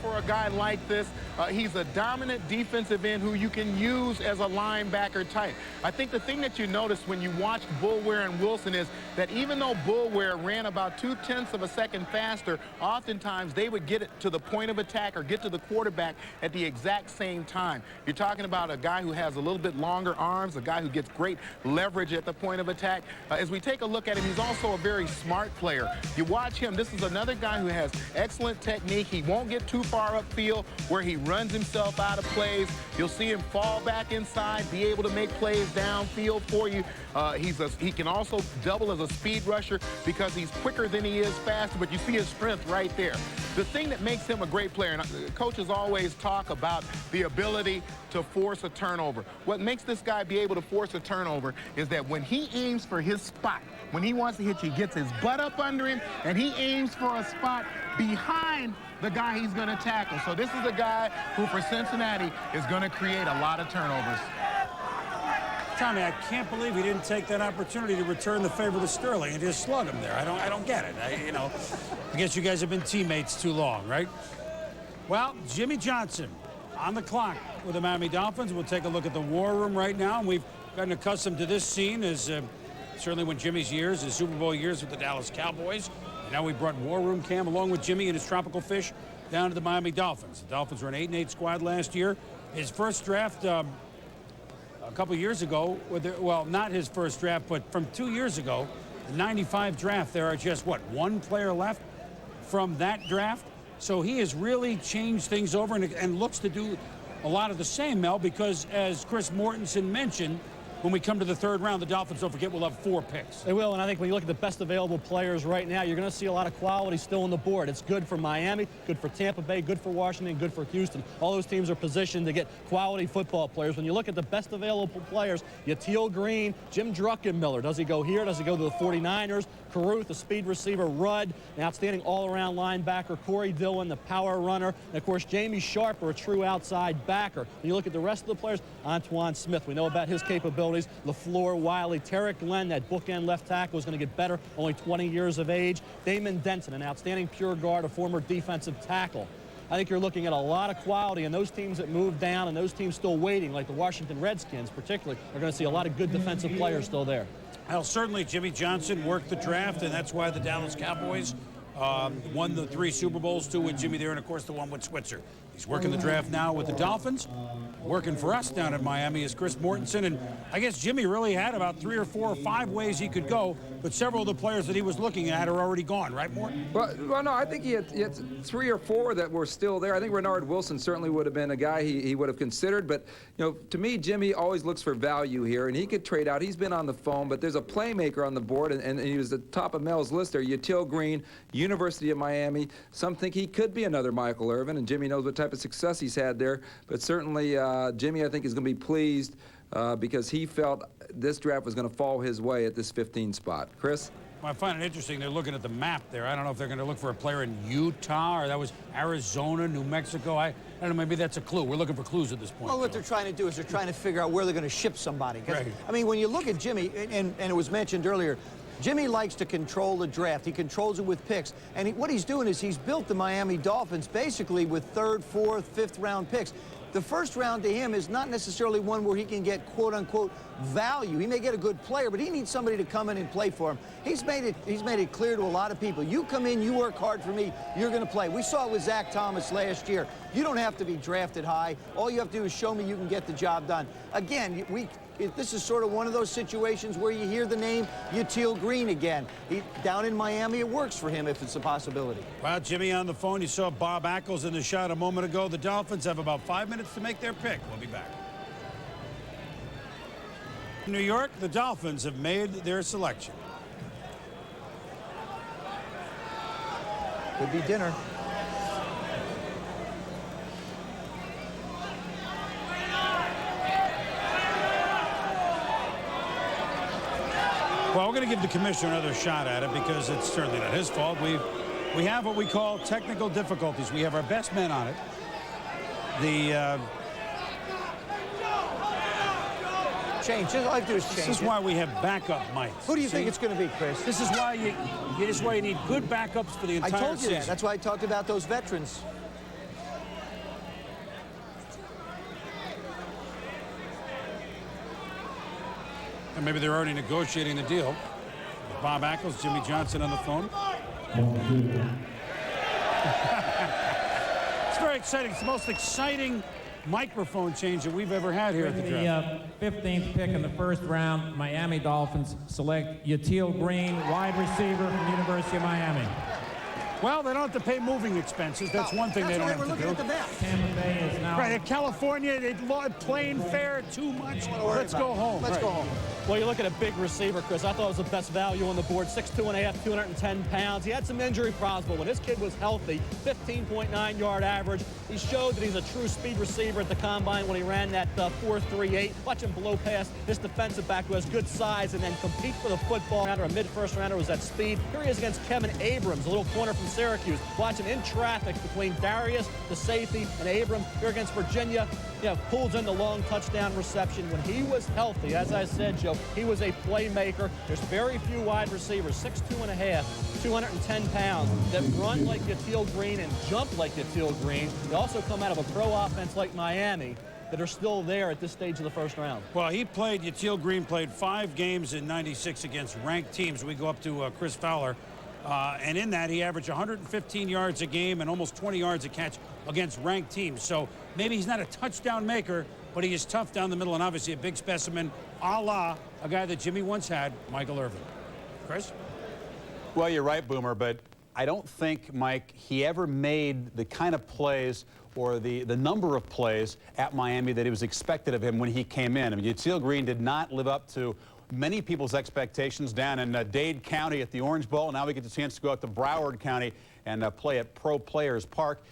For a guy like this, he's a dominant defensive end who you can use as a linebacker type. I think the thing that you noticed when you watched Boulware and Wilson is that even though Boulware ran about 0.2 of a second faster, oftentimes they would get it to the point of attack or get to the quarterback at the exact same time. You're talking about a guy who has a little bit longer arms, a guy who gets great leverage at the point of attack. As we take a look at him, he's also a very smart player. You watch him, this is another guy who has excellent technique. He won't get too far upfield where he runs himself out of plays. You'll see him fall back inside, be able to make plays downfield for you. He can also double as a speed rusher because he's quicker than he is faster, but you see his strength right there. The thing that makes him a great player, and coaches always talk about the ability to force a turnover. What makes this guy be able to force a turnover is that when he aims for his spot, when he wants to hit you, he gets his butt up under him, and he aims for a spot behind the guy he's going to tackle. So this is a guy who, for Cincinnati, is going to create a lot of turnovers. Tommy, I can't believe he didn't take that opportunity to return the favor to Sterling and just slug him there. I don't get it. I guess you guys have been teammates too long, right? Well, Jimmy Johnson on the clock with the Miami Dolphins. We'll take a look at the war room right now. And we've gotten accustomed to this scene as certainly when Jimmy's years, his Super Bowl years with the Dallas Cowboys, Now we brought War Room Cam along with Jimmy and his tropical fish down to the Miami Dolphins. The Dolphins were an 8-8 squad last year. His first draft a couple years ago, well, not his first draft, but from 2 years ago, the 95 draft, there are just, what, one player left from that draft? So he has really changed things over and looks to do a lot of the same, Mel, because as Chris Mortensen mentioned, when we come to the third round, the Dolphins, don't forget, will have 4 picks. They will, and I think when you look at the best available players right now, you're going to see a lot of quality still on the board. It's good for Miami, good for Tampa Bay, good for Washington, good for Houston. All those teams are positioned to get quality football players. When you look at the best available players, Yatil Green, Jim Druckenmiller. Does he go here? Does he go to the 49ers? Caruth, the speed receiver, Rudd, an outstanding all-around linebacker, Corey Dillon, the power runner, and, of course, Jamie Sharper, a true outside backer. When you look at the rest of the players, Antoine Smith, we know about his capabilities, LaFleur, Wiley, Tarek Glenn, that bookend left tackle, is going to get better, only 20 years of age. Damon Denton, an outstanding pure guard, a former defensive tackle. I think you're looking at a lot of quality, and those teams that move down and those teams still waiting, like the Washington Redskins particularly, are going to see a lot of good defensive players still there. Well, certainly Jimmy Johnson worked the draft, and that's why the Dallas Cowboys won the 3 Super Bowls, 2 with Jimmy there, and, of course, the 1 with Switzer. He's working the draft now with the Dolphins. Working for us down in Miami is Chris Mortensen, and I guess Jimmy really had about 3 or 4 or 5 ways he could go, but several of the players that he was looking at are already gone, right, Morton? Well, no, I think he had 3 or 4 that were still there. I think Renard Wilson certainly would have been a guy he would have considered, but, you know, to me, Jimmy always looks for value here, and he could trade out. He's been on the phone, but there's a playmaker on the board, and he was at the top of Mel's list there, Yatil Green, University of Miami. Some think he could be another Michael Irvin, and Jimmy knows what type of success he's had there, but certainly Jimmy, I think, is going to be pleased because he felt this draft was going to fall his way at this 15 spot. Chris? Well, I find it interesting they're looking at the map there. I don't know if they're going to look for a player in Utah or that was Arizona, New Mexico. I don't know, maybe that's a clue. We're looking for clues at this point. Well, what they're trying to do is they're trying to figure out where they're going to ship somebody. Right. I mean, when you look at Jimmy, and it was mentioned earlier, Jimmy likes to control the draft. He controls it with picks. And what he's doing is he's built the Miami Dolphins basically with 3rd, 4th, 5th round picks. The first round to him is not necessarily one where he can get quote-unquote value. He may get a good player, but he needs somebody to come in and play for him. He's made it clear to a lot of people. You come in, you work hard for me, you're going to play. We saw it with Zach Thomas last year. You don't have to be drafted high. All you have to do is show me you can get the job done. Again, this is sort of one of those situations where you hear the name Yatil Green again. Down in Miami, it works for him if it's a possibility. Well, Jimmy on the phone. You saw Bob Ackles in the shot a moment ago. The Dolphins have about 5 minutes to make their pick. We'll be back. In New York, the Dolphins have made their selection. Could be dinner. Well, we're going to give the commissioner another shot at it because it's certainly not his fault. We have what we call technical difficulties. We have our best men on it. Change. All I do is change. This is why we have backup mics. Who do you think it's going to be, Chris? This is why you need good backups for the entire season. I told you that. That's why I talked about those veterans. And maybe they're already negotiating the deal. Bob Ackles, Jimmy Johnson on the phone. It's very exciting. It's the most exciting microphone change that we've ever had here at the draft. The 15th pick in the first round, Miami Dolphins select Yatil Green, wide receiver from the University of Miami. Well, they don't have to pay moving expenses. That's one thing they don't have to do. We're looking at the map. Tampa Bay is now... Right, in California, they plane fare too much. Let's go home. Let's go home. Well, you look at a big receiver, Chris. I thought it was the best value on the board. 6'2½", 210 pounds. He had some injury problems, but when this kid was healthy, 15.9-yard average. He showed that he's a true speed receiver at the combine when he ran that 4.38. Watch him blow past this defensive back who has good size and then compete for the football. A mid-first rounder was at speed. Here he is against Kevin Abrams, a little corner from Syracuse. Watch him in traffic between Darius, the safety, and Abrams. Here against Virginia, pulls in the long touchdown reception. When he was healthy, as I said, Joe, he was a playmaker. There's very few wide receivers, 6'2½", 210 pounds, that run like Yatil Green and jump like Yatil Green. They also come out of a pro offense like Miami that are still there at this stage of the first round. Well, Yatil Green played 5 games in '96 against ranked teams. We go up to Chris Fowler. And in that, he averaged 115 yards a game and almost 20 yards a catch against ranked teams. So maybe he's not a touchdown maker, but he is tough down the middle and obviously a big specimen, a la a guy that Jimmy once had, Michael Irvin. Chris? Well, you're right, Boomer, but I don't think, Mike, he ever made the kind of plays or the number of plays at Miami that it was expected of him when he came in. I mean, Yatil Green did not live up to many people's expectations down in Dade County at the Orange Bowl. Now we get the chance to go out to Broward County and play at Pro Players Park.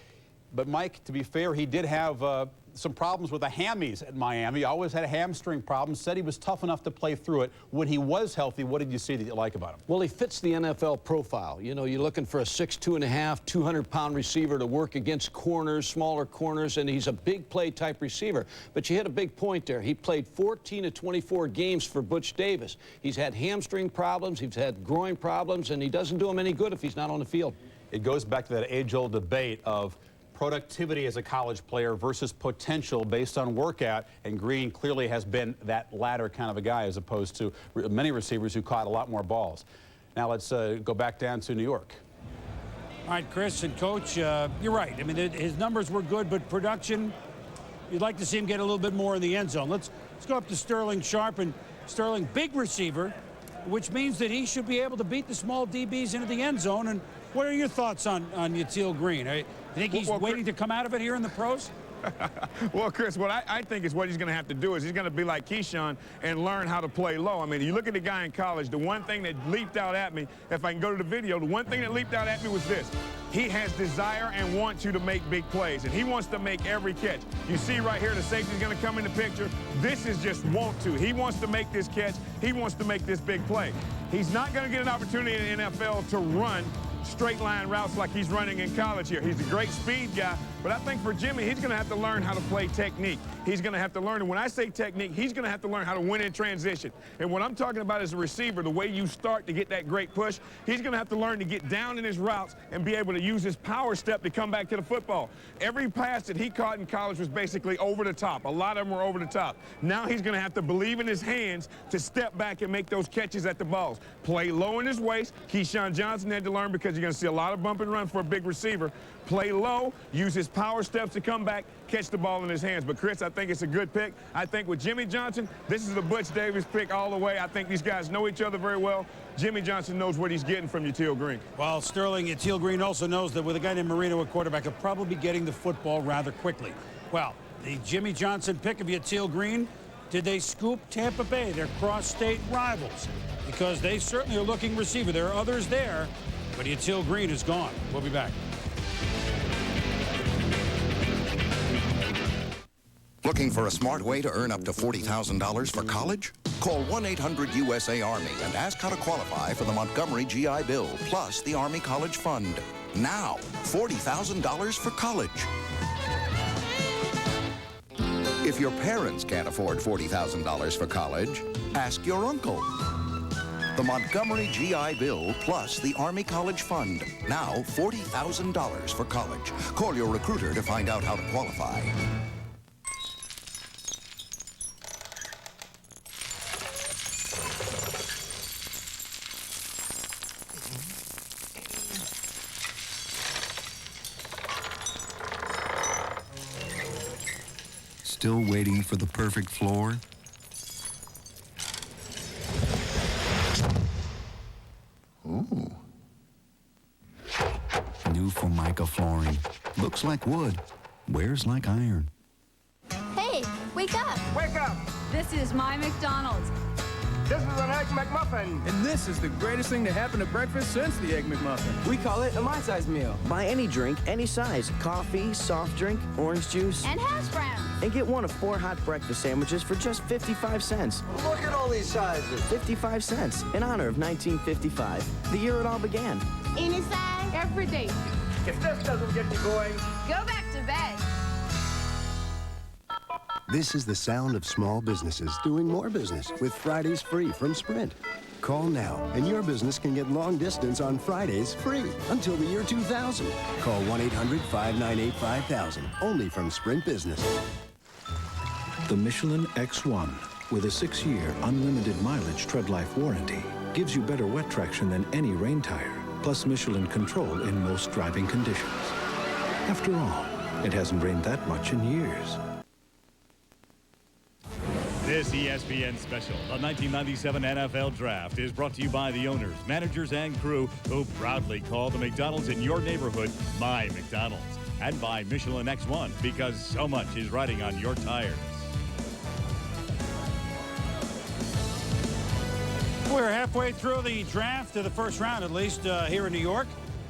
But, Mike, to be fair, he did have some problems with the hammies at Miami. Always had hamstring problems. Said he was tough enough to play through it. When he was healthy, what did you see that you like about him? Well, he fits the NFL profile. You know, you're looking for a 6'2½", 200-pound receiver to work against corners, smaller corners, and he's a big play type receiver. But you hit a big point there. He played 14 of 24 games for Butch Davis. He's had hamstring problems, he's had groin problems, and he doesn't do him any good if he's not on the field. It goes back to that age-old debate of productivity as a college player versus potential based on workout, and Green clearly has been that latter kind of a guy as opposed to many receivers who caught a lot more balls. Now let's go back down to New York. All right, Chris and Coach, you're right. I mean, his numbers were good, but production, you'd like to see him get a little bit more in the end zone. Let's go up to Sterling Sharp, and Sterling, big receiver, which means that he should be able to beat the small DBs into the end zone. And what are your thoughts on Yatil Green? You think he's waiting to come out of it here in the pros? Well, Chris, what I think is what he's going to have to do is he's going to be like Keyshawn and learn how to play low. I mean, you look at the guy in college, the one thing that leaped out at me, if I can go to the video, the one thing that leaped out at me was this. He has desire and wants you to make big plays, and he wants to make every catch. You see right here, the safety's going to come in the picture. This is just want to. He wants to make this catch. He wants to make this big play. He's not going to get an opportunity in the NFL to run straight line routes like he's running in college here. He's a great speed guy, but I think for Jimmy, he's going to have to learn how to play technique. He's going to have to learn, and when I say technique, he's going to have to learn how to win in transition. And what I'm talking about as a receiver, the way you start to get that great push, he's going to have to learn to get down in his routes and be able to use his power step to come back to the football. Every pass that he caught in college was basically over the top. A lot of them were over the top. Now he's going to have to believe in his hands to step back and make those catches at the balls. Play low in his waist. Keyshawn Johnson had to learn because you're going to see a lot of bump and run for a big receiver. Play low, use his power steps to come back, catch the ball in his hands. But, Chris, I think it's a good pick. I think with Jimmy Johnson, this is a Butch Davis pick all the way. I think these guys know each other very well. Jimmy Johnson knows what he's getting from Yatil Green. Well, Sterling, Yatil Green also knows that with a guy named Marino at quarterback, he'll probably be getting the football rather quickly. Well, the Jimmy Johnson pick of Yatil Green, did they scoop Tampa Bay, their cross-state rivals? Because they certainly are looking receiver. There are others there, but Yatil Green is gone. We'll be back. Looking for a smart way to earn up to $40,000 for college? Call 1-800-USA-ARMY and ask how to qualify for the Montgomery GI Bill, plus the Army College Fund. Now, $40,000 for college. If your parents can't afford $40,000 for college, ask your uncle. The Montgomery GI Bill plus the Army College Fund. Now, $40,000 for college. Call your recruiter to find out how to qualify. Still waiting for the perfect floor? Ooh. New Formica flooring. Looks like wood. Wears like iron. Hey, wake up! Wake up! This is my McDonald's. This is an Egg McMuffin. And this is the greatest thing to happen to breakfast since the Egg McMuffin. We call it a my-size meal. Buy any drink, any size. Coffee, soft drink, orange juice. And hash browns. And get one of 4 hot breakfast sandwiches for just 55 cents. Look at all these sizes. 55 cents, in honor of 1955, the year it all began. Any size, every day. If this doesn't get you going, go back to bed. This is the sound of small businesses doing more business with Fridays free from Sprint. Call now, and your business can get long distance on Fridays free until the year 2000. Call 1-800-598-5000, only from Sprint Business. The Michelin X1, with a 6-year unlimited mileage tread life warranty, gives you better wet traction than any rain tire plus Michelin control in most driving conditions. After all, it hasn't rained that much in years. This ESPN special, the 1997 NFL Draft, is brought to you by the owners, managers, and crew who proudly call the McDonald's in your neighborhood My McDonald's. And by Michelin X1, because so much is riding on your tires. We're halfway through the draft of the first round, at least here in New York.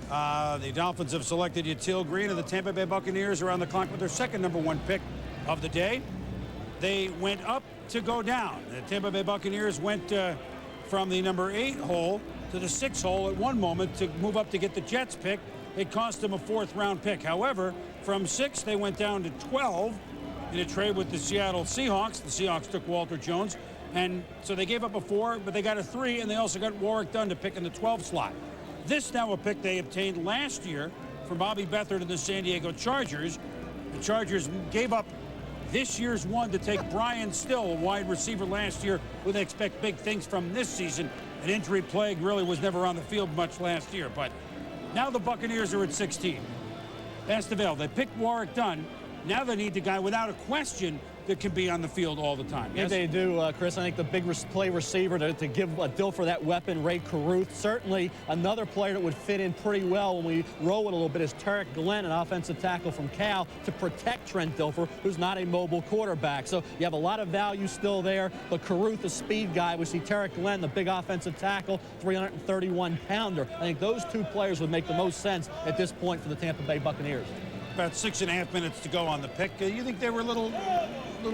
The Dolphins have selected Yatil Green, and the Tampa Bay Buccaneers are on the clock with their second #1 pick of the day. They went up to go down. The Tampa Bay Buccaneers went from the number 8 hole to the 6 hole at one moment to move up to get the Jets pick. It cost them a 4th-round pick. However, from 6, they went down to 12 in a trade with the Seattle Seahawks. The Seahawks took Walter Jones, and so they gave up a 4, but they got a 3, and they also got Warwick Dunn to pick in the 12 slot. This now a pick they obtained last year from Bobby Beathard and the San Diego Chargers. The Chargers gave up this year's one to take Brian Still, a wide receiver last year, who they expect big things from this season. An injury plague really was never on the field much last year, but now the Buccaneers are at 16. Estevelle, they picked Warwick Dunn. Now they need the guy without a question that can be on the field all the time. Yes, they do, Chris. I think the big play receiver to give Dilfer that weapon, Ray Caruth. Certainly another player that would fit in pretty well when we roll it a little bit is Tarek Glenn, an offensive tackle from Cal, to protect Trent Dilfer, who's not a mobile quarterback. So you have a lot of value still there, but Caruth, the speed guy. We see Tarek Glenn, the big offensive tackle, 331-pounder. I think those two players would make the most sense at this point for the Tampa Bay Buccaneers. About 6.5 minutes to go on the pick. You think they were a little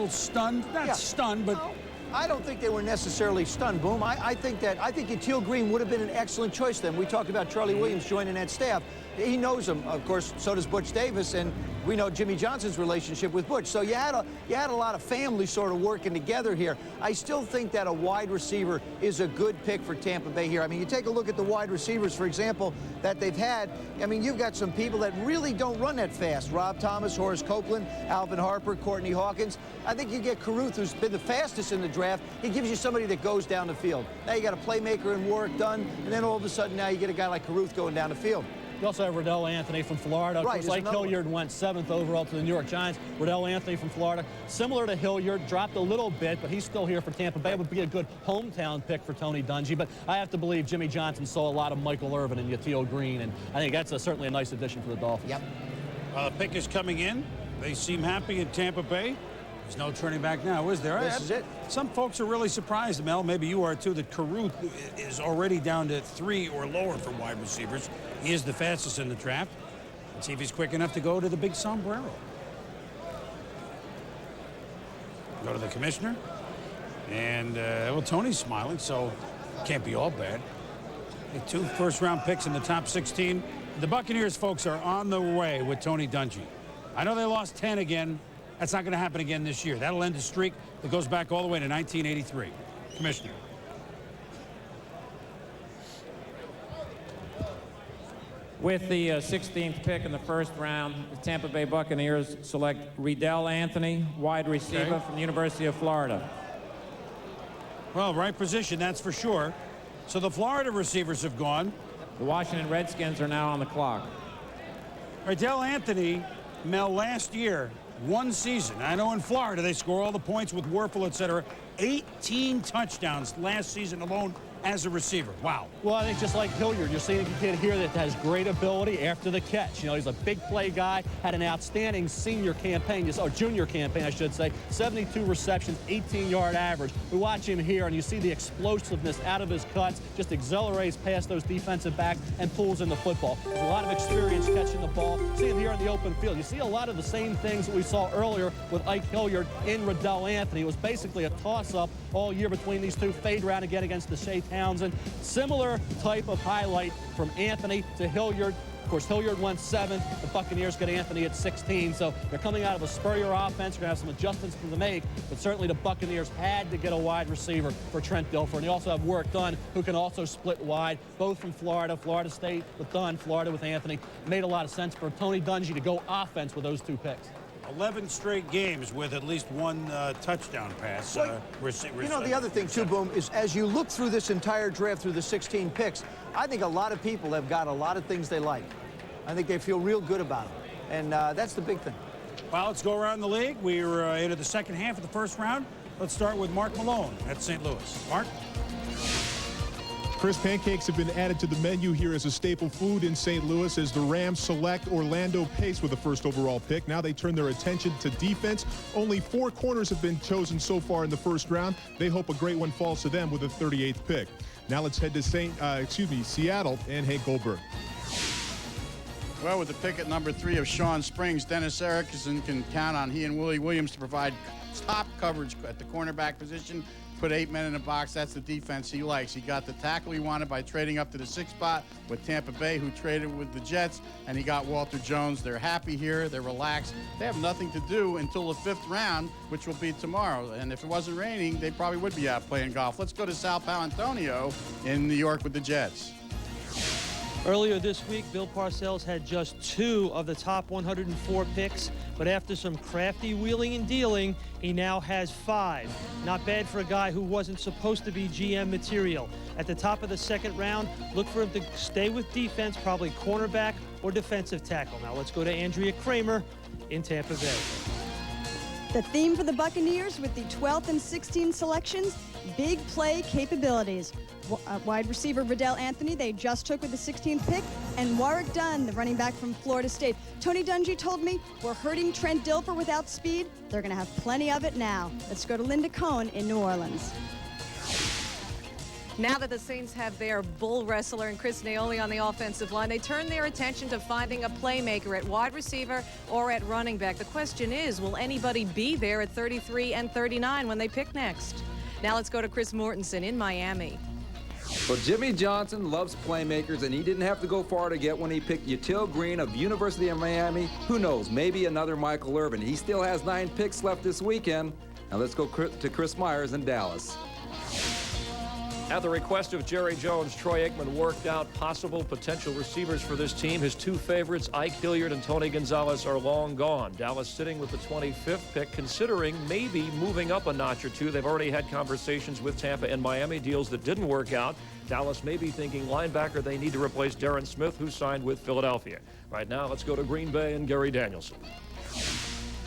stunned? Not stunned, but... No, I don't think they were necessarily stunned, Boom. I think Yatil Green would have been an excellent choice then. We talked about Charlie Williams joining that staff. He knows him, of course, so does Butch Davis, and we know Jimmy Johnson's relationship with Butch. So you had a lot of family sort of working together here. I still think that a wide receiver is a good pick for Tampa Bay here. I mean, you take a look at the wide receivers, for example, that they've had. I mean, you've got some people that really don't run that fast. Rob Thomas, Horace Copeland, Alvin Harper, Courtney Hawkins. I think you get Caruth, who's been the fastest in the draft. He gives you somebody that goes down the field. Now you got a playmaker in Warwick Dunn, and then all of a sudden now you get a guy like Caruth going down the field. You also have Riddell Anthony from Florida. Right, of course, like Hilliard went 7th overall to the New York Giants. Riddell Anthony from Florida, similar to Hilliard, dropped a little bit, but he's still here for Tampa Bay. It would be a good hometown pick for Tony Dungy, but I have to believe Jimmy Johnson saw a lot of Michael Irvin and Yatil Green, and I think that's certainly a nice addition for the Dolphins. Yep. Pick is coming in. They seem happy in Tampa Bay. There's no turning back now, is there? This is it. Some folks are really surprised, Mel, maybe you are too, that Caruth is already down to 3 or lower for wide receivers. He is the fastest in the draft. Let's see if he's quick enough to go to the big sombrero. Go to the commissioner. And, well, Tony's smiling, so can't be all bad. 2 first-round picks in the top 16. The Buccaneers, folks, are on the way with Tony Dungy. I know they lost 10 again. That's not going to happen again this year. That'll end a streak that goes back all the way to 1983. Commissioner. With the 16th pick in the first round, the Tampa Bay Buccaneers select Riddell Anthony, wide receiver from the University of Florida. Well, right position, that's for sure. So the Florida receivers have gone. The Washington Redskins are now on the clock. Riddell Anthony, Mel, last year, 1 season. I know in Florida they score all the points with Werfel, etc. 18 touchdowns last season alone as a receiver. Wow. Well, I think just like Hilliard, you're seeing a kid here that has great ability after the catch. You know, he's a big play guy, had an outstanding senior campaign, or junior campaign, I should say. 72 receptions, 18-yard average. We watch him here, and you see the explosiveness out of his cuts, just accelerates past those defensive backs and pulls in the football. There's a lot of experience catching the ball. See him here in the open field. You see a lot of the same things that we saw earlier with Ike Hilliard in Riddell Anthony. It was basically a toss-up all year between these two. Fade round again against Deshae Townsend. Similar type of highlight from Anthony to Hilliard. Of course, Hilliard went 7th. The Buccaneers got Anthony at 16. So they're coming out of a Spurrier offense. They're going to have some adjustments to make. But certainly the Buccaneers had to get a wide receiver for Trent Dilfer. And they also have Warwick Dunn, who can also split wide, both from Florida. Florida State with Dunn, Florida with Anthony. Made a lot of sense for Tony Dungy to go offense with those 2 picks. 11 straight games with at least 1 touchdown pass. You know, the other thing, too, Boom, is as you look through this entire draft through the 16 picks, I think a lot of people have got a lot of things they like. I think they feel real good about it. And that's the big thing. Well, let's go around the league. We're into the second half of the first round. Let's start with Mark Malone at St. Louis. Mark? Chris, pancakes have been added to the menu here as a staple food in St. Louis as the Rams select Orlando Pace with the first overall pick. Now they turn their attention to defense. Only 4 corners have been chosen so far in the first round. They hope a great one falls to them with the 38th pick. Now let's head to Seattle and Hank Goldberg. Well, with the pick at number 3 of Sean Springs, Dennis Erickson can count on he and Willie Williams to provide top coverage at the cornerback position. Put 8 men in the box. That's the defense he likes. He got the tackle he wanted by trading up to the 6th spot with Tampa Bay, who traded with the Jets, and he got Walter Jones. They're happy here. They're relaxed. They have nothing to do until the 5th round, which will be tomorrow. And if it wasn't raining, they probably would be out playing golf. Let's go to Sal Paolantonio in New York with the Jets. Earlier this week, Bill Parcells had just 2 of the top 104 picks, but after some crafty wheeling and dealing, he now has 5. Not bad for a guy who wasn't supposed to be GM material. At the top of the 2nd round, look for him to stay with defense, probably cornerback or defensive tackle. Now let's go to Andrea Kramer in Tampa Bay. The theme for the Buccaneers with the 12th and 16th selections, big play capabilities. Wide receiver Riddell Anthony, they just took with the 16th pick, and Warwick Dunn, the running back from Florida State. Tony Dungy told me, we're hurting Trent Dilfer without speed. They're going to have plenty of it now. Let's go to Linda Cohn in New Orleans. Now that the Saints have their bull wrestler and Chris Naoli on the offensive line, they turn their attention to finding a playmaker at wide receiver or at running back. The question is, will anybody be there at 33 and 39 when they pick next? Now let's go to Chris Mortensen in Miami. Well, Jimmy Johnson loves playmakers, and he didn't have to go far to get when he picked Util Green of University of Miami. Who knows, maybe another Michael Irvin. He still has 9 picks left this weekend. Now let's go to Chris Myers in Dallas. At the request of Jerry Jones, Troy Aikman worked out possible potential receivers for this team. His 2 favorites, Ike Hilliard and Tony Gonzalez, are long gone. Dallas sitting with the 25th pick, considering maybe moving up a notch or 2. They've already had conversations with Tampa and Miami, deals that didn't work out. Dallas may be thinking linebacker, they need to replace Darren Smith, who signed with Philadelphia. Right now, let's go to Green Bay and Gary Danielson.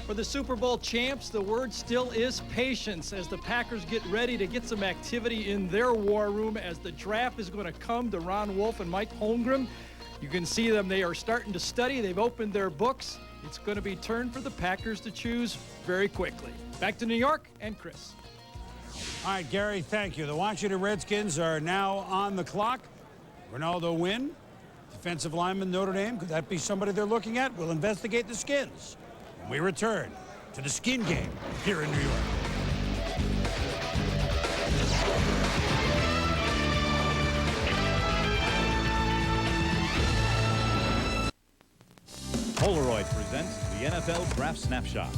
For the Super Bowl champs, the word still is patience as the Packers get ready to get some activity in their war room as the draft is going to come to Ron Wolf and Mike Holmgren. You can see them. They are starting to study. They've opened their books. It's going to be turn for the Packers to choose very quickly. Back to New York and Chris. All right, Gary, thank you. The Washington Redskins are now on the clock. Ronaldo Wynn, defensive lineman, Notre Dame. Could that be somebody they're looking at? We'll investigate the Skins. We return to the Skin Game here in New York. Polaroid presents the NFL Draft Snapshot.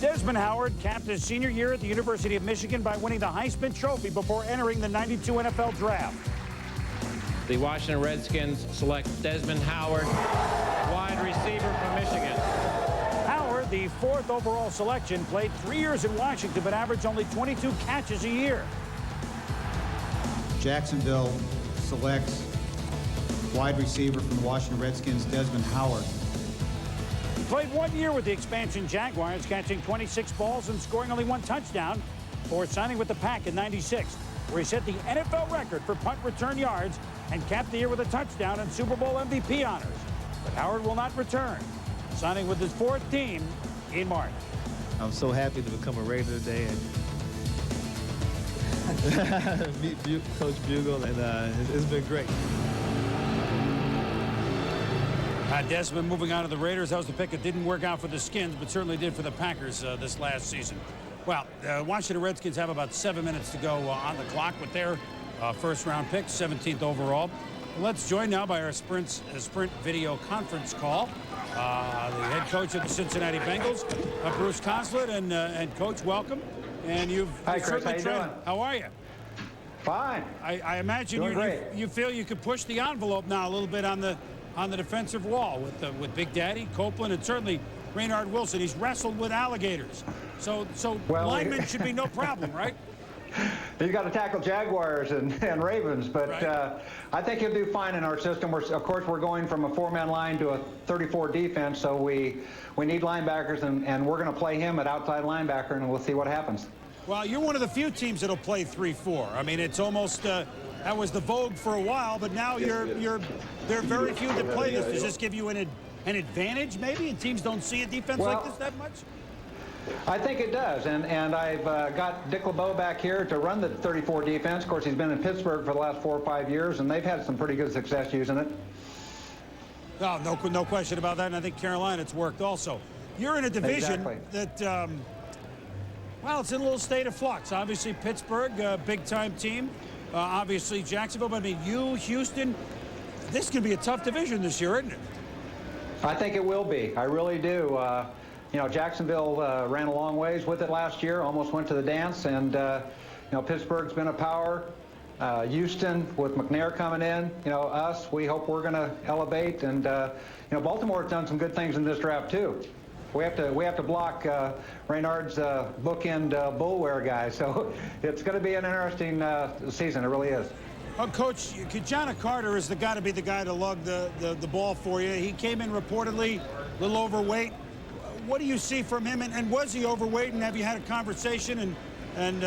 Desmond Howard capped his senior year at the University of Michigan by winning the Heisman Trophy before entering the '92 NFL Draft. The Washington Redskins select Desmond Howard, wide receiver from Michigan. Howard, the 4th overall selection, played 3 years in Washington but averaged only 22 catches a year. Jacksonville selects wide receiver from the Washington Redskins, Desmond Howard. He played 1 year with the expansion Jaguars, catching 26 balls and scoring only 1 touchdown before signing with the Pack in '96, where he set the NFL record for punt return yards and capped the year with a touchdown and Super Bowl MVP honors. But Howard will not return, signing with his 4th team in March. I'm so happy to become a Raider today and meet Coach Bugle, and it's been great. Desmond moving on to the Raiders. That was the pick that didn't work out for the Skins, but certainly did for the Packers this last season. Well, Washington Redskins have about 7 minutes to go on the clock with their first-round pick, 17th overall. Let's join now by our Sprint video conference call. The head coach of the Cincinnati Bengals, Bruce Conslett, and Coach, welcome. And Hi, Chris. How you doing? How are you? Fine. I imagine you feel you could push the envelope now a little bit on the defensive wall with Big Daddy, Copeland, and certainly Raynard Wilson. He's wrestled with alligators. So linemen should be no problem, right? He's got to tackle Jaguars and Ravens, but Right. I think he'll do fine in our system. Of course, we're going from a 4-man line to a 34 defense, so we need linebackers, and we're going to play him at outside linebacker, and we'll see what happens. Well, you're one of the few teams that'll play 3-4. I mean, it's almost that was the vogue for a while, but now there are very few that play this. Does this give you an advantage, maybe, and teams don't see a defense like this that much? I think it does, and I've got Dick LeBeau back here to run the 34 defense. Of course, he's been in Pittsburgh for the last 4 or 5 years, and they've had some pretty good success using it. No question about that, and I think Carolina, it's worked also. You're in a division that, well, it's in a little state of flux. Obviously, Pittsburgh, big-time team. Obviously, Jacksonville, but I mean, you, Houston, this can be a tough division this year, isn't it? I think it will be. I really do. You know, Jacksonville ran a long ways with it last year, almost went to the dance, and you know, Pittsburgh's been a power. Houston with McNair coming in, you know, we hope we're going to elevate, and you know, Baltimore's done some good things in this draft too. We have to block Reynard's bookend bullwear guy, so it's going to be an interesting season. It really is. Coach, John Carter is got to be the guy to lug the ball for you. He came in reportedly a little overweight. What do you see from him, and was he overweight, and have you had a conversation, and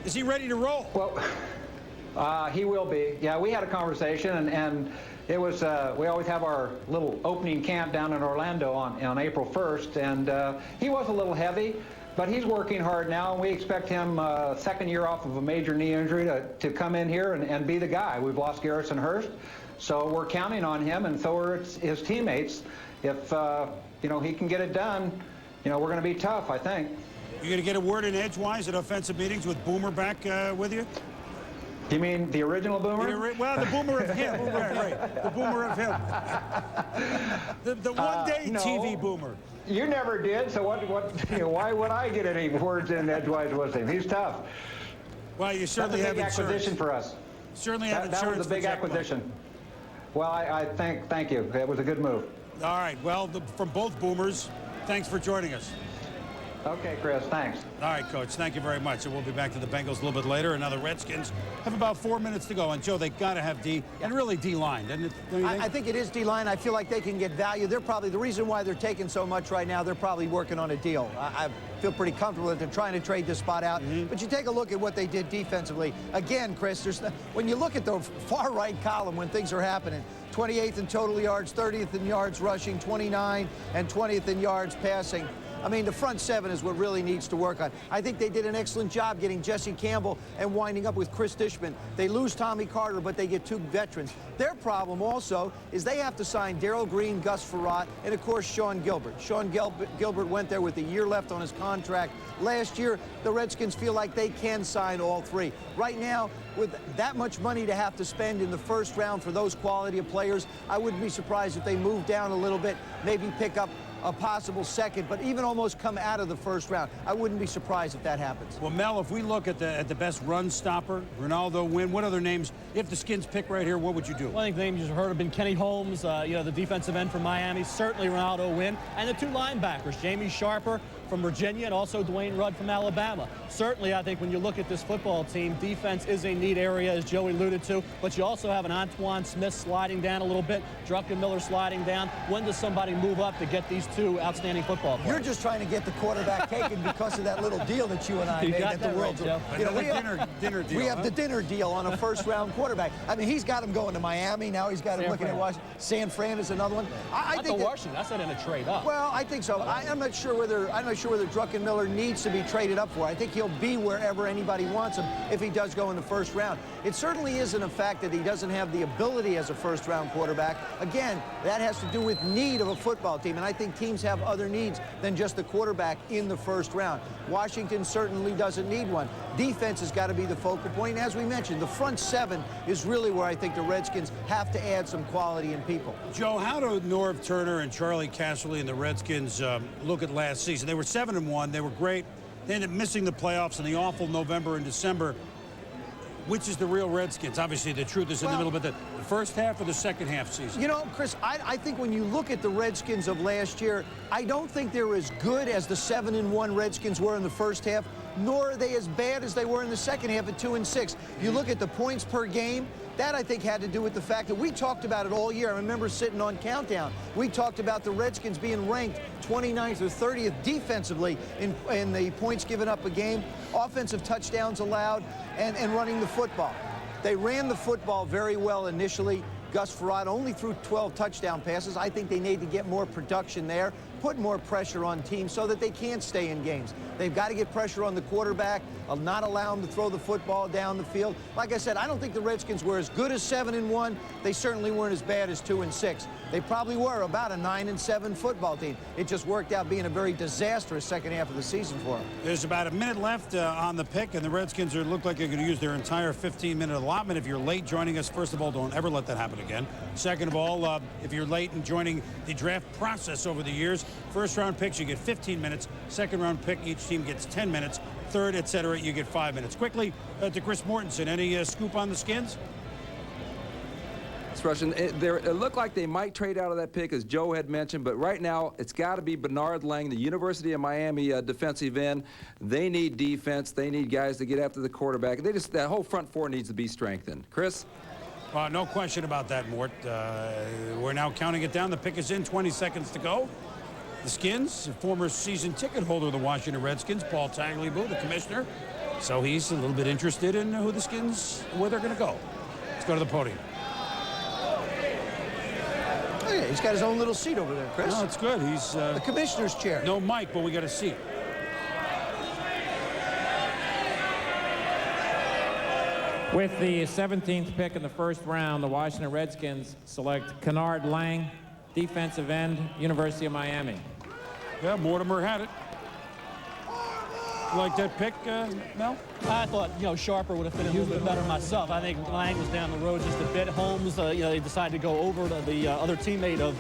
is he ready to roll? Well, he will be. Yeah, we had a conversation, and it was, we always have our little opening camp down in Orlando on April 1st, and he was a little heavy, but he's working hard now, and we expect him, second year off of a major knee injury, to come in here and be the guy. We've lost Garrison Hurst, so we're counting on him, and so are his teammates. If you know, he can get it done, you know, we're going to be tough, I think. You're going to get a word in edgewise at offensive meetings with Boomer back with you? You mean the original Boomer? Well, the Boomer of him. Right. The Boomer of him. The one-day no. TV Boomer. You never did, so you know, why would I get any words in edgewise with him? He's tough. Well, you certainly have insurance. That's a big acquisition for us. Certainly have insurance. That was a big acquisition. Well, I thank you. It was a good move. All right. Well, from both Boomers, thanks for joining us. Okay, Chris, thanks. All right, Coach, thank you very much. And we'll be back to the Bengals a little bit later. And now the Redskins have about 4 minutes to go. And, Joe, they got to have D, and really D-line, doesn't it? I think it is D-line. I feel like they can get value. They're probably, the reason why they're taking so much right now, they're probably working on a deal. I feel pretty comfortable that they're trying to trade this spot out. But you take a look at what they did defensively. Again, Chris, when you look at the far right column when things are happening, 28th in total yards, 30th in yards rushing, 29 and 20th in yards passing. I mean, the front seven is what really needs to work on. I think they did an excellent job getting Jesse Campbell and winding up with Chris Dishman. They lose Tommy Carter, but they get two veterans. Their problem also is they have to sign Darrell Green, Gus Frerotte, and, of course, Sean Gilbert. Sean Gilbert went there with a year left on his contract. Last year, the Redskins feel like they can sign all three. Right now, with that much money to have to spend in the first round for those quality of players, I wouldn't be surprised if they move down a little bit, maybe pick up a possible second, but even almost come out of the first round. I wouldn't be surprised if that happens. Well, Mel, if we look at the best run stopper, Ronaldo, Wynn, what other names, if the Skins pick right here, what would you do? Well, I think the names you've heard have been Kenny Holmes, you know, the defensive end from Miami, certainly Ronaldo Wynn, and the two linebackers, Jamie Sharper from Virginia and also Dwayne Rudd from Alabama. Certainly, I think when you look at this football team, defense is a neat area, as Joey alluded to, but you also have an Antoine Smith sliding down a little bit, Druckenmiller sliding down. When does somebody move up to get these two outstanding football players? You're just trying to get the quarterback taken because of that little deal that you and I made at the World Tour. You know, dinner deal. We have the dinner deal on a first-round quarterback. I mean, he's got him going to Miami. Now he's got him looking at Washington. San Fran is another one. I think Washington. That's not in a trade up. Well, I think so. I'm not sure whether Druckenmiller needs to be traded up for. I think he'll be wherever anybody wants him if he does go in the first round. It certainly isn't a fact that he doesn't have the ability as a first-round quarterback. Again, that has to do with need of a football team, and I think teams have other needs than just the quarterback in the first round. Washington certainly doesn't need one. Defense has got to be the focal point. And as we mentioned, the front seven is really where I think the Redskins have to add some quality in people. Joe, how do Norv Turner and Charlie Casserly and the Redskins look at last season? They were 7-1. They were great. They ended up missing the playoffs in the awful November and December. which is the real Redskins? Obviously, the truth is in the middle, but the first half or the second half season? You know, Chris, I think when you look at the Redskins of last year, I don't think they're as good as the 7-1 Redskins were in the first half, nor are they as bad as they were in the second half at 2-6. You look at the points per game, that I think had to do with the fact that we talked about it all year. I remember sitting on Countdown. We talked about the Redskins being ranked 29th or 30th defensively in the points given up a game, offensive touchdowns allowed, and running the football. They ran the football very well initially. Gus Frerotte only threw 12 touchdown passes. I think they need to get more production there, put more pressure on teams so that they can't stay in games. They've got to get pressure on the quarterback, not allow him to throw the football down the field. Like I said, I don't think the Redskins were as good as 7-1. They certainly weren't as bad as 2-6. They probably were about a 9-7 football team. It just worked out being a very disastrous second half of the season for them. There's about a minute left on the pick, and the Redskins look like they're going to use their entire 15-minute allotment. If you're late joining us, first of all, don't ever let that happen again. Second of all, if you're late in joining the draft process over the years, first-round picks, you get 15 minutes. Second-round pick, each team gets 10 minutes. Third, etc., you get 5 minutes. Quickly to Chris Mortensen. Any scoop on the Skins? Russian. It looked like they might trade out of that pick, as Joe had mentioned, but right now it's got to be Bernard Lang, the University of Miami defensive end. They need defense. They need guys to get after the quarterback. That whole front four needs to be strengthened. Chris? No question about that, Mort. We're now counting it down. The pick is in, 20 seconds to go. The Skins, former season ticket holder of the Washington Redskins, Paul Tagliabue, the commissioner. So he's a little bit interested in who the Skins, where they're going to go. Let's go to the podium. Oh, yeah, he's got his own little seat over there, Chris. No, it's good. He's the commissioner's chair. No mic, but we got a seat. With the 17th pick in the first round, the Washington Redskins select Kennard Lang, defensive end, University of Miami. Yeah, Mortimer had it. You like that pick, Mel? I thought, Sharper would have fit in a little bit better myself. I think Lang was down the road just a bit. Holmes, they decided to go over to the other teammate of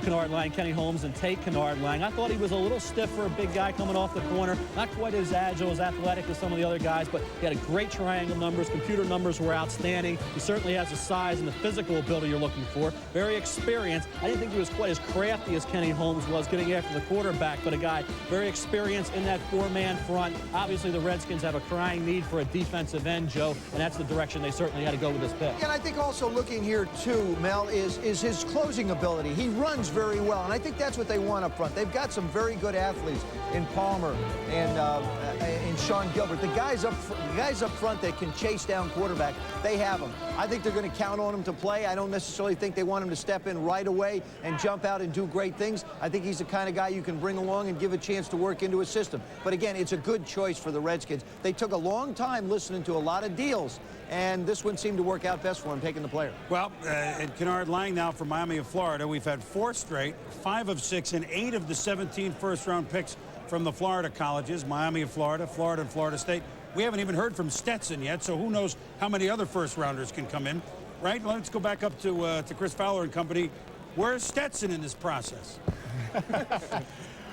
Kennard Lang, Kenny Holmes, and take Kennard Lang. I thought he was a little stiff for a big guy coming off the corner. Not quite as agile, as athletic as some of the other guys, but he had a great triangle numbers. Computer numbers were outstanding. He certainly has the size and the physical ability you're looking for. Very experienced. I didn't think he was quite as crafty as Kenny Holmes was getting after the quarterback, but a guy very experienced in that four-man front. Obviously, the Redskins have a crying need for a defensive end, Joe, and that's the direction they certainly had to go with this pick. And I think also looking here, too, Mel, is his closing ability. He runs very well, and I think that's what they want up front. They've got some very good athletes in Palmer and Sean Gilbert. The guys up front that can chase down quarterback, they have them. I think they're going to count on him to play. I don't necessarily think they want him to step in right away and jump out and do great things. I think he's the kind of guy you can bring along and give a chance to work into a system. But again, it's a good choice for the Redskins. They took a long time listening to a lot of deals, and this one seemed to work out best for him, taking the player. Well, and Kennard Lang now from Miami of Florida. We've had 4 straight, 5 of 6, and 8 of the 17 first-round picks from the Florida colleges, Miami of Florida, Florida, and Florida State. We haven't even heard from Stetson yet, so who knows how many other first-rounders can come in, right? Let's go back up to Chris Fowler and company. Where's Stetson in this process?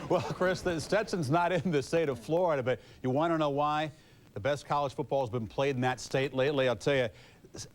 Well, Chris, Stetson's not in the state of Florida, but you want to know why? The best college football has been played in that state lately. I'll tell you,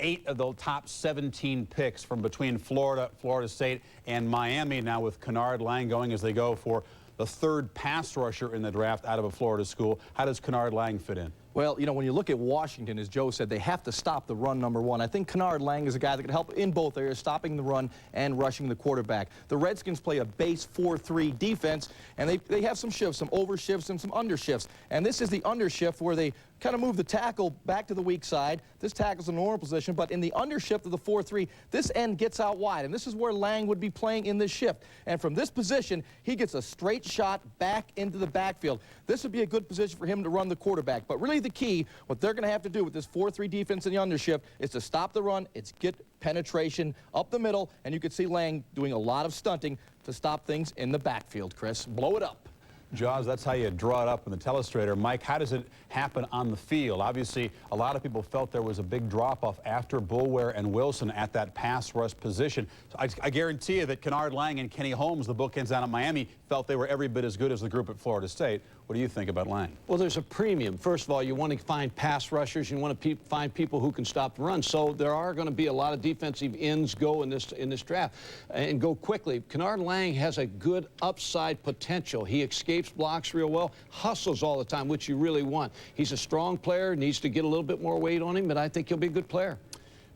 8 of the top 17 picks from between Florida, Florida State, and Miami now with Kennard Lang going as they go for the 3rd pass rusher in the draft out of a Florida school. How does Kennard Lang fit in? Well, when you look at Washington, as Joe said, they have to stop the run, number one. I think Kennard Lang is a guy that can help in both areas, stopping the run and rushing the quarterback. The Redskins play a base 4-3 defense, and they have some shifts, some over shifts and some under shifts. And this is the under shift where they kind of move the tackle back to the weak side. This tackle's in a normal position, but in the under shift of the 4-3, this end gets out wide, and this is where Lang would be playing in this shift. And from this position, he gets a straight shot back into the backfield. This would be a good position for him to run the quarterback. But really the key, what they're going to have to do with this 4-3 defense in the under shift is to stop the run, it's get penetration up the middle, and you could see Lang doing a lot of stunting to stop things in the backfield, Chris. Blow it up. Jaws, that's how you draw it up in the telestrator. Mike, how does it happen on the field? Obviously, a lot of people felt there was a big drop-off after Boulware and Wilson at that pass rush position. So I guarantee you that Kennard Lang and Kenny Holmes, the bookends down at Miami, felt they were every bit as good as the group at Florida State. What do you think about Lang? Well, there's a premium. First of all, you want to find pass rushers. You want to find people who can stop the run. So there are going to be a lot of defensive ends go in this draft and go quickly. Kennard Lang has a good upside potential. He escapes blocks real well, hustles all the time, which you really want. He's a strong player, needs to get a little bit more weight on him, but I think he'll be a good player.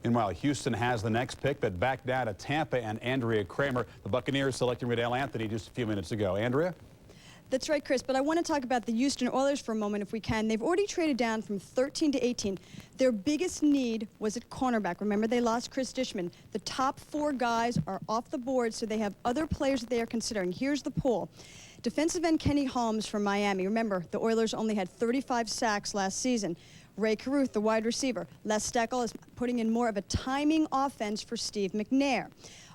Meanwhile, Houston has the next pick, but back down to Tampa and Andrea Kramer. The Buccaneers selecting Riddell Anthony just a few minutes ago. Andrea? That's right, Chris, but I want to talk about the Houston Oilers for a moment if we can. They've already traded down from 13 to 18. Their biggest need was at cornerback. Remember, they lost Chris Dishman. The top 4 guys are off the board, so they have other players that they are considering. Here's the pool. Defensive end Kenny Holmes from Miami. Remember, the Oilers only had 35 sacks last season. Ray Caruth, the wide receiver. Les Steckel is putting in more of a timing offense for Steve McNair.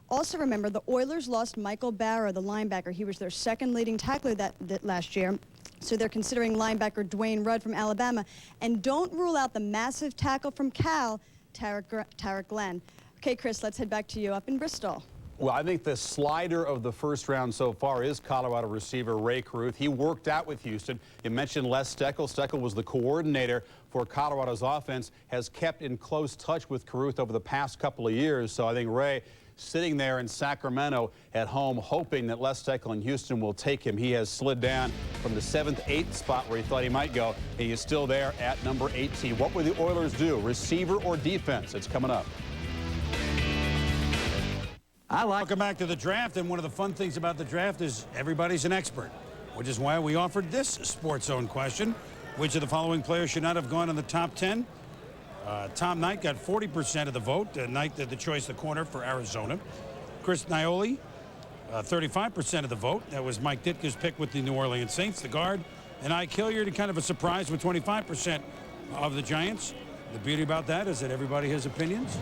Also remember, the Oilers lost Michael Barrow, the linebacker. He was their second leading tackler that last year. So they're considering linebacker Dwayne Rudd from Alabama. And don't rule out the massive tackle from Cal, Tarek Glenn. Okay, Chris, let's head back to you up in Bristol. Well, I think the slider of the first round so far is Colorado receiver Ray Caruth. He worked out with Houston. You mentioned Les Steckel. Steckel was the coordinator for Colorado's offense, has kept in close touch with Caruth over the past couple of years. So I think Ray, sitting there in Sacramento at home, hoping that Les Steckel in Houston will take him. He has slid down from the 7th, 8th spot where he thought he might go. He is still there at number 18. What will the Oilers do, receiver or defense? It's coming up. Welcome back to the draft, and one of the fun things about the draft is everybody's an expert, which is why we offered this Sports Zone question. Which of the following players should not have gone in the top 10? Tom Knight got 40% of the vote. Knight did the choice, the corner for Arizona. Chris Nioli, 35% of the vote. That was Mike Ditka's pick with the New Orleans Saints, the guard. And Ike Hilliard, kind of a surprise with 25% of the Giants. The beauty about that is that everybody has opinions.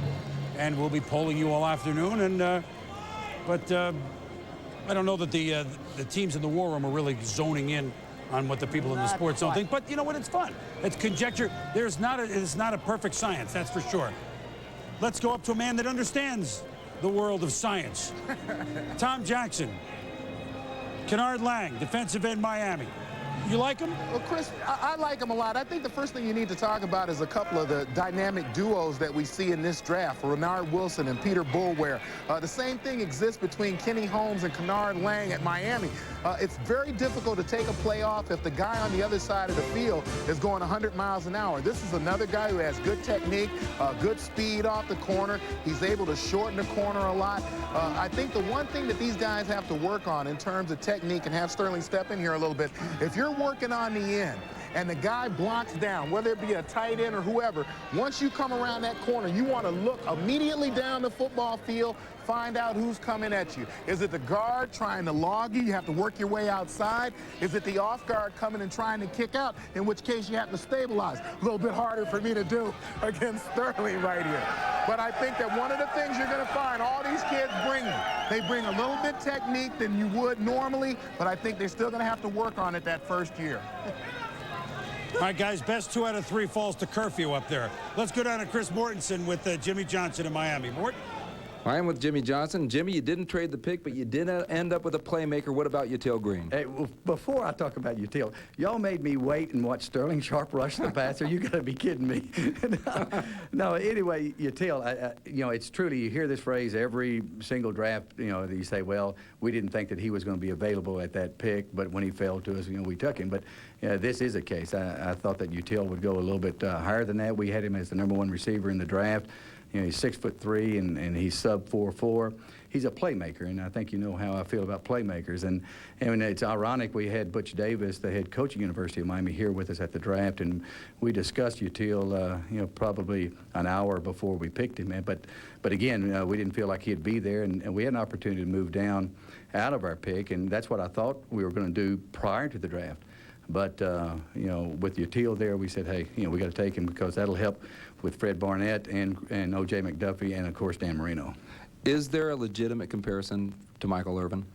And we'll be polling you all afternoon. But I don't know that the teams in the war room are really zoning in on what the people in the Sports Zone think. But you know what? It's fun. It's conjecture. It's not a perfect science, that's for sure. Let's go up to a man that understands the world of science. Tom Jackson. Kennard Lang, defensive end, Miami. You like him? Well, Chris, I like him a lot. I think the first thing you need to talk about is a couple of the dynamic duos that we see in this draft, Renard Wilson and Peter Boulware. The same thing exists between Kenny Holmes and Kennard Lang at Miami. It's very difficult to take a play off if the guy on the other side of the field is going 100 miles an hour. This is another guy who has good technique, good speed off the corner. He's able to shorten the corner a lot. I think the one thing that these guys have to work on in terms of technique, and have Sterling step in here a little bit, if you're working on the end and the guy blocks down, whether it be a tight end or whoever, once you come around that corner, you want to look immediately down the football field, find out who's coming at you. Is it the guard trying to log you? You have to work your way outside. Is it the off guard coming and trying to kick out, in which case you have to stabilize? A little bit harder for me to do against Sterling right here. But I think that one of the things you're going to find all these kids they bring a little bit technique than you would normally, but I think they're still going to have to work on it that first year. All right, guys, best 2 out of 3 falls to curfew up there. Let's go down to Chris Mortensen with Jimmy Johnson in Miami. Mort? I am with Jimmy Johnson. Jimmy, you didn't trade the pick, but you did end up with a playmaker. What about Util Green? Hey, well, before I talk about Util, y'all made me wait and watch Sterling Sharp rush the passer. You got to be kidding me. No, anyway, Util, you know, it's truly, you hear this phrase every single draft, you know, you say, well, we didn't think that he was going to be available at that pick, but when he fell to us, you know, we took him. But this is a case. I thought that Util would go a little bit higher than that. We had him as the #1 receiver in the draft. You know, he's 6'3" and he's sub 4'4". He's a playmaker, and I think you know how I feel about playmakers. And it's ironic, we had Butch Davis, the head coach at University of Miami, here with us at the draft, and we discussed Util, you know, probably an hour before we picked him. But again, we didn't feel like he'd be there, and we had an opportunity to move down out of our pick, and that's what I thought we were going to do prior to the draft. But, you know, with Util there, we said, hey, you know, we got to take him because that'll help with Fred Barnett and O.J. McDuffie and, of course, Dan Marino. Is there a legitimate comparison to Michael Irvin?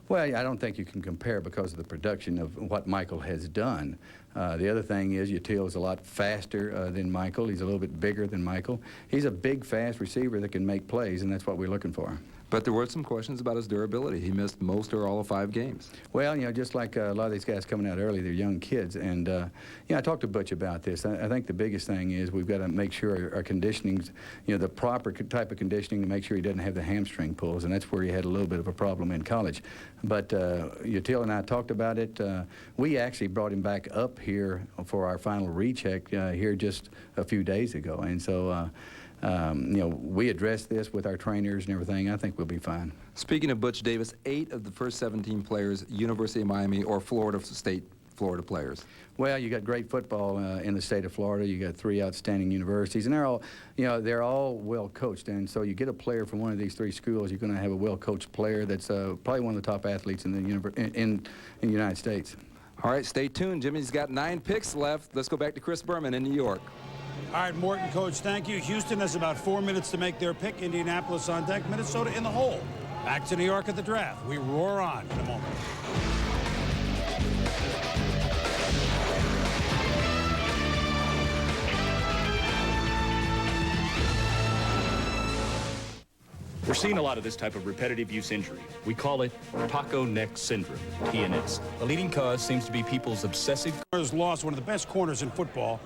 Well, I don't think you can compare because of the production of what Michael has done. The other thing is Util is a lot faster than Michael. He's a little bit bigger than Michael. He's a big, fast receiver that can make plays, and that's what we're looking for. But there were some questions about his durability. He missed most or all of 5 games. Well, you know, just like a lot of these guys coming out early, they're young kids. And, I talked to Butch about this. I think the biggest thing is we've got to make sure our conditioning's, the proper type of conditioning to make sure he doesn't have the hamstring pulls. And that's where he had a little bit of a problem in college. But Util and I talked about it. We actually brought him back up here for our final recheck here just a few days ago. And so, we addressed this with our trainers and everything. I think we'll be fine. Speaking of Butch Davis, 8 of the first 17 players, University of Miami or Florida State Florida players. Well, you got great football in the state of Florida. You got 3 outstanding universities, and they're all well coached. And so you get a player from one of these 3 schools, you're going to have a well coached player that's probably one of the top athletes in the United States. All right, stay tuned. Jimmy's got 9 picks left. Let's go back to Chris Berman in New York. All right, Morton, Coach, thank you. Houston has about 4 minutes to make their pick. Indianapolis on deck. Minnesota in the hole. Back to New York at the draft. We roar on in a moment. We're seeing a lot of this type of repetitive use injury. We call it taco neck syndrome, TNS. The leading cause seems to be people's obsessive... Lost one of the best corners in football.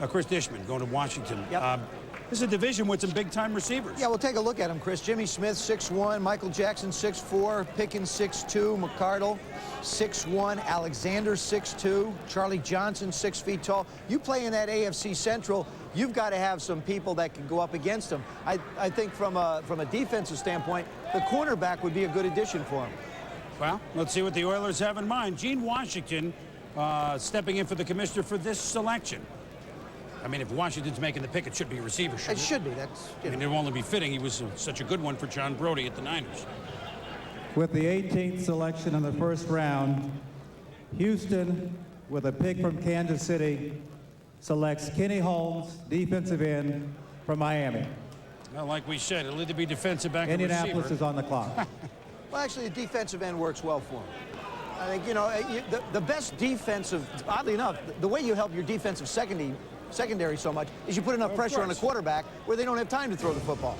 Chris Dishman going to Washington. Yep. This is a division with some big-time receivers. Yeah, we'll take a look at them, Chris. Jimmy Smith, 6'1", Michael Jackson, 6'4", Pickens, 6'2", McCardle, 6'1", Alexander, 6'2", Charlie Johnson, 6 feet tall. You play in that AFC Central, you've got to have some people that can go up against them. I think from a defensive standpoint, the cornerback would be a good addition for him. Well, let's see what the Oilers have in mind. Gene Washington stepping in for the commissioner for this selection. I mean, if Washington's making the pick, it should be a receiver, shouldn't it? It should be. That's. I mean, it will only be fitting. He was such a good one for John Brody at the Niners. With the 18th selection in the first round, Houston, with a pick from Kansas City, selects Kenny Holmes, defensive end from Miami. Well, like we said, it'll either be defensive back or receiver. Indianapolis is on the clock. Well, actually, the defensive end works well for him. I think, the best defensive, oddly enough, the way you help your defensive secondary so much is you put enough pressure on the quarterback where they don't have time to throw the football.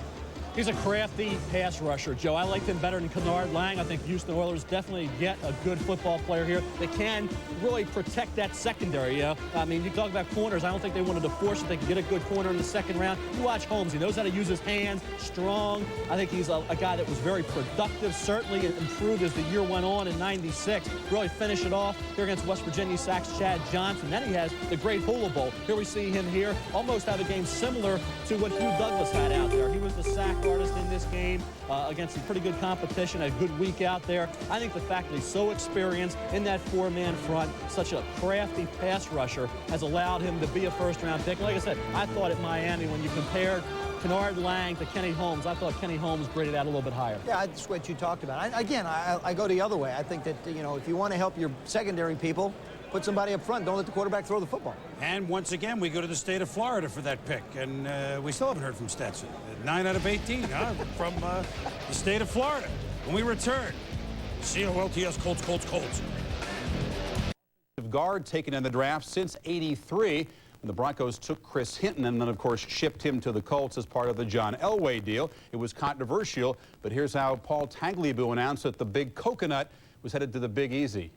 He's a crafty pass rusher, Joe. I liked him better than Kennard Lang. I think Houston Oilers definitely get a good football player here. They can really protect that secondary, I mean, you talk about corners. I don't think they wanted to force it. They can get a good corner in the second round. You watch Holmes. He knows how to use his hands, strong. I think he's a guy that was very productive, certainly improved as the year went on in '96. Really finish it off here against West Virginia sacks Chad Johnson. Then he has the great Hula Bowl. Here we see him here almost have a game similar to what Hugh Douglas had out there. He was the sack artist in this game against some pretty good competition, a good week out there. I think the fact that he's so experienced in that 4-man front, such a crafty pass rusher, has allowed him to be a first-round pick. Like I said, I thought at Miami, when you compared Kennard Lang to Kenny Holmes, I thought Kenny Holmes graded out a little bit higher. Yeah, that's what you talked about. I go the other way. I think that, if you want to help your secondary people, put somebody up front. Don't let the quarterback throw the football. And once again, we go to the state of Florida for that pick. And we still haven't heard from Stetson. 9 out of 18 from the state of Florida. When we return, COLTS, Colts. Guard taken in the draft since '83 when the Broncos took Chris Hinton and then, of course, shipped him to the Colts as part of the John Elway deal. It was controversial, but here's how Paul Tagliabue announced that the Big Coconut was headed to the Big Easy.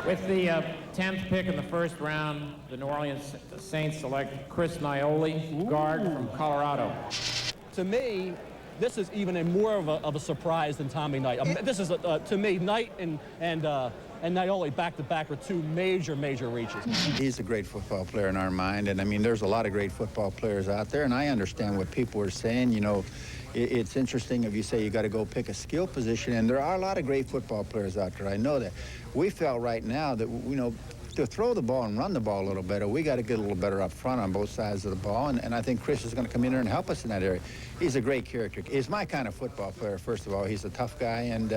With the 10th pick in the first round, the New Orleans Saints select Chris Nioli, guard from Colorado. To me, this is even more of a surprise than Tommy Knight. This is, to me, Knight and Nioli back-to-back are 2 major reaches. He's a great football player in our mind, and I mean, there's a lot of great football players out there, and I understand what people are saying. It's interesting if you say you got to go pick a skill position, and there are a lot of great football players out there. I know that. We felt right now that, to throw the ball and run the ball a little better, we got to get a little better up front on both sides of the ball, and I think Chris is going to come in there and help us in that area. He's a great character. He's my kind of football player, first of all. He's a tough guy, and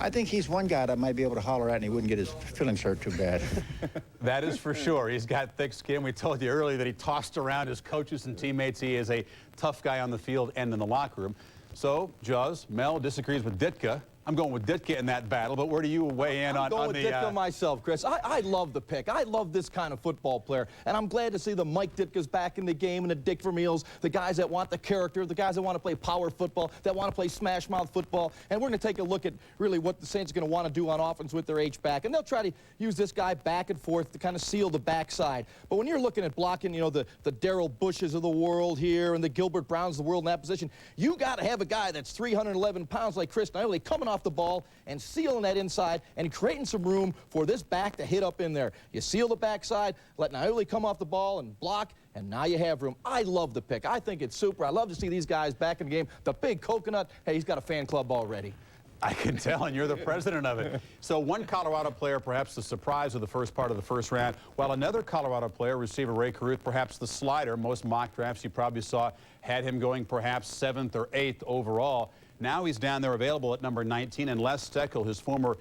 I think he's one guy that might be able to holler at and he wouldn't get his feelings hurt too bad. That is for sure. He's got thick skin. We told you earlier that he tossed around his coaches and teammates. He is a tough guy on the field and in the locker room. So, Juz, Mel disagrees with Ditka. I'm going with Ditka in that battle, but where do you weigh in I'm going with Ditka myself, Chris. I love the pick. I love this kind of football player, and I'm glad to see the Mike Ditkas back in the game and the Dick Vermeils, the guys that want the character, the guys that want to play power football, that want to play smash mouth football, and we're going to take a look at really what the Saints are going to want to do on offense with their H-back, and they'll try to use this guy back and forth to kind of seal the backside. But when you're looking at blocking, you know, the Darrell Bushes of the world here and the Gilbert Browns of the world in that position, you got to have a guy that's 311 pounds like Chris Naili coming off the ball and sealing that inside and creating some room for this back to hit up in there. You seal the backside, let Naili come off the ball and block, and now you have room. I love the pick. I think it's super. I love to see these guys back in the game. The big coconut, hey, he's got a fan club already. I can tell, and you're the president of it. So one Colorado player, perhaps the surprise of the first part of the first round, while another Colorado player, receiver Ray Caruth, perhaps the slider. Most mock drafts you probably saw had him going perhaps 7th or 8th overall. Now he's down there available at number 19, and Les Steckel, his former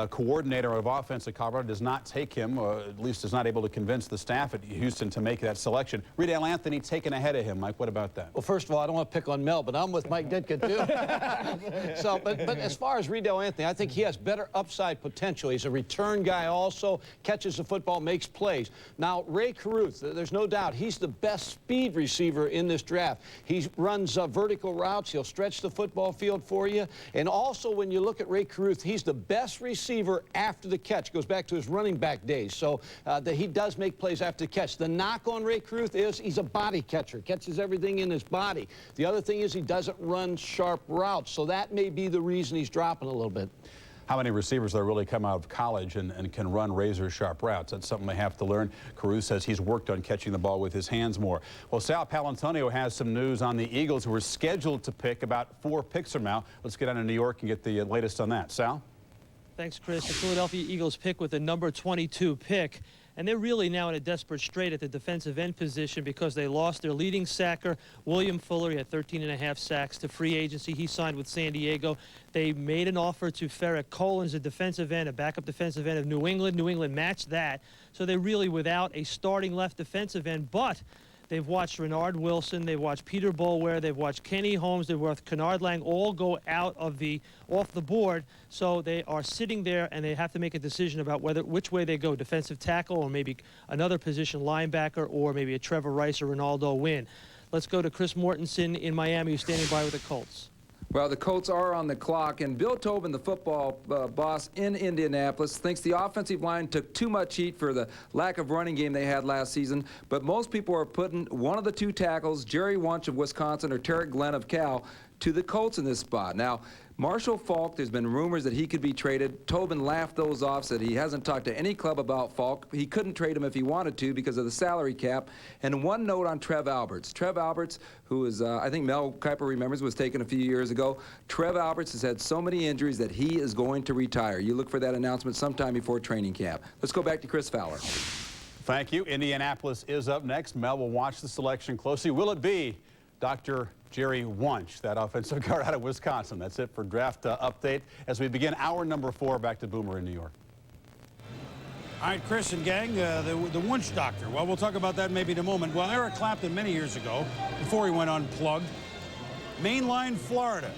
coordinator of offense at Colorado, does not take him, at least is not able to convince the staff at Houston to make that selection. Riddell Anthony taken ahead of him. Mike, what about that? Well, first of all, I don't want to pick on Mel, but I'm with Mike Ditka, too. So, but as far as Riddell Anthony, I think he has better upside potential. He's a return guy also, catches the football, makes plays. Now, Ray Caruth, there's no doubt, he's the best speed receiver in this draft. He runs vertical routes. He'll stretch the football field for you. And also, when you look at Ray Caruth, he's the best receiver after the catch. Goes back to his running back days. So that he does make plays after the catch. The knock on Ray Caruth is he's a body catcher. Catches everything in his body. The other thing is he doesn't run sharp routes. So that may be the reason he's dropping a little bit. How many receivers that really come out of college and can run razor-sharp routes? That's something they have to learn. Caruth says he's worked on catching the ball with his hands more. Well, Sal Palantonio has some news on the Eagles, who are scheduled to pick about 4 picks from now. Let's get down to New York and get the latest on that. Sal? Thanks, Chris. The Philadelphia Eagles pick with the number 22 pick. And they're really now in a desperate strait at the defensive end position because they lost their leading sacker, William Fuller. He had 13.5 sacks to free agency. He signed with San Diego. They made an offer to Ferrick Collins, a defensive end, a backup defensive end of New England. New England matched that. So they're really without a starting left defensive end. But they've watched Renard Wilson, they've watched Peter Boulware, they've watched Kenny Holmes, they've watched Kennard Lang all go out of off the board. So they are sitting there and they have to make a decision about which way they go, defensive tackle or maybe another position, linebacker, or maybe a Trevor Rice or Ronaldo Wynn. Let's go to Chris Mortensen in Miami, who's standing by with the Colts. Well, the Colts are on the clock, and Bill Tobin, the football boss in Indianapolis, thinks the offensive line took too much heat for the lack of running game they had last season, but most people are putting one of the 2 tackles, Jerry Wunsch of Wisconsin or Tarek Glenn of Cal, to the Colts in this spot. Now, Marshall Faulk, there's been rumors that he could be traded. Tobin laughed those off, said he hasn't talked to any club about Faulk. He couldn't trade him if he wanted to because of the salary cap. And one note on Trev Alberts. Trev Alberts, who is, I think Mel Kiper remembers, was taken a few years ago. Trev Alberts has had so many injuries that he is going to retire. You look for that announcement sometime before training camp. Let's go back to Chris Fowler. Thank you. Indianapolis is up next. Mel will watch the selection closely. Will it be Dr. Jerry Wunsch, that offensive guard out of Wisconsin? That's it for draft update as we begin hour number 4. Back to Boomer in New York. All right, Chris and gang, the Wunsch doctor. Well, we'll talk about that maybe in a moment. Well, Eric Clapton many years ago, before he went unplugged, Mainline, Florida.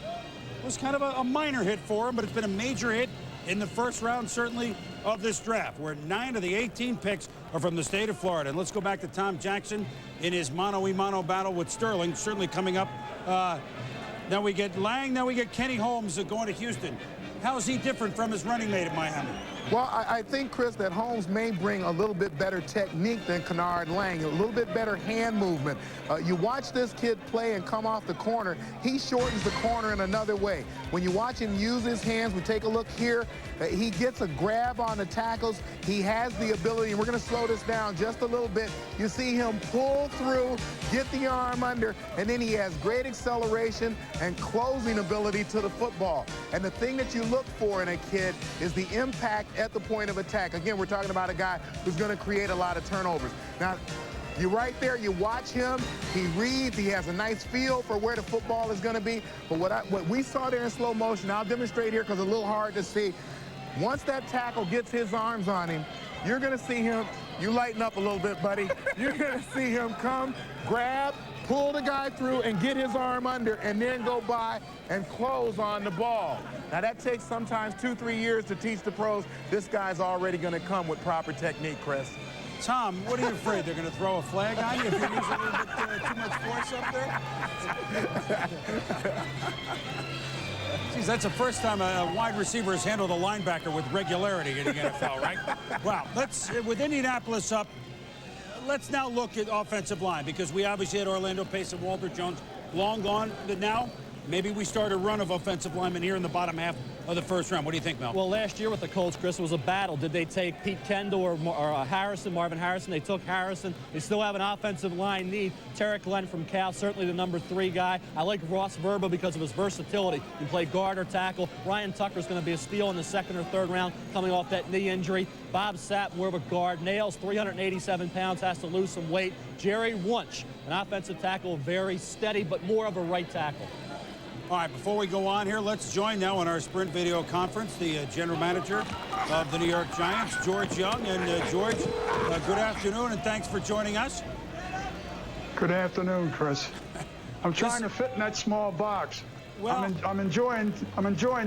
It was kind of a minor hit for him, but it's been a major hit in the first round, certainly, of this draft, where 9 of the 18 picks are from the state of Florida. And let's go back to Tom Jackson in his mano-a-mano battle with Sterling, certainly coming up. Now we get Lang, now we get Kenny Holmes going to Houston. How is he different from his running mate at Miami? Well, I think, Chris, that Holmes may bring a little bit better technique than Kennard Lang, a little bit better hand movement. You watch this kid play and come off the corner, he shortens the corner in another way. When you watch him use his hands, we take a look here, he gets a grab on the tackles. He has the ability, and we're going to slow this down just a little bit. You see him pull through, get the arm under, and then he has great acceleration and closing ability to the football. And the thing that you look for in a kid is the impact at the point of attack. Again, we're talking about a guy who's going to create a lot of turnovers. Now, you're right there, you watch him, he reads, he has a nice feel for where the football is going to be. But what we saw there in slow motion, I'll demonstrate here because it's a little hard to see. Once that tackle gets his arms on him, you're going to see him, you lighten up a little bit, buddy. You're going to see him come, grab, pull the guy through and get his arm under and then go by and close on the ball. Now, that takes sometimes 2-3 years to teach the pros. This guy's already going to come with proper technique, Chris. Tom, what are you afraid? They're going to throw a flag on you if you use a little bit too much force up there? Geez, that's the first time a wide receiver has handled a linebacker with regularity in the NFL, right? Well, with Indianapolis up, let's now look at offensive line, because we obviously had Orlando Pace and Walter Jones long gone. But now, maybe we start a run of offensive linemen here in the bottom half of the first round. What do you think, Mel? Well, last year with the Colts, Chris, it was a battle. Did they take Pete Kendall or Marvin Harrison? They took Harrison. They still have an offensive line need. Tarek Glenn from Cal, certainly the number 3 guy. I like Ross Verba because of his versatility. He can play guard or tackle. Ryan Tucker's going to be a steal in the 2nd or 3rd round coming off that knee injury. Bob Sapp, more of a guard. Nails, 387 pounds, has to lose some weight. Jerry Wunsch, an offensive tackle, very steady, but more of a right tackle. All right, before we go on here, let's join now on our sprint video conference the general manager of the New York Giants, George Young. And George, good afternoon, and thanks for joining us. Good afternoon, Chris. I'm trying to fit in that small box. Well, I'm enjoying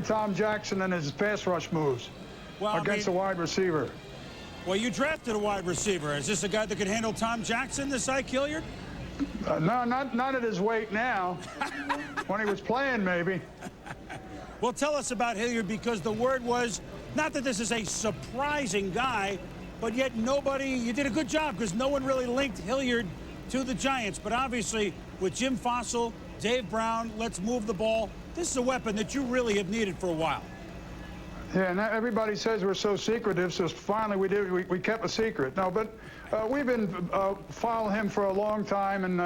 Tom Jackson and his pass rush moves against a wide receiver. Well, you drafted a wide receiver. Is this a guy that could handle Tom Jackson, this Ike Hilliard? No, not at his weight now. When he was playing, maybe. Well, tell us about Hilliard, because the word was, not that this is a surprising guy, but yet you did a good job, because no one really linked Hilliard to the Giants. But obviously, with Jim Fossil, Dave Brown, let's move the ball, this is a weapon that you really have needed for a while. Yeah, and everybody says we're so secretive, so finally we kept a secret. No, but we've been following him for a long time, and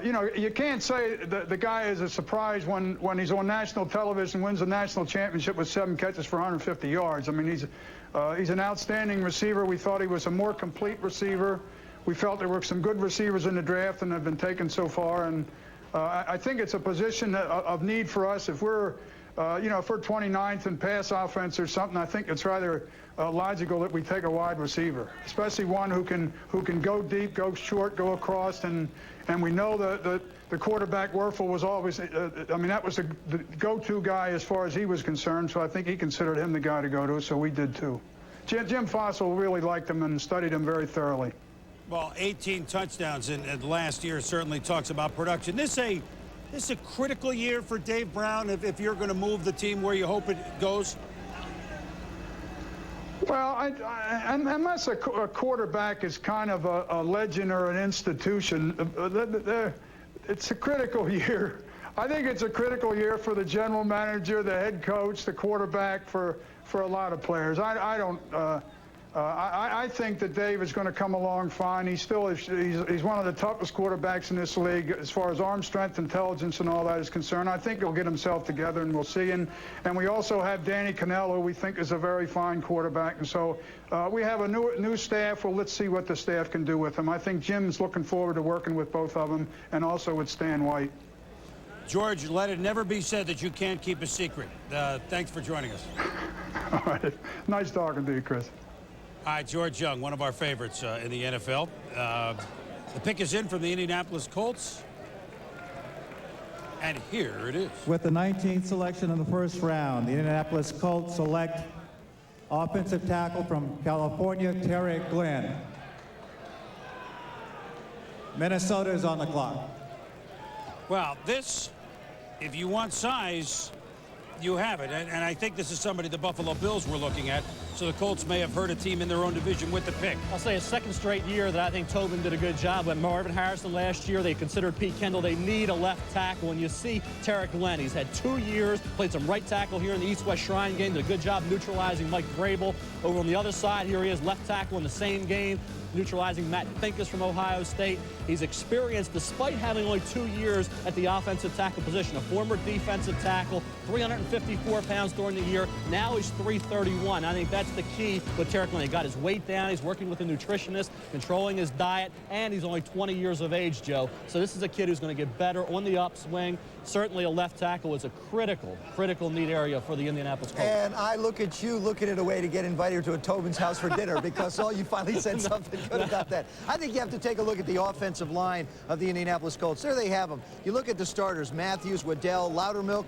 you know, you can't say the guy is a surprise when he's on national television, wins a national championship with 7 catches for 150 yards. I mean, he's an outstanding receiver. We thought he was a more complete receiver. We felt there were some good receivers in the draft and have been taken so far, and I think it's a position of need for us. If we're you know, if we're 29th in pass offense or something, I think it's rather logical that we take a wide receiver, especially one who can go deep, go short, go across, and we know the quarterback Werfel was always, I mean, that was the go-to guy as far as he was concerned. So I think he considered him the guy to go to. So we did too. Jim Fossil really liked him and studied him very thoroughly. Well, 18 touchdowns in last year certainly talks about production. This is a critical year for Dave Brown if you're going to move the team where you hope it goes? Well, unless a quarterback is kind of a legend or an institution, it's a critical year. I think it's a critical year for the general manager, the head coach, the quarterback, for a lot of players. I think that Dave is going to come along fine. He's one of the toughest quarterbacks in this league as far as arm strength, intelligence, and all that is concerned. I think he'll get himself together, and we'll see. And we also have Danny Cannell, who we think is a very fine quarterback. And so we have a new staff. Well, let's see what the staff can do with him. I think Jim's looking forward to working with both of them, and also with Stan White. George, let it never be said that you can't keep a secret. Thanks for joining us. All right. Nice talking to you, Chris. All right, George Young, one of our favorites in the NFL. The pick is in from the Indianapolis Colts. And here it is. With the 19th selection in the first round, the Indianapolis Colts select offensive tackle from California, Tarek Glenn. Minnesota is on the clock. Well, this, if you want size, you have it. And I think this is somebody the Buffalo Bills were looking at. So the Colts may have hurt a team in their own division with the pick. I'll say a 2nd straight year that I think Tobin did a good job. When Marvin Harrison last year, they considered Pete Kendall. They need a left tackle. And you see Tarek Glenn. He's had 2 years, played some right tackle here in the East-West Shrine game. Did a good job neutralizing Mike Vrabel. Over on the other side, here he is, left tackle in the same game, neutralizing Matt Pincus from Ohio State. He's experienced, despite having only 2 years at the offensive tackle position. A former defensive tackle, 354 pounds during the year. Now he's 331. I think that's the key with Tarek Glenn. He got his weight down. He's working with a nutritionist, controlling his diet, and he's only 20 years of age, Joe. So this is a kid who's going to get better on the upswing. Certainly a left tackle is a critical need area for the Indianapolis Colts. And I look at you looking at a way to get invited to a Tobin's house for dinner because you finally said something good about that. I think you have to take a look at the offensive line of the Indianapolis Colts. There they have them. You look at the starters, Matthews, Waddell, Loudermilk,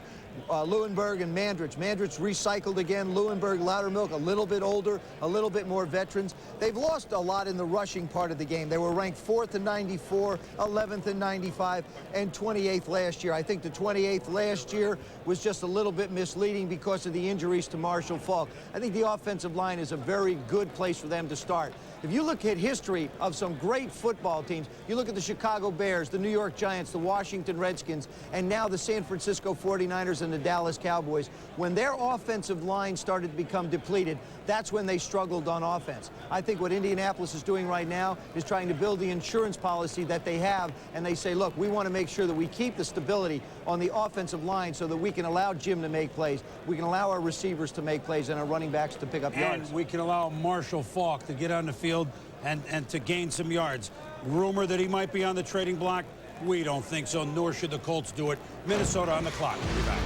Leuenberg, and Mandrich. Mandrich recycled again. Leuenberg, Loudermilk, a little bit older, a little bit more veterans. They've lost a lot in the rushing part of the game. They were ranked 4th in 94, 11th in 95, and 28th last year. I think the 28th last year was just a little bit misleading because of the injuries to Marshall Faulk. I think the offensive line is a very good place for them to start. If you look at history of some great football teams, you look at the Chicago Bears, the New York Giants, the Washington Redskins, and now the San Francisco 49ers and the Dallas Cowboys, when their offensive line started to become depleted, that's when they struggled on offense. I think what Indianapolis is doing right now is trying to build the insurance policy that they have, and they say, look, we want to make sure that we keep the stability on the offensive line so that we can allow Jim to make plays, we can allow our receivers to make plays, and our running backs to pick up yards. And we can allow Marshall Faulk to get on the field and to gain some yards. Rumor that he might be on the trading block? We don't think so, nor should the Colts do it. Minnesota on the clock. We'll be back.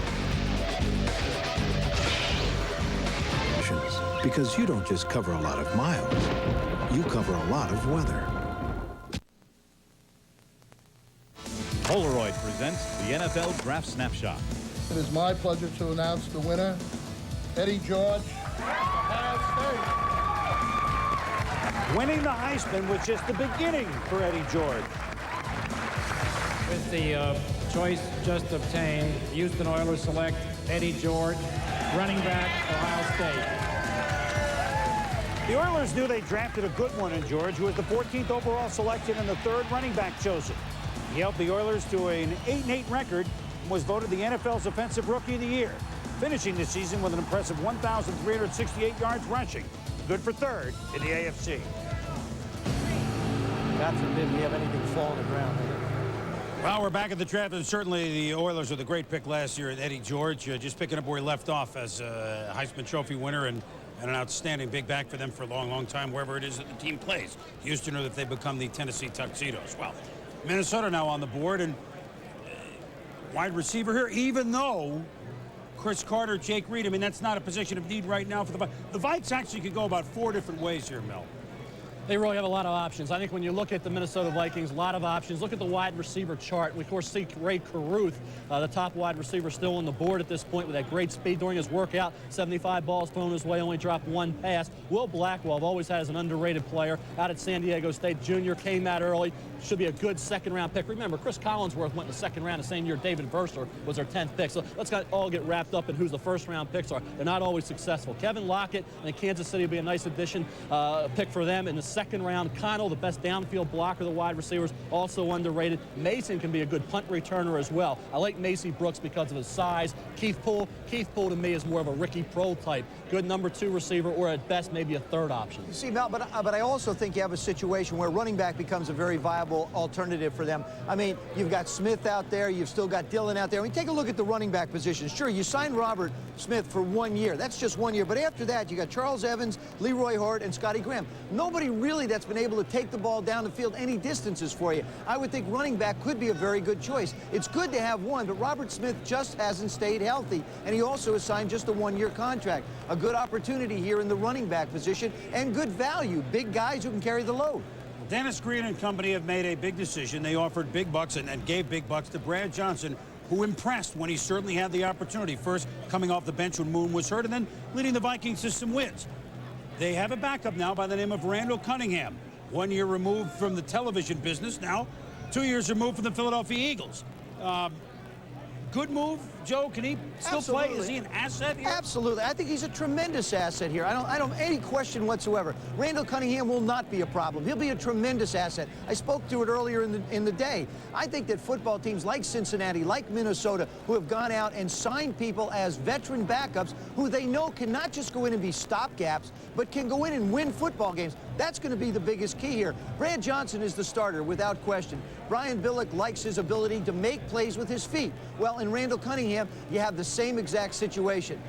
Because you don't just cover a lot of miles, you cover a lot of weather. Polaroid presents the NFL Draft Snapshot. It is my pleasure to announce the winner, Eddie George, Ohio State. Winning the Heisman was just the beginning for Eddie George. With the choice just obtained, Houston Oilers select Eddie George, running back, Ohio State. The Oilers knew they drafted a good one in George, who was the 14th overall selection and the 3rd running back chosen. He helped the Oilers to an 8-8 record and was voted the NFL's Offensive Rookie of the Year, finishing the season with an impressive 1,368 yards rushing. Good for 3rd in the AFC. God forbid we have anything fall on the ground. Well, we're back at the draft, and certainly the Oilers were the great pick last year at Eddie George, just picking up where he left off as a Heisman Trophy winner and an outstanding big back for them for a long, long time, wherever it is that the team plays. Houston, or that they become the Tennessee Tuxedos. Well, Minnesota now on the board, and wide receiver here, even though Chris Carter, Jake Reed, I mean, that's not a position of need right now for the Vikes. The Vikes actually could go about 4 different ways here, Mel. They really have a lot of options. I think when you look at the Minnesota Vikings, a lot of options. Look at the wide receiver chart. We, of course, see Ray Caruth, the top wide receiver, still on the board at this point with that great speed during his workout. 75 balls thrown his way, only dropped 1 pass. Will Blackwell, I've always had as an underrated player out at San Diego State. Junior came out early. Should be a good second-round pick. Remember, Chris Collinsworth went in the second round the same year David Verster was their 10th pick. So let's not all get wrapped up in who's the first-round picks are. They're not always successful. Kevin Lockett in Kansas City will be a nice addition, pick for them in the second round. The best downfield blocker, the wide receivers, also underrated. Mason can be a good punt returner as well. I like Macy Brooks because of his size. Keith Poole to me is more of a Ricky Prohl type. Good number 2 receiver, or at best maybe a 3rd option. You see, Mel, but I also think you have a situation where running back becomes a very viable alternative for them. I mean, you've got Smith out there, you've still got Dillon out there. I mean, take a look at the running back position. Sure, you signed Robert Smith for 1 year. That's just 1 year. But after that, you got Charles Evans, Leroy Hort, and Scotty Graham. Nobody really that's been able to take the ball down the field any distances for you. I would think running back could be a very good choice. It's good to have one, but Robert Smith just hasn't stayed healthy, and he also has signed just a 1-year contract. A good opportunity here in the running back position, and good value. Big guys who can carry the load. Dennis Green and company have made a big decision. They offered big bucks and gave big bucks to Brad Johnson, who impressed when he certainly had the opportunity. First, coming off the bench when Moon was hurt, and then leading the Vikings to some wins. They have a backup now by the name of Randall Cunningham. 1 year removed from the television business, now 2 years removed from the Philadelphia Eagles. Good move, Joe. Can he still play? Is he an asset here? Absolutely. I think he's a tremendous asset here. I don't any question whatsoever. Randall Cunningham will not be a problem. He'll be a tremendous asset. I spoke to it earlier in the day. I think that football teams like Cincinnati, like Minnesota, who have gone out and signed people as veteran backups who they know can not just go in and be stopgaps, but can go in and win football games. That's going to be the biggest key here. Brad Johnson is the starter without question. Brian Billick likes his ability to make plays with his feet. Well, in Randall Cunningham, you have the same exact situation.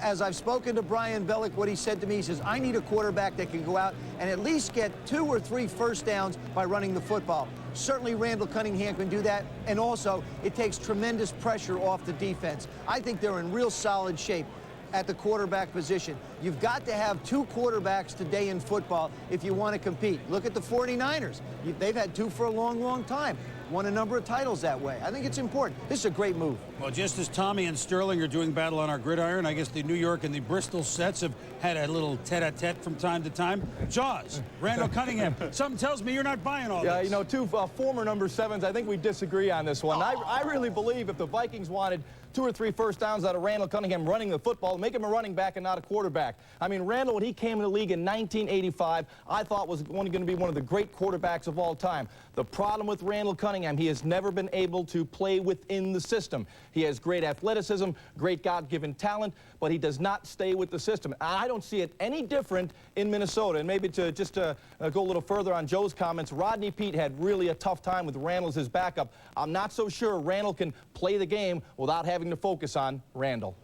As I've spoken to Brian Billick, what he said to me, he says, I need a quarterback that can go out and at least get 2 or 3 first downs by running the football. Certainly Randall Cunningham can do that, and also it takes tremendous pressure off the defense. I think they're in real solid shape. at the quarterback position. You've got to have 2 quarterbacks today in football if you want to compete. Look at the 49ers. They've had 2 for a long, long time. Won a number of titles that way. I think it's important. This is a great move. Well, just as Tommy and Sterling are doing battle on our gridiron, I guess the New York and the Bristol sets have had a little tete-a-tete from time to time. Jaws, Randall Cunningham. Something tells me you're not buying all this. Yeah, you know, 2 former number 7s, I think we disagree on this one. I really believe if the Vikings wanted 2 or 3 first downs out of Randall Cunningham running the football, make him a running back and not a quarterback. I mean, Randall, when he came in the league in 1985, I thought was going to be one of the great quarterbacks of all time. The problem with Randall Cunningham, he has never been able to play within the system. He has great athleticism, great God-given talent, but he does not stay with the system. I don't see it any different in Minnesota. And maybe to just go a little further on Joe's comments, Rodney Peete had really a tough time with Randall as his backup. I'm not so sure Randall can play the game without having to focus on Randall.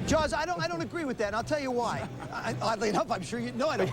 Jaws, I don't agree with that, and I'll tell you why. Oddly enough, I'm sure you know I don't.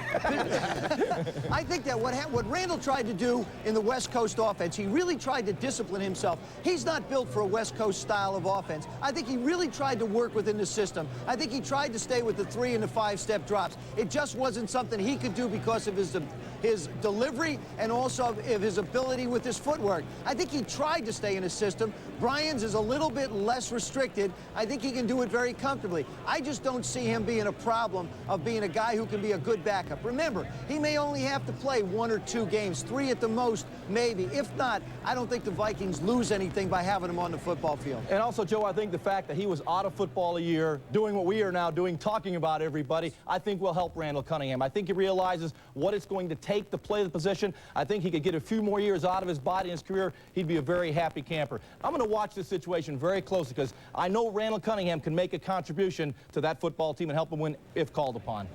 I think that what Randall tried to do in the West Coast offense, he really tried to discipline himself. He's not built for a West Coast style of offense. I think he really tried to work within the system. I think he tried to stay with the 3- and 5-step drops. It just wasn't something he could do because of his delivery and also of his ability with his footwork. I think he tried to stay in his system. Brian's is a little bit less restricted. I think he can do it very comfortably. I just don't see him being a problem of being a guy who can be a good backup. Remember, he may only have to play 1 or 2 games, 3 at the most, maybe. If not, I don't think the Vikings lose anything by having him on the football field. And also, Joe, I think the fact that he was out of football a year, doing what we are now doing, talking about everybody, I think will help Randall Cunningham. I think he realizes what it's going to take to play the position. I think he could get a few more years out of his body in his career. He'd be a very happy camper. I'm going to watch this situation very closely because I know Randall Cunningham can make a contribution to that football team and help them win if called upon.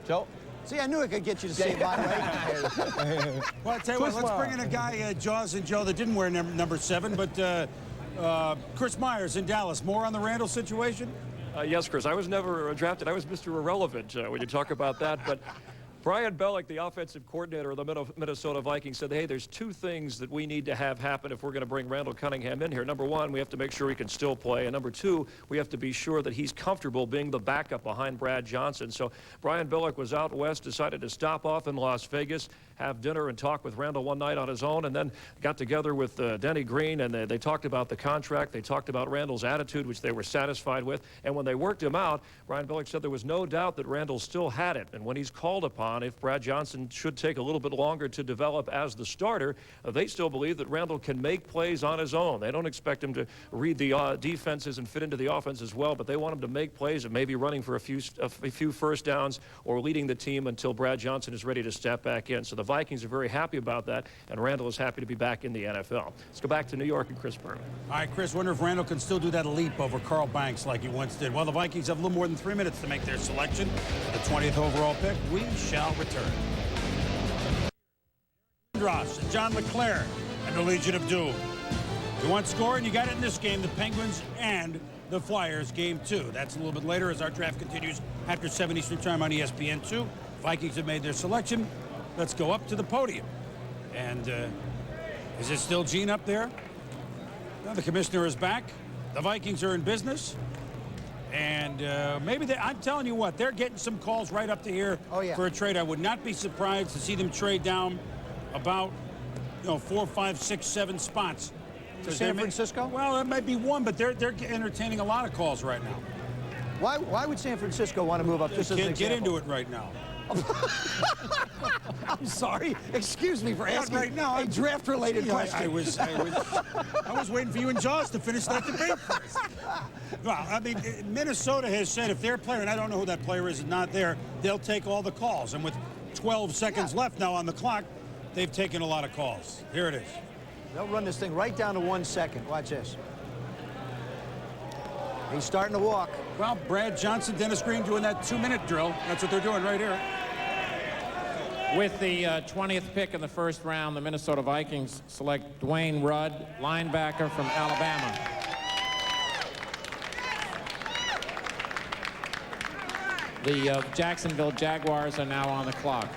Joe? See, I knew it could get you to say my way. Well, I'll tell you what, let's bring in a guy, Jaws and Joe, that didn't wear number 7, but Chris Myers in Dallas. More on the Randall situation? Yes, Chris. I was never drafted. I was Mr. Irrelevant when you talk about that. But Brian Bellick, the offensive coordinator of the Minnesota Vikings, said, hey, there's 2 things that we need to have happen if we're going to bring Randall Cunningham in here. Number 1, we have to make sure he can still play. And number 2, we have to be sure that he's comfortable being the backup behind Brad Johnson. So Brian Bellick was out west, decided to stop off in Las Vegas, have dinner and talk with Randall one night on his own, and then got together with Denny Green, and they talked about the contract. They talked about Randall's attitude, which they were satisfied with. And when they worked him out, Brian Bellick said there was no doubt that Randall still had it. And when he's called upon, if Brad Johnson should take a little bit longer to develop as the starter, they still believe that Randall can make plays on his own. They don't expect him to read the defenses and fit into the offense as well, but they want him to make plays and maybe running for a few first downs or leading the team until Brad Johnson is ready to step back in. So the Vikings are very happy about that, and Randall is happy to be back in the NFL. Let's go back to New York and Chris Berman. All right, Chris, wonder if Randall can still do that leap over Carl Banks like he once did. Well, the Vikings have a little more than 3 minutes to make their selection. The 20th overall pick, we shall return. Ross and John LeClaire and the Legion of Doom. You want scoring? You got it in this game, the Penguins and the Flyers, game 2. That's a little bit later as our draft continues after 7 Eastern time on ESPN 2. Vikings have made their selection. Let's go up to the podium. And is it still Gene up there? No, the commissioner is back. The Vikings are in business. And maybe I'm telling you what, they're getting some calls right up to here for a trade. I would not be surprised to see them trade down about 4, 5, 6, 7 spots. To San Francisco? Well, it might be one, but they're entertaining a lot of calls right now. Why would San Francisco want to move up? Just as an example? Get into it right now. I'm sorry. Excuse me for asking right now, a draft-related question. I was waiting for you and Jaws to finish that debate first. Well, I mean, Minnesota has said if their player, and I don't know who that player is not there, they'll take all the calls. And with 12 seconds left now on the clock, they've taken a lot of calls. Here it is. They'll run this thing right down to 1 second. Watch this. He's starting to walk. Well, Brad Johnson, Dennis Green doing that 2-minute drill. That's what they're doing right here. With the 20th pick in the first round, the Minnesota Vikings select Dwayne Rudd, linebacker from Alabama. The Jacksonville Jaguars are now on the clock.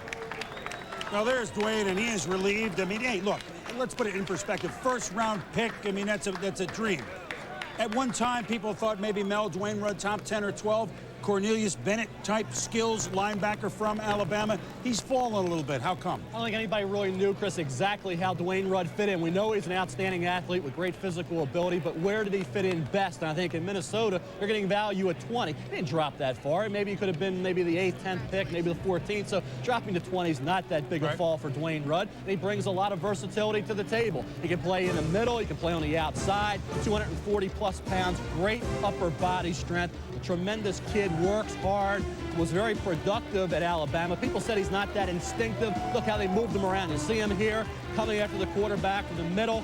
Now there's Dwayne, and he is relieved. I mean, hey, look, let's put it in perspective. First round pick, I mean, that's a dream. At one time, people thought maybe Mel Dwayne Rudd top 10 or 12. Cornelius Bennett type skills linebacker from Alabama. He's fallen a little bit. How come? I don't think anybody really knew, Chris, exactly how Dwayne Rudd fit in. We know he's an outstanding athlete with great physical ability, but where did he fit in best? And I think in Minnesota, they're getting value at 20. He didn't drop that far. Maybe he could have been maybe the 8th, 10th pick, maybe the 14th. So dropping to 20 is not that big a fall for Dwayne Rudd. And he brings a lot of versatility to the table. He can play in the middle. He can play on the outside. 240-plus pounds, great upper body strength. A tremendous kid, works hard, was very productive at Alabama. People said he's not that instinctive. Look how they moved him around. You see him here coming after the quarterback from the middle.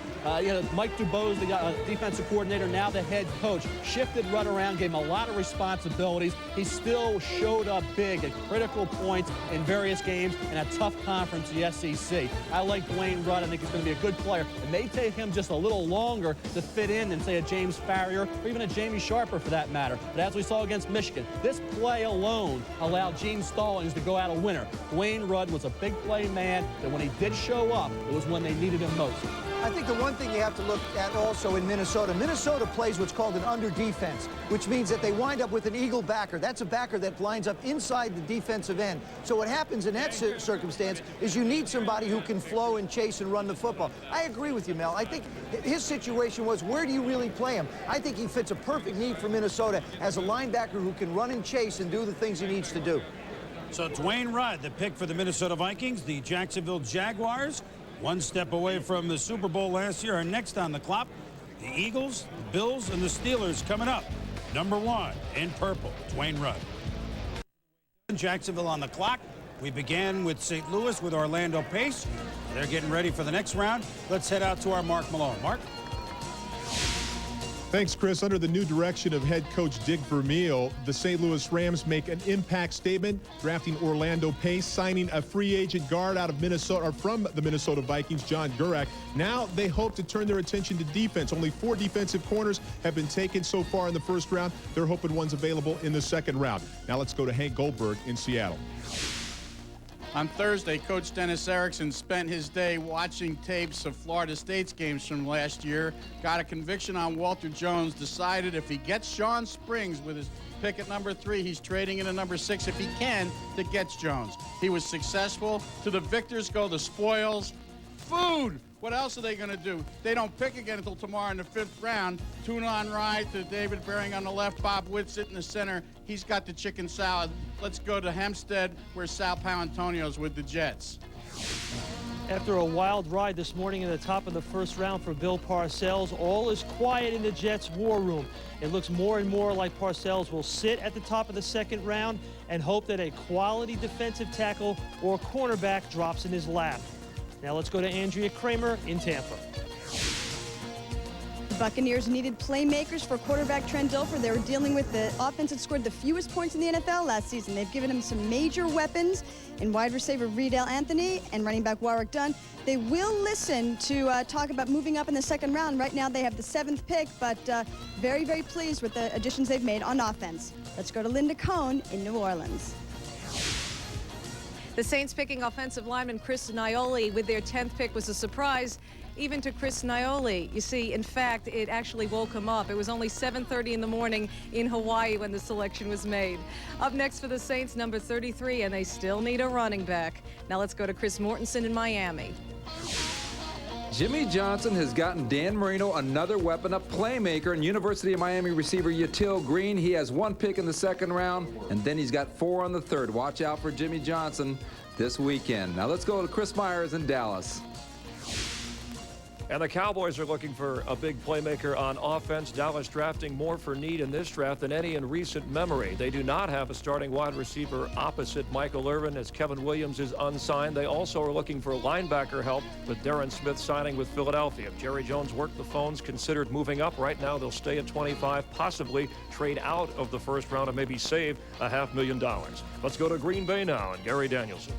Mike Dubose, the defensive coordinator, now the head coach, shifted Rudd around, gave him a lot of responsibilities. He still showed up big at critical points in various games in a tough conference, the SEC. I like Dwayne Rudd. I think he's going to be a good player. It may take him just a little longer to fit in than, say, a James Farrior or even a Jamie Sharper for that matter. But as we saw against Michigan, this play alone allowed Gene Stallings to go out a winner. Dwayne Rudd was a big play man that when he did show up, it was when they needed him most. I think the one thing you have to look at also in Minnesota, Minnesota plays what's called an under defense, which means that they wind up with an eagle backer. That's a backer that lines up inside the defensive end. So what happens in that circumstance is you need somebody who can flow and chase and run the football. I agree with you, Mel. I think his situation was, where do you really play him? I think he fits a perfect need for Minnesota as a linebacker who can run and chase and do the things he needs to do. So Dwayne Rudd, the pick for the Minnesota Vikings, the Jacksonville Jaguars, one step away from the Super Bowl last year, are next on the clock. The Eagles, the Bills, and the Steelers coming up. Number 1 in purple, Dwayne Rudd. Jacksonville on the clock. We began with St. Louis with Orlando Pace. They're getting ready for the next round. Let's head out to our Mark Malone. Mark? Thanks, Chris. Under the new direction of head coach Dick Vermeil, the St. Louis Rams make an impact statement, drafting Orlando Pace, signing a free agent guard out of Minnesota, or from the Minnesota Vikings, John Gurak. Now they hope to turn their attention to defense. Only 4 defensive corners have been taken so far in the first round. They're hoping one's available in the second round. Now let's go to Hank Goldberg in Seattle. On Thursday, Coach Dennis Erickson spent his day watching tapes of Florida State's games from last year, got a conviction on Walter Jones, decided if he gets Sean Springs with his pick at number 3, he's trading into number 6 if he can to get Jones. He was successful. To the victors go the spoils. Food! What else are they going to do? They don't pick again until tomorrow in the 5th round. Tune on right to David Bering on the left, Bob Whitsitt in the center. He's got the chicken salad. Let's go to Hempstead, where Sal Palantonio's with the Jets. After a wild ride this morning in the top of the first round for Bill Parcells, all is quiet in the Jets' war room. It looks more and more like Parcells will sit at the top of the second round and hope that a quality defensive tackle or cornerback drops in his lap. Now let's go to Andrea Kramer in Tampa. The Buccaneers needed playmakers for quarterback Trent Dilfer. They were dealing with the offense that scored the fewest points in the NFL last season. They've given him some major weapons in wide receiver Riedel Anthony and running back Warwick Dunn. They will listen to talk about moving up in the second round. Right now they have the 7th pick, but very, very pleased with the additions they've made on offense. Let's go to Linda Cohn in New Orleans. The Saints picking offensive lineman Chris Nioli with their 10th pick was a surprise, even to Chris Nioli. You see, in fact, it actually woke him up. It was only 7:30 in the morning in Hawaii when the selection was made. Up next for the Saints, number 33, and they still need a running back. Now let's go to Chris Mortensen in Miami. Jimmy Johnson has gotten Dan Marino another weapon, a playmaker, and University of Miami receiver Yatil Green. He has 1 pick in the second round, and then he's got 4 on the third. Watch out for Jimmy Johnson this weekend. Now let's go to Chris Myers in Dallas. And the Cowboys are looking for a big playmaker on offense. Dallas drafting more for need in this draft than any in recent memory. They do not have a starting wide receiver opposite Michael Irvin, as Kevin Williams is unsigned. They also are looking for linebacker help, with Darren Smith signing with Philadelphia. If Jerry Jones worked the phones, considered moving up. Right now they'll stay at 25, possibly trade out of the first round and maybe save $500,000. Let's go to Green Bay now and Gary Danielson.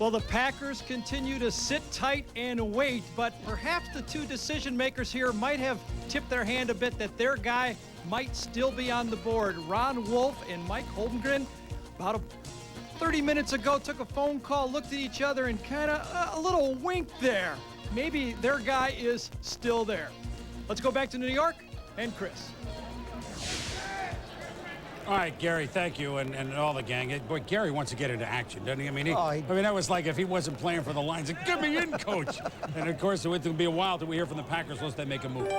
Well, the Packers continue to sit tight and wait, but perhaps the 2 decision makers here might have tipped their hand a bit that their guy might still be on the board. Ron Wolf and Mike Holmgren, about 30 minutes ago, took a phone call, looked at each other, and kind of a little wink there. Maybe their guy is still there. Let's go back to New York. and Chris. All right, Gary, thank you, and all the gang. Boy, Gary wants to get into action, doesn't he? I mean, that was like if he wasn't playing for the Lions. Like, get me in, coach. And, of course, it'll be a while till we hear from the Packers unless they make a move.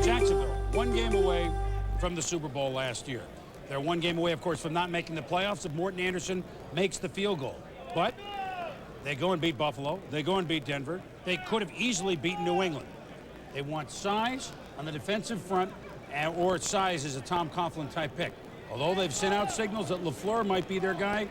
Jacksonville, 1 game away from the Super Bowl last year. They're 1 game away, of course, from not making the playoffs if Morton Anderson makes the field goal. But they go and beat Buffalo. They go and beat Denver. They could have easily beaten New England. They want size on the defensive front, or size is a Tom Coughlin-type pick. Although they've sent out signals that LaFleur might be their guy,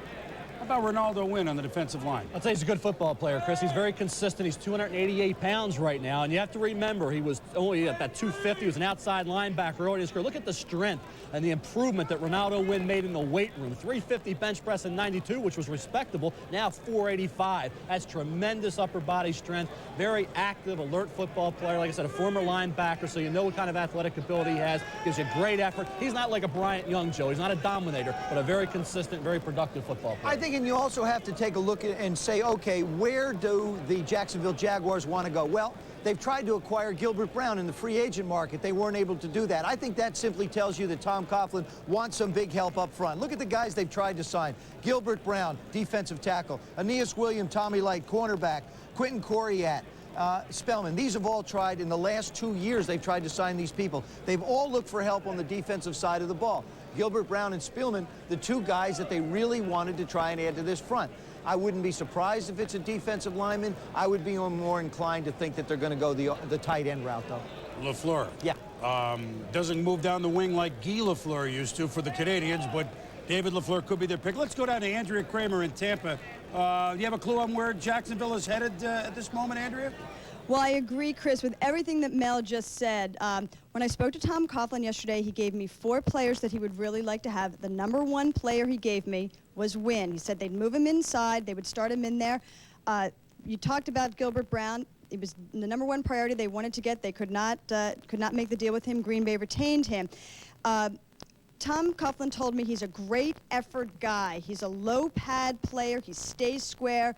how about Ronaldo Wynn on the defensive line? I'd say he's a good football player, Chris. He's very consistent. He's 288 pounds right now, and you have to remember he was only at that 250. He was an outside linebacker early in his career. Look at the strength and the improvement that Ronaldo Wynn made in the weight room. 350 bench press in 92, which was respectable. Now 485. That's tremendous upper body strength. Very active, alert football player. Like I said, a former linebacker, so you know what kind of athletic ability he has. Gives you great effort. He's not like a Bryant Young, Joe. He's not a dominator, but a very consistent, very productive football player. I think, and you also have to take a look at and say, okay, where do the Jacksonville Jaguars want to go? Well, they've tried to acquire Gilbert Brown in the free agent market. They weren't able to do that. I think that simply tells you that Tom Coughlin wants some big help up front. Look at the guys they've tried to sign. Gilbert Brown, defensive tackle. Aeneas Williams, Tommy Light, cornerback. Quentin Coriat. Spellman. These have all tried in the last 2 years. They've tried to sign these people. They've all looked for help on the defensive side of the ball. Gilbert Brown and Spielman, the 2 guys that they really wanted to try and add to this front. I wouldn't be surprised if it's a defensive lineman. I would be more inclined to think that they're going to go the tight end route, though. LaFleur. Yeah. Doesn't move down the wing like Guy LaFleur used to for the Canadians, but David LaFleur could be their pick. Let's go down to Andrea Kramer in Tampa. Do you have a clue on where Jacksonville is headed at this moment, Andrea? Well, I agree, Chris, with everything that Mel just said. When I spoke to Tom Coughlin yesterday, he gave me 4 players that he would really like to have. The number 1 player he gave me was Wynn. He said they'd move him inside. They would start him in there. You talked about Gilbert Brown. It was the number 1 priority they wanted to get. They could not make the deal with him. Green Bay retained him. Tom Coughlin told me he's a great effort guy. He's a low pad player. He stays square.